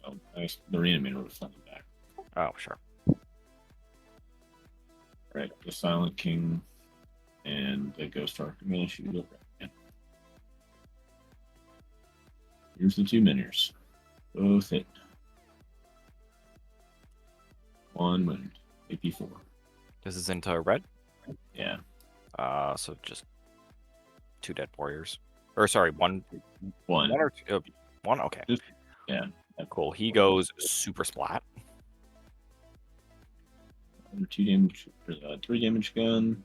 Oh, nice. The reanimator was flying back. Oh, sure. Right, the Silent King and the Ghost Arc. I'm gonna shoot it. Yeah. Here's the 2 minions. Both hit. 1 wound. AP4. This is into red. Yeah. So just 2 dead warriors. Or sorry, 1 1. or 2. 1. Okay. Yeah. Cool. He goes super splat. 2 damage. 3 damage gun.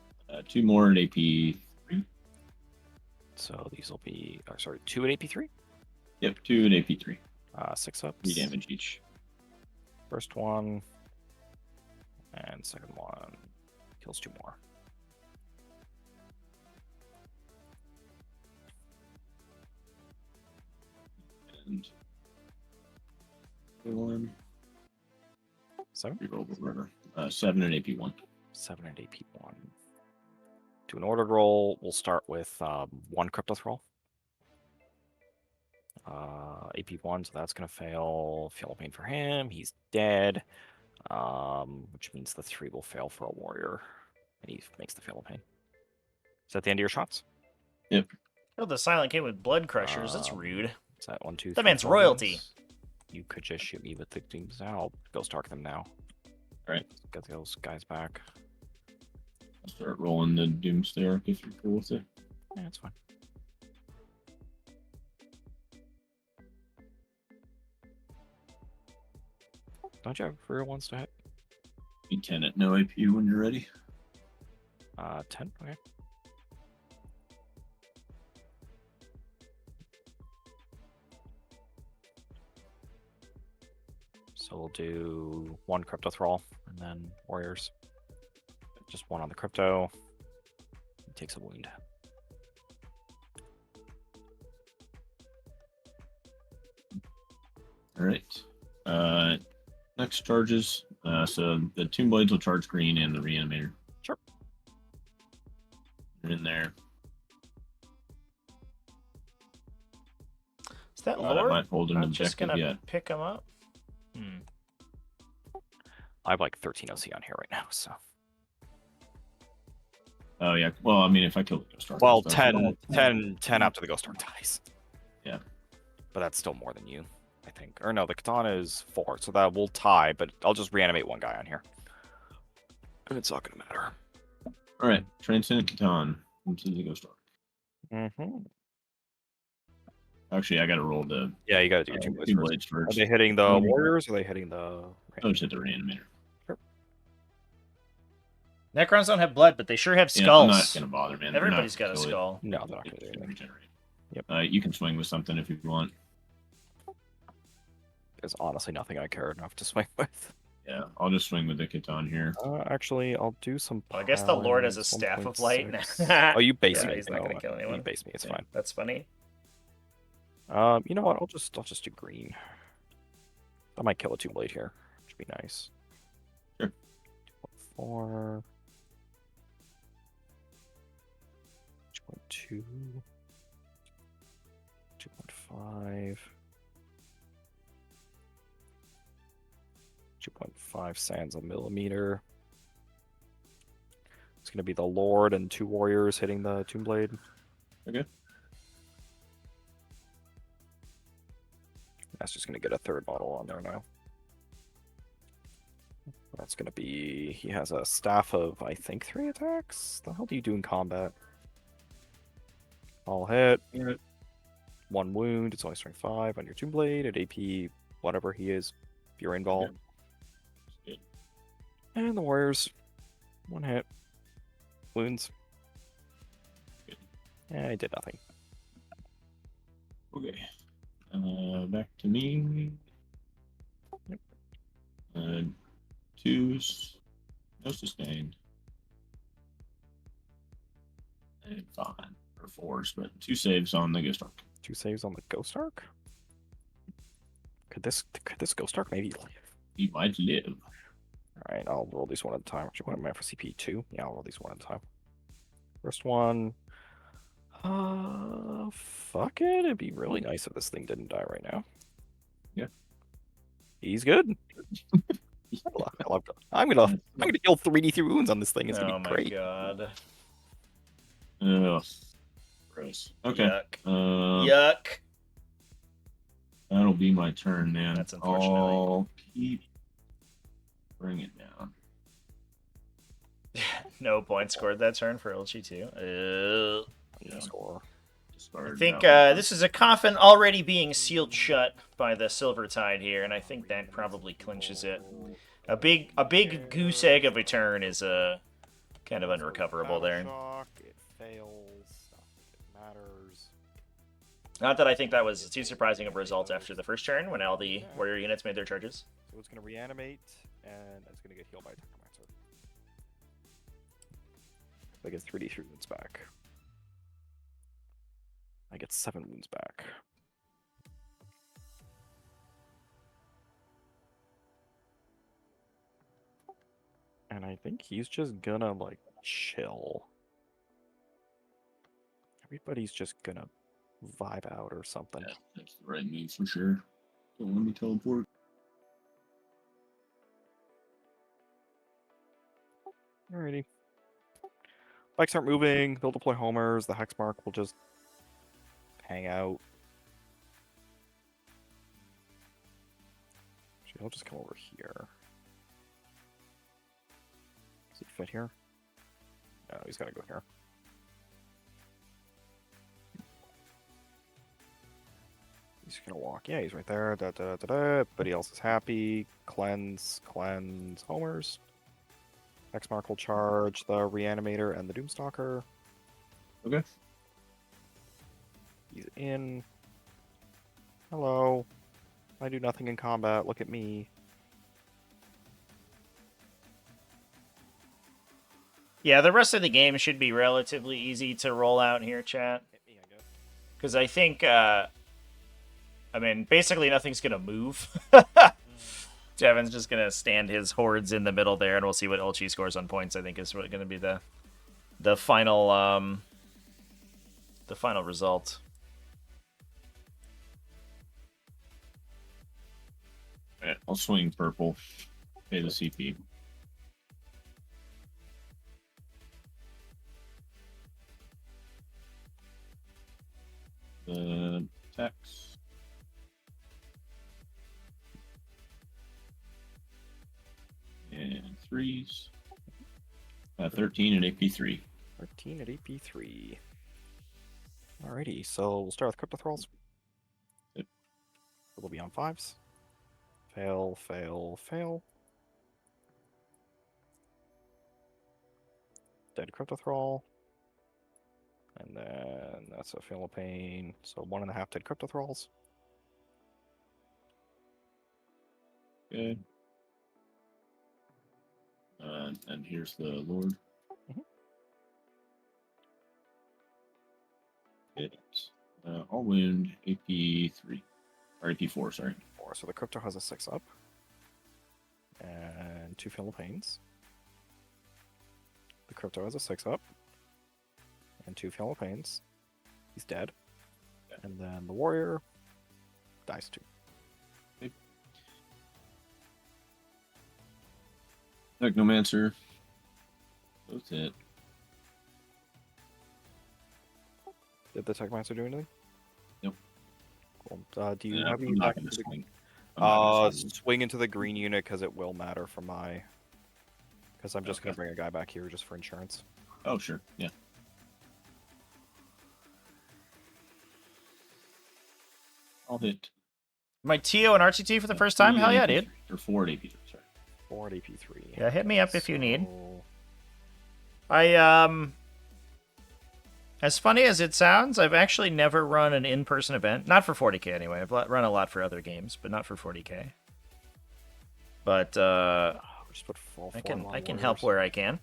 2 more at AP3. So these will be. Sorry, 2 at AP3. Yep, 2 at AP3. 6 ups. 3 damage each. First one. And second one kills 2 more. And 1. 7. Reroll the river. 7 and AP1. 7 and AP1. Do an ordered roll. We'll start with 1 crypto thrall. AP1, so that's going to fail. Feel pain for him. He's dead. Which means the 3 will fail for a warrior, and he makes the fail of pain. Is that the end of your shots? Oh, the Silent King with Blood Crushers. That's rude. Is that 1, 2, 3? That man's 4 royalty. wounds? You could just shoot me with the Dooms. I'll Ghost Arc them now. Alright. Get those guys back. I'll start rolling the Doomsday Arc if you're cool with it. Yeah, that's fine. Don't you have real ones to hit? Be 10 at no AP when you're ready. 10? Okay. So we'll do 1 Crypto Thrall, and then Warriors. Just 1 on the Crypto. He takes a wound. Alright. Next charges. So the Tomb Blades will charge green and the Reanimator. Sure. They're in there. Is that That Lord? might hold an Not just objective gonna yet. pick him up? I have like 13 OC on here right now, so. Oh, yeah. Well, I mean, if I kill the Ghost Arc. Well, stuff, 10 after the Ghost Arc dies. Yeah. But that's still more than you, I think. Or no, the Katana is 4, so that will tie, but I'll just reanimate 1 guy on here. And it's not going to matter. Alright. Transcendent Catan into the Ghost Arc. Mm-hmm. Actually, I gotta roll the Yeah, you got to do your Tomb Blades Tomb first. Blades Are first. they hitting the Mhm. Warriors, or are they hitting the... I'll just hit the Reanimator. Necrons don't have blood, but they sure have Yeah, I'm not skulls. gonna bother, man. They're Everybody's not got a kill it. skull. No, they're not It going to do can anything. regenerate. Yep. You can swing with something if you want. There's honestly nothing I care enough to swing with. Yeah, I'll just swing with the Catan here. Actually, I'll do some. Well, I guess the Lord has a piles, staff of light. 1.6. Oh, you base Yeah, me. he's not gonna kill anyone. You base me. It's Yeah. fine. That's funny. You know what? I'll just do green. I might kill a 2 blade here. Should be nice. Sure. 4. 2.2. 2.5. 2.5 sands a millimeter. It's going to be the Lord and 2 warriors hitting the Tomb Blade. Okay. That's just going to get a 3rd model on there now. That's going to be... He has a staff of, I think, 3 attacks? The hell do you do in combat? All hit. 1 wound. It's only strength 5 on your Tomb Blade. At AP, whatever he is. Fury Ball. Okay. Good. And the Warriors. 1 hit. Wounds. Good. Yeah, he did nothing. Okay. Back to me. Yep. 2s. No sustained. And 5 or 4s, but 2 saves on the Ghost Arc. 2 saves on the Ghost Arc? Could this Ghost Arc maybe live? He might live. Alright, I'll roll these 1 at a time. Actually, what am I for CP? 2? Yeah, I'll roll these 1 at a time. First one. Fuck it. It'd be really nice if this thing didn't die right now. Yeah. He's good. I'm gonna kill 3D3 wounds on this thing. It's Oh gonna be my great. god. Ugh. Gross. Okay. Yuck. Um, Yuck. That'll be my turn, man. That's unfortunate. I'll keep bring it down. No points scored that turn for LG2. Yeah. Score. I Discard think that one. this is a coffin already being sealed shut by the Silver Tide here, and I think that probably clinches it. A big goose egg of a turn is kind of unrecoverable there. Shock, it fails. It matters. Not that I think that was too surprising of a result after the first turn when all the warrior units made their charges. So it's gonna reanimate, and it's gonna get healed by Technomancer. I get 3D3 wounds back. I get 7 wounds back. And I think he's just gonna, like, chill. Everybody's just gonna vibe out or something. Yeah, that's the right move for sure. Don't let me teleport. Alrighty. Bikes aren't moving. They'll deploy homers. The hex mark will just hang out. Actually, he'll just come over here. Does he fit here? No, he's gotta go here. He's gonna walk. Yeah, he's right there. Da, da, da, da, da. Everybody else is happy. Cleanse, cleanse, homers. Hex mark will charge the Reanimator and the Doomstalker. Okay. He's in. Hello. I do nothing in combat. Look at me. Yeah, the rest of the game should be relatively easy to roll out here, chat. Hit me, I guess. Because I think, I mean, basically nothing's going to move. Devin's just going to stand his hordes in the middle there, and we'll see what Ulchi scores on points, I think is going to be the final result. Alright, I'll swing purple. Pay the CP. The attacks. And 3s. 13 at AP3. 13 at AP3. Alrighty, so we'll start with Crypto Thralls. Yep. It'll be on 5s. Fail, fail, fail. Dead Crypto Thrall. And then that's a fail of pain. So 1.5 dead Crypto Thralls. Okay. And here's the Lord. Mhm. It's all wound AP3 or AP4, sorry. 4. So the Crypto has a 6 up. And 2 fail of pains. The Crypto has a 6 up. And 2 fail of pains. He's dead. Yeah. And then the Warrior dies 2. Technomancer. Both hit. Did the Techmaster do anything? Nope. Cool. Do you Yeah, have any I'm not back gonna into the- swing. I'm not gonna swing. swing into the green unit because it will matter for my. Because I'm just gonna Okay. bring a guy back here just for insurance. Oh, sure. Yeah. I'll hit. My TO and RTT for the first time? 3 Hell at yeah, AP3, dude. Or 4 at AP3, sorry. 4 at AP3. Yeah, hit me up if you need. So- As funny as it sounds, I've actually never run an in-person event. Not for 40k anyway. I've run a lot for other games, but not for 40k. But We'll just put full I form on can help Warriors. where I can.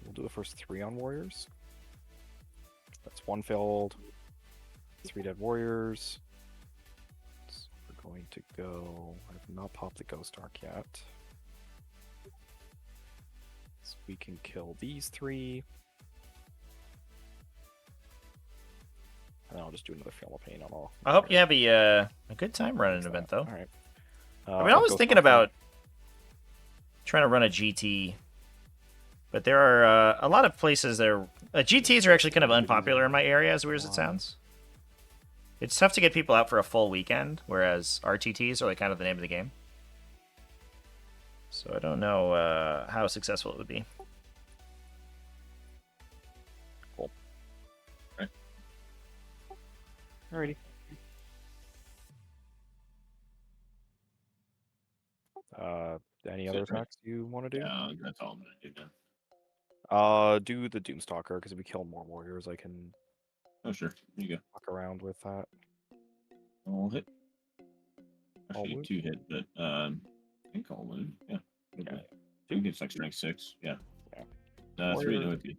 We'll do the first 3 on Warriors. That's 1 failed. 3 dead Warriors. So we're going to go. I have not popped the Ghost Arc yet. So we can kill these 3. And then I'll just do another Fail of Pain on all. I hope you have a good time running an event, though. Alright. I mean, I was thinking about trying to run a GT, but there are a lot of places that are... GTs are actually kind of unpopular in my area, as weird as it sounds. It's tough to get people out for a full weekend, whereas RTTs are like kind of the name of the game. So I don't know how successful it would be. Cool. Right. Alrighty. Any That's other it, right? attacks you want to do? Yeah, that's all I'm gonna do now. Do the Doomstalker, because if we kill more warriors, I can Oh, sure. There you go. fuck around with that. All hit. All Actually, wound? 2 hit, but I think all wound. Yeah. Okay. I think it's like strength 6. Yeah. Yeah. 3 Warrior. no AP.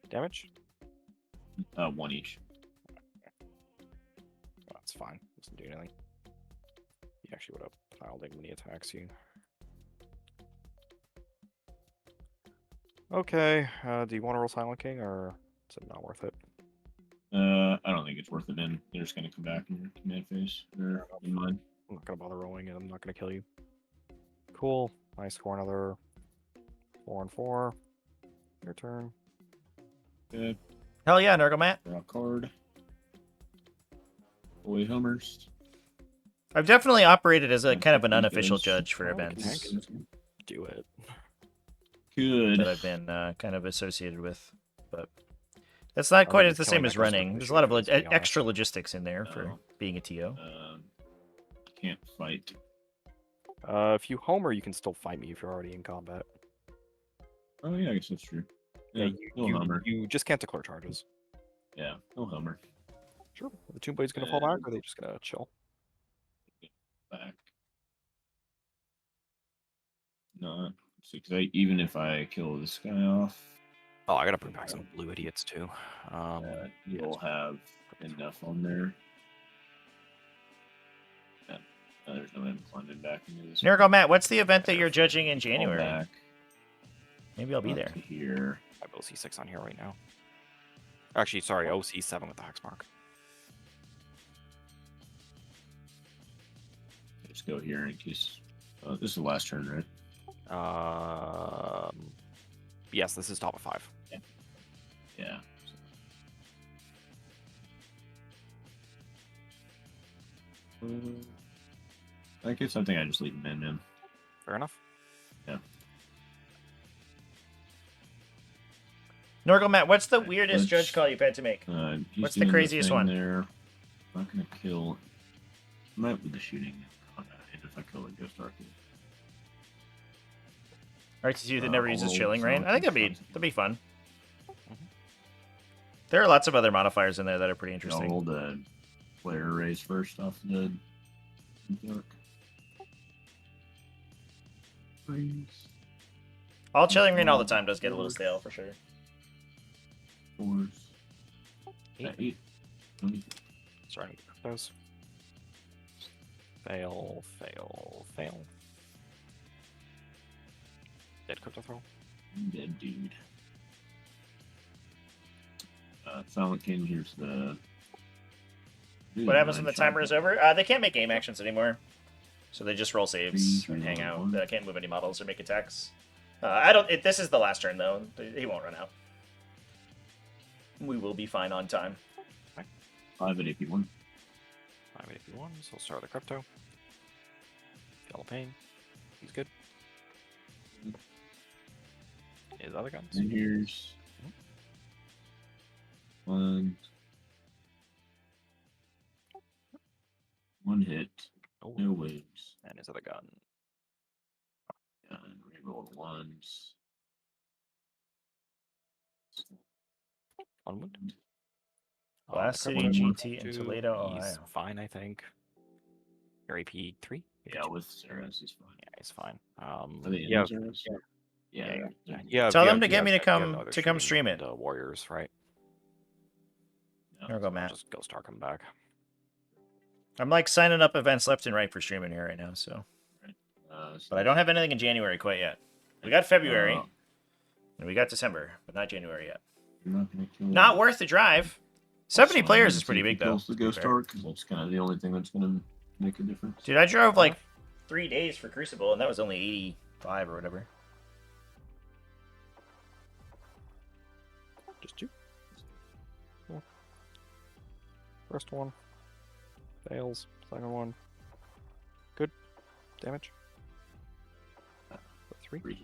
Damage? 1 each. That's fine. Doesn't do anything. You actually would have piled in when he attacks you. Okay. Do you want to roll Silent King, or is it not worth it? I don't think it's worth it. Then they're just gonna come back in your command phase or in mine. I'm not gonna bother rolling it. I'm not gonna kill you. Cool. I score another 4 and 4. Your turn. Good. Hell yeah, Nergomat. Draw a card. Boy homers. I've definitely operated as a kind of an He unofficial does. judge for Oh, okay. events Do it. Good. that I've been kind of associated with, but that's not quite think as the it's same killing as that goes running. with There's the a lot of shooting, to be extra logistics in there for No. being a TO. Can't fight. If you homer, you can still fight me if you're already in combat. Oh yeah, I guess that's true. Yeah, no homer. You just can't declare charges. Yeah, no homer. Sure. Are the Tomb Blade's gonna fall back, or are they just gonna chill? Back. Not. See, 'cause even if I kill this guy off, Oh, I gotta bring back some blue idiots too. you'll have enough on there. Yeah. There's no way I'm climbing back into this. Nergomat, what's the event that you're judging in Fall January? back Maybe I'll be up there. to here. I have OC6 on here right now. Actually, sorry, OC7 with the hex mark. Just go here in case. This is the last turn, right? Yes, this is top of 5. Yeah. I guess I think I just leave him in. Fair enough. Yeah. Nergomat, what's the weirdest let's- judge call you've had to make? He's What's the doing craziest thing one? There. I'm not gonna kill. Might with the shooting. If I kill a ghost archer. RTC that never I'll uses roll chilling rain. I think some that'd be fun. There are lots of other modifiers in there that are pretty I'll interesting. roll the player raise first off the dark. Freeze. All chilling rain all the time does get a little stale for sure. Fours. 8. 8. Starting with those. Fail, fail, fail. Dead crypto throw. Dead dude. Silent King, here's the. What happens when the timer is over? They can't make game actions anymore, so they just roll saves and hang out. They can't move any models or make attacks. I don't. This is the last turn though. He won't run out. We will be fine on time. 5 at AP1. 5 AP1, so we'll start with the crypto. Yellow Pain. He's good. His other guns. And here's. 1 hit. Oh, No wounds. and his other gun. And reroll 1s. 1 wound. Glass the City, crypto GT, and two, Toledo, He's Ohio. fine, I think. Your AP 3? Yeah, with Saras, he's fine. Yeah, he's fine. Are they in Yeah, Saras? Yeah. yeah. Tell you them have- to get me you to have come no other to come shooting stream it. than the Warriors, right? There we go, I'll Matt. just Ghost Ark him back. I'm like signing up events left and right for streaming here right now, so. But I don't have anything in January quite yet. We got February, and we got December, but not January yet. Not worth the drive. 70 players is pretty big, though. The Ghost Ark, because that's kind of the only thing that's going to make a difference. Dude, I drove like 3 days for Crucible, and that was only 85 or whatever. Just 2. Cool. First one. Fails. Second one. Good. Damage. 3.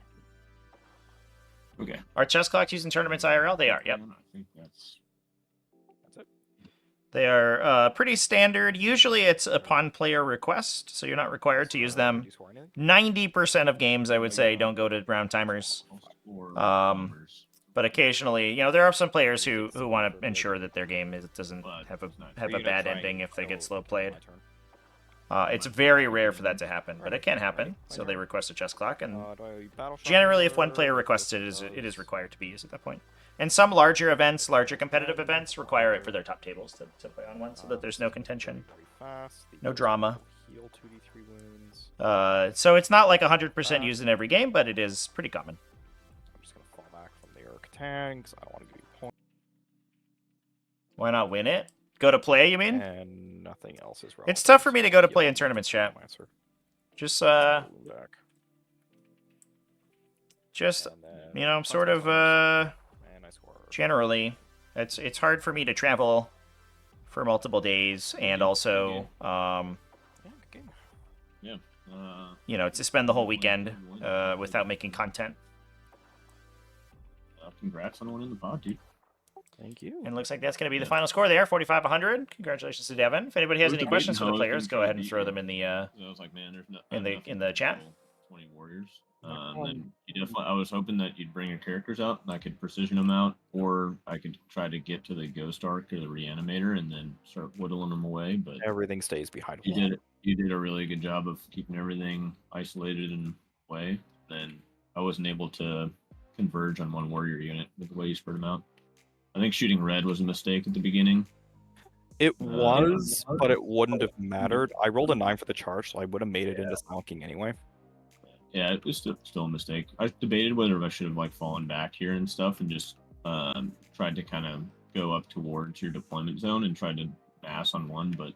Okay. Are chess clocks used in tournaments IRL? They are, yep. I think that's it. They are pretty standard. Usually it's upon player request, so you're not required to use them. 90% of games, I would say, don't go to round timers. But occasionally, you know, there are some players who want to ensure that their game doesn't have a bad ending if they get slow played. It's very rare for that to happen, but it can happen. So they request a chess clock, and generally, if one player requests it, it is required to be used at that point. And some larger events, larger competitive events, require it for their top tables to play on one, so that there's no contention, no drama. So it's not like 100% used in every game, but it is pretty common. I'm just gonna fall back from the Eric Tang because I don't want to give you points. Why not win it? Go to play, you mean? And nothing else is relevant. It's tough for me to go to play in tournaments, chat. Answer. Just Back. just, And then you know, sort of, and I score. generally, it's hard for me to travel for multiple days, and also, Yeah, good game. Yeah. you know, to spend the whole weekend without making content. Congrats on winning the pod, dude. Thank you. And it looks like that's going to be the final score there, 45-100. Congratulations to Devin. If anybody has any questions for the players, go ahead and throw them in the I was like, man, there's in the chat. 20 warriors. Then you definitely, I was hoping that you'd bring your characters out and I could precision them out, or I could try to get to the Ghost Arc or the Reanimator and then start whittling them away. But Everything stays behind you wall. did a really good job of keeping everything isolated and away. Then I wasn't able to converge on one warrior unit with the way you spread them out. I think shooting red was a mistake at the beginning. It was, but it wouldn't have mattered. I rolled a 9 for the charge, so I would have made it into Stalking anyway. Yeah, it was still a mistake. I debated whether I should have like fallen back here and stuff and just tried to kind of go up towards your deployment zone and tried to mass on one, but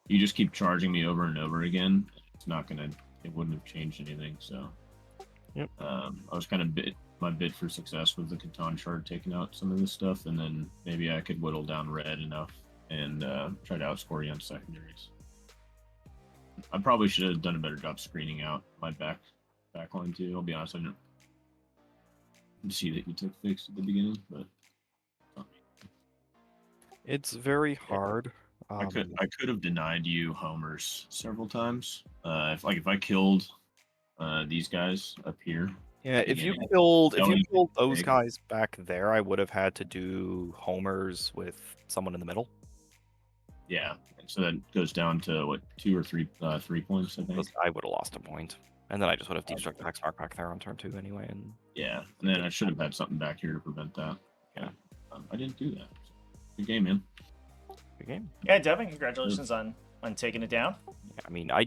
you just keep charging me over and over again. It's not gonna. It wouldn't have changed anything. So, yep. I was kind of my bid for success with the Catan shard taking out some of this stuff, and then maybe I could whittle down red enough and try to outscore you on secondaries. I probably should have done a better job screening out my backline too. I'll be honest, I didn't see that you took fixed at the beginning, but it's very hard. I could have denied you homers several times. If I killed these guys up here. Yeah, if you killed those guys back there, I would have had to do homers with someone in the middle. Yeah, and so that goes down to what 2 or 3 points, I think. I would have lost a point, and then I just would have deep struck the Hexmark back there on turn 2 anyway. And yeah, and then I should have had something back here to prevent that. Yeah, I didn't do that. Good game, man. Good game. Yeah, Devin, congratulations on taking it down. Yeah, I mean, I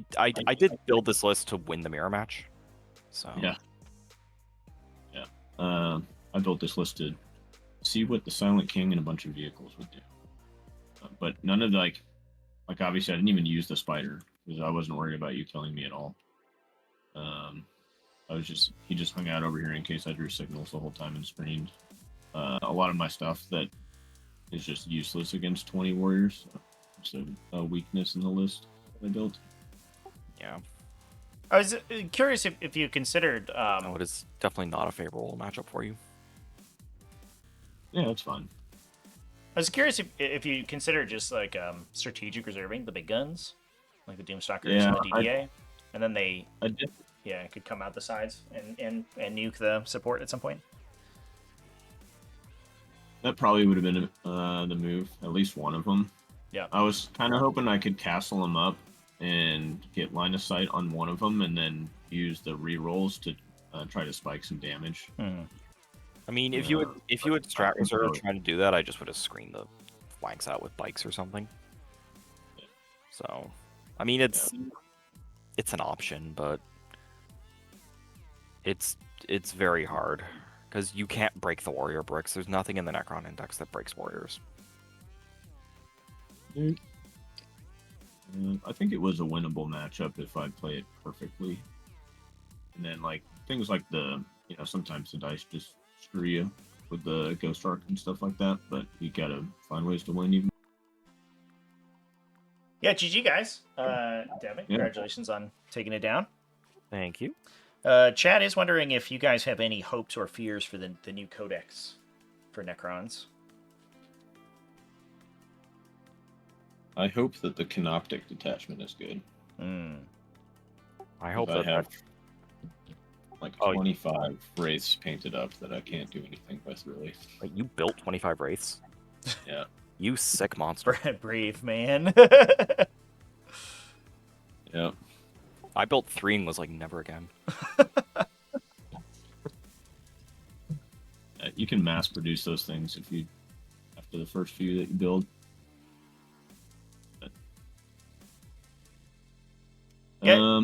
did build this list to win the mirror match. So yeah. I built this list to see what the Silent King and a bunch of vehicles would do. But none of like obviously I didn't even use the spider because I wasn't worried about you killing me at all. He just hung out over here in case I drew signals the whole time and screened. A lot of my stuff that is just useless against 20 warriors. So a weakness in the list that I built. Yeah. I was curious if you considered. No, it is definitely not a favorable matchup for you. Yeah, that's fine. I was curious if you consider just like strategic reserving the big guns, like the Doomstalkers and the DDA, and then they could come out the sides and nuke the support at some point. That probably would have been the move, at least one of them. Yeah. I was kind of hoping I could castle them up and get line of sight on one of them, and then use the rerolls to try to spike some damage. Mm-hmm. I mean, if you had strat reserve trying to do that, I just would have screened the flanks out with bikes or something. Yeah. So, I mean, it's an option, but it's very hard because you can't break the warrior bricks. There's nothing in the Necron index that breaks warriors. I think it was a winnable matchup if I play it perfectly. And then like things like sometimes the dice just screw you with the Ghost Arc and stuff like that, but you gotta find ways to win even. Yeah, GG guys. Devin, congratulations on taking it down. Thank you. Chad is wondering if you guys have any hopes or fears for the new codex for Necrons. I hope that the Canoptic detachment is good. I hope I that have like 25 wraiths painted up that I can't do anything with, really. Like, you built 25 wraiths? Yeah. You sick monster. Brave man. Yeah. I built 3 and was like, never again. You can mass produce those things after the first few that you build. Yeah.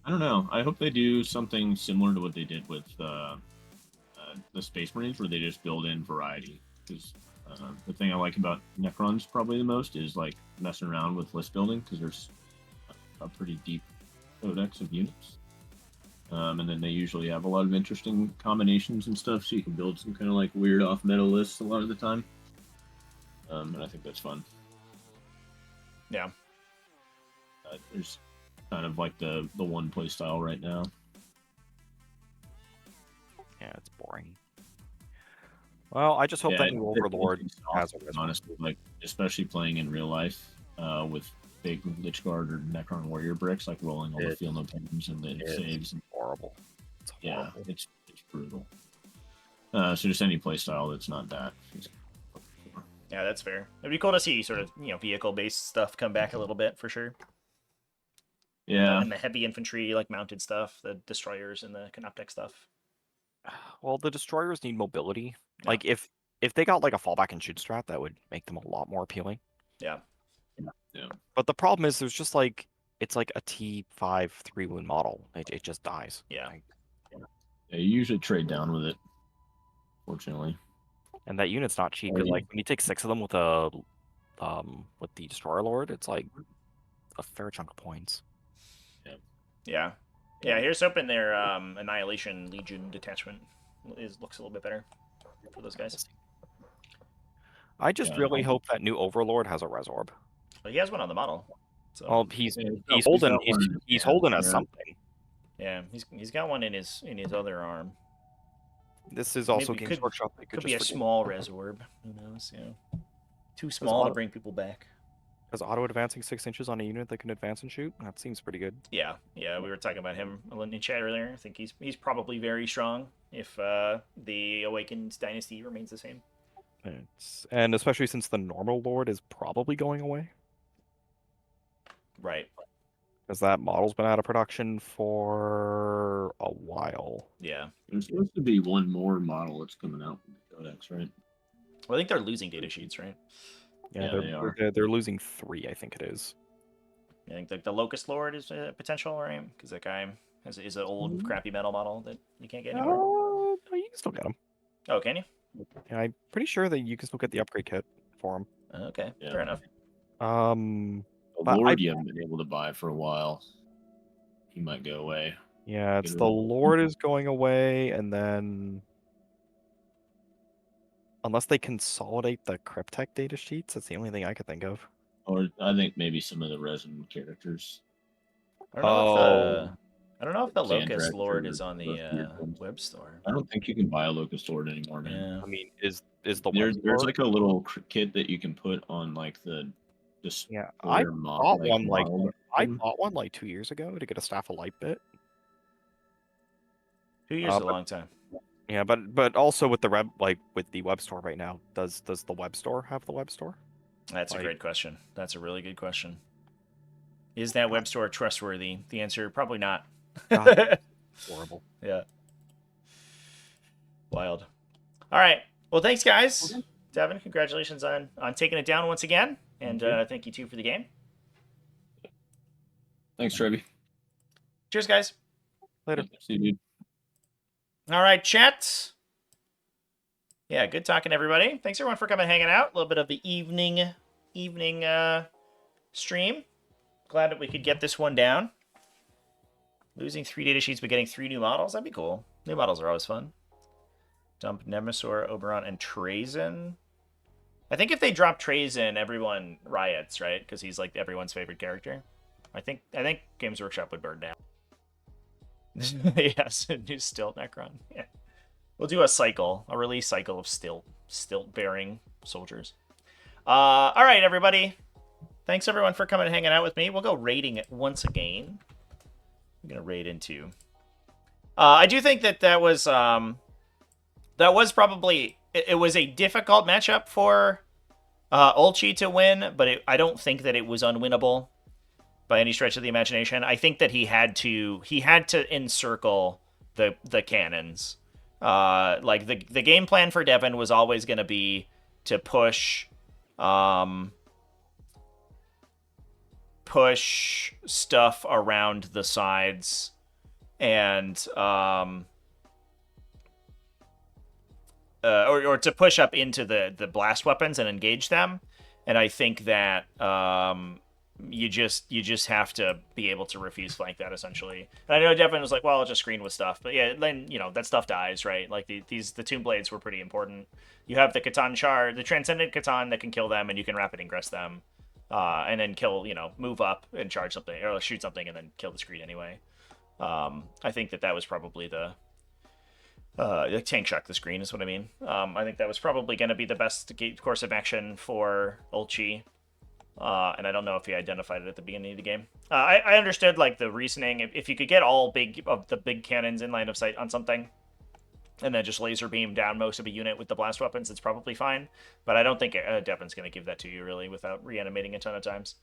I don't know. I hope they do something similar to what they did with the Space Marines, where they just build in variety. Because the thing I like about Necrons probably the most is like messing around with list building, because there's a pretty deep codex of units, And then they usually have a lot of interesting combinations and stuff, so you can build some kind of like weird off-meta lists a lot of the time. And I think that's fun. Yeah. There's kind of like the one play style right now. Yeah, it's boring. Well, I just hope that new Overlord has a reservoir. Honestly, like especially playing in real life with big Lichguard or Necron Warrior bricks, like rolling all the feel no pains and the saves. Horrible. It's horrible. Yeah, it's brutal. So just any play style that's not that. Yeah, that's fair. It'd be cool to see sort of, vehicle-based stuff come back a little bit, for sure. Yeah. And the heavy infantry, like, mounted stuff, the destroyers and the Canoptech stuff. Well, the destroyers need mobility. Yeah. Like, if they got, like, a fallback and shoot strat, that would make them a lot more appealing. Yeah. Yeah. But the problem is there's just, like, it's like a T5 3-wound model. It just dies. Yeah. Yeah, you usually trade down with it, fortunately. And that unit's not cheap, because, like, when you take 6 of them with the Destroyer Lord, it's, like, a fair chunk of points. Yeah. Yeah, here's hoping their Annihilation Legion detachment looks a little bit better for those guys. I just really hope that new Overlord has a Res Orb. Well, he has one on the model. So. Well, he's holding a something. Yeah, he's got one in his other arm. This is also Games Workshop. Could be a small Res Orb. Who knows? Yeah. Too small to bring people back. Is auto advancing 6 inches on a unit that can advance and shoot? That seems pretty good. Yeah, we were talking about him in chat earlier. I think he's probably very strong if the Awakened Dynasty remains the same. And especially since the normal Lord is probably going away. Right. Because that model's been out of production for a while. Yeah. There's supposed to be one more model that's coming out with the Codex, right? Well, I think they're losing data sheets, right? Yeah, they're losing 3, I think it is. I think the Locust Lord is a potential, right? Because that guy is an old crappy metal model that you can't get anymore. No, you can still get him. Oh, can you? Yeah, I'm pretty sure that you can still get the upgrade kit for him. Okay, fair enough. The Lord you haven't been able to buy for a while. He might go away. Yeah, it's the Lord is going away, and then unless they consolidate the Cryptech data sheets, that's the only thing I could think of. Or I think maybe some of the resin characters. I don't know if the Locust Lord is on the web store. I don't think you can buy a Locust Lord anymore, man. Yeah. I mean, is the there's like a little kit that you can put on like the I bought one like 2 years ago to get a Staff of Light bit. 2 years is a long time. Yeah, but also with the with the web store right now, does the web store have the web store? That's a great question. That's a really good question. Is that web store trustworthy? The answer, probably not. Horrible. Yeah. Wild. All right. Well, thanks, guys. Devin, congratulations on taking it down once again. And thank you, too, for the game. Thanks, Trevi. Cheers, guys. Later. See you, dude. All right, chat. Yeah, good talking, everybody. Thanks, everyone, for coming and hanging out. A little bit of the evening stream. Glad that we could get this one down. Losing 3 data sheets but getting 3 new models. That'd be cool. New models are always fun. Dump Nemesaur, Oberon, and Trazen. I think if they drop Trazen, everyone riots, right? Because he's like everyone's favorite character. I think Games Workshop would burn down. Yes, a new Stilt Necron. Yeah. We'll do a release cycle of stilt-bearing soldiers. All right, everybody. Thanks, everyone, for coming and hanging out with me. We'll go raiding it once again. I'm going to raid into... I do think that was probably... It was a difficult matchup for Ulchi to win, but I don't think that it was unwinnable by any stretch of the imagination. I think that he had to encircle the cannons. Like the game plan for Devin was always going to be to push stuff around the sides and or to push up into the blast weapons and engage them. And I think that you just have to be able to refuse flank that essentially. And I know Devin was like, well, I'll just screen with stuff, but yeah, then that stuff dies, right? Like the Tomb Blades were pretty important. You have the Catan Shard, the Transcendent Catan that can kill them, and you can rapid ingress them, and then kill, move up and charge something or shoot something and then kill the screen anyway. I think that was probably the tank shock the screen is what I mean. I think that was probably going to be the best course of action for Ulchi. And I don't know if he identified it at the beginning of the game. I understood like the reasoning. If you could get all the big cannons in line of sight on something, and then just laser beam down most of a unit with the blast weapons, it's probably fine. But I don't think Devin's going to give that to you really without reanimating a ton of times.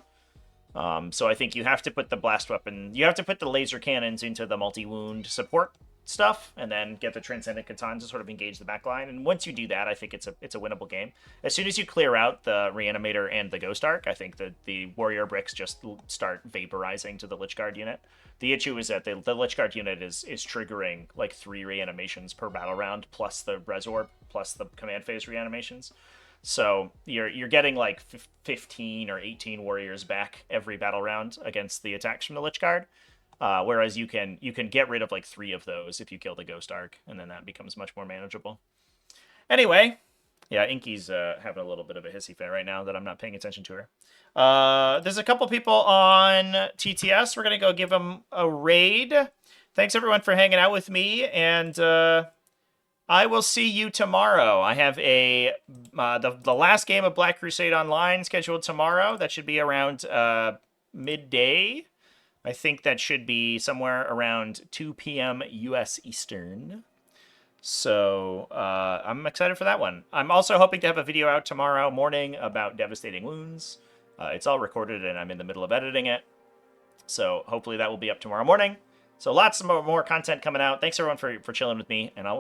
So I think you have to put the blast weapon, you have to put the laser cannons into the multi-wound support stuff, and then get the Transcendent Catan to sort of engage the backline. And once you do that, I think it's a winnable game. As soon as you clear out the Reanimator and the Ghost Arc, I think that the Warrior Bricks just start vaporizing to the Lich Guard unit. The issue is that the Lich Guard unit is triggering like 3 reanimations per battle round, plus the Res Orb, plus the command phase reanimations. So you're getting like 15 or 18 warriors back every battle round against the attacks from the Lich Guard. Whereas you can get rid of like 3 of those if you kill the Ghost Arc, and then that becomes much more manageable. Anyway, yeah, Inky's having a little bit of a hissy fit right now that I'm not paying attention to her. There's a couple people on TTS. We're gonna go give them a raid. Thanks everyone for hanging out with me, and I will see you tomorrow. I have the last game of Black Crusade Online scheduled tomorrow. That should be around midday. I think that should be somewhere around 2 p.m. U.S. Eastern. So I'm excited for that one. I'm also hoping to have a video out tomorrow morning about Devastating Wounds. It's all recorded and I'm in the middle of editing it. So hopefully that will be up tomorrow morning. So lots more content coming out. Thanks everyone for chilling with me, and I'll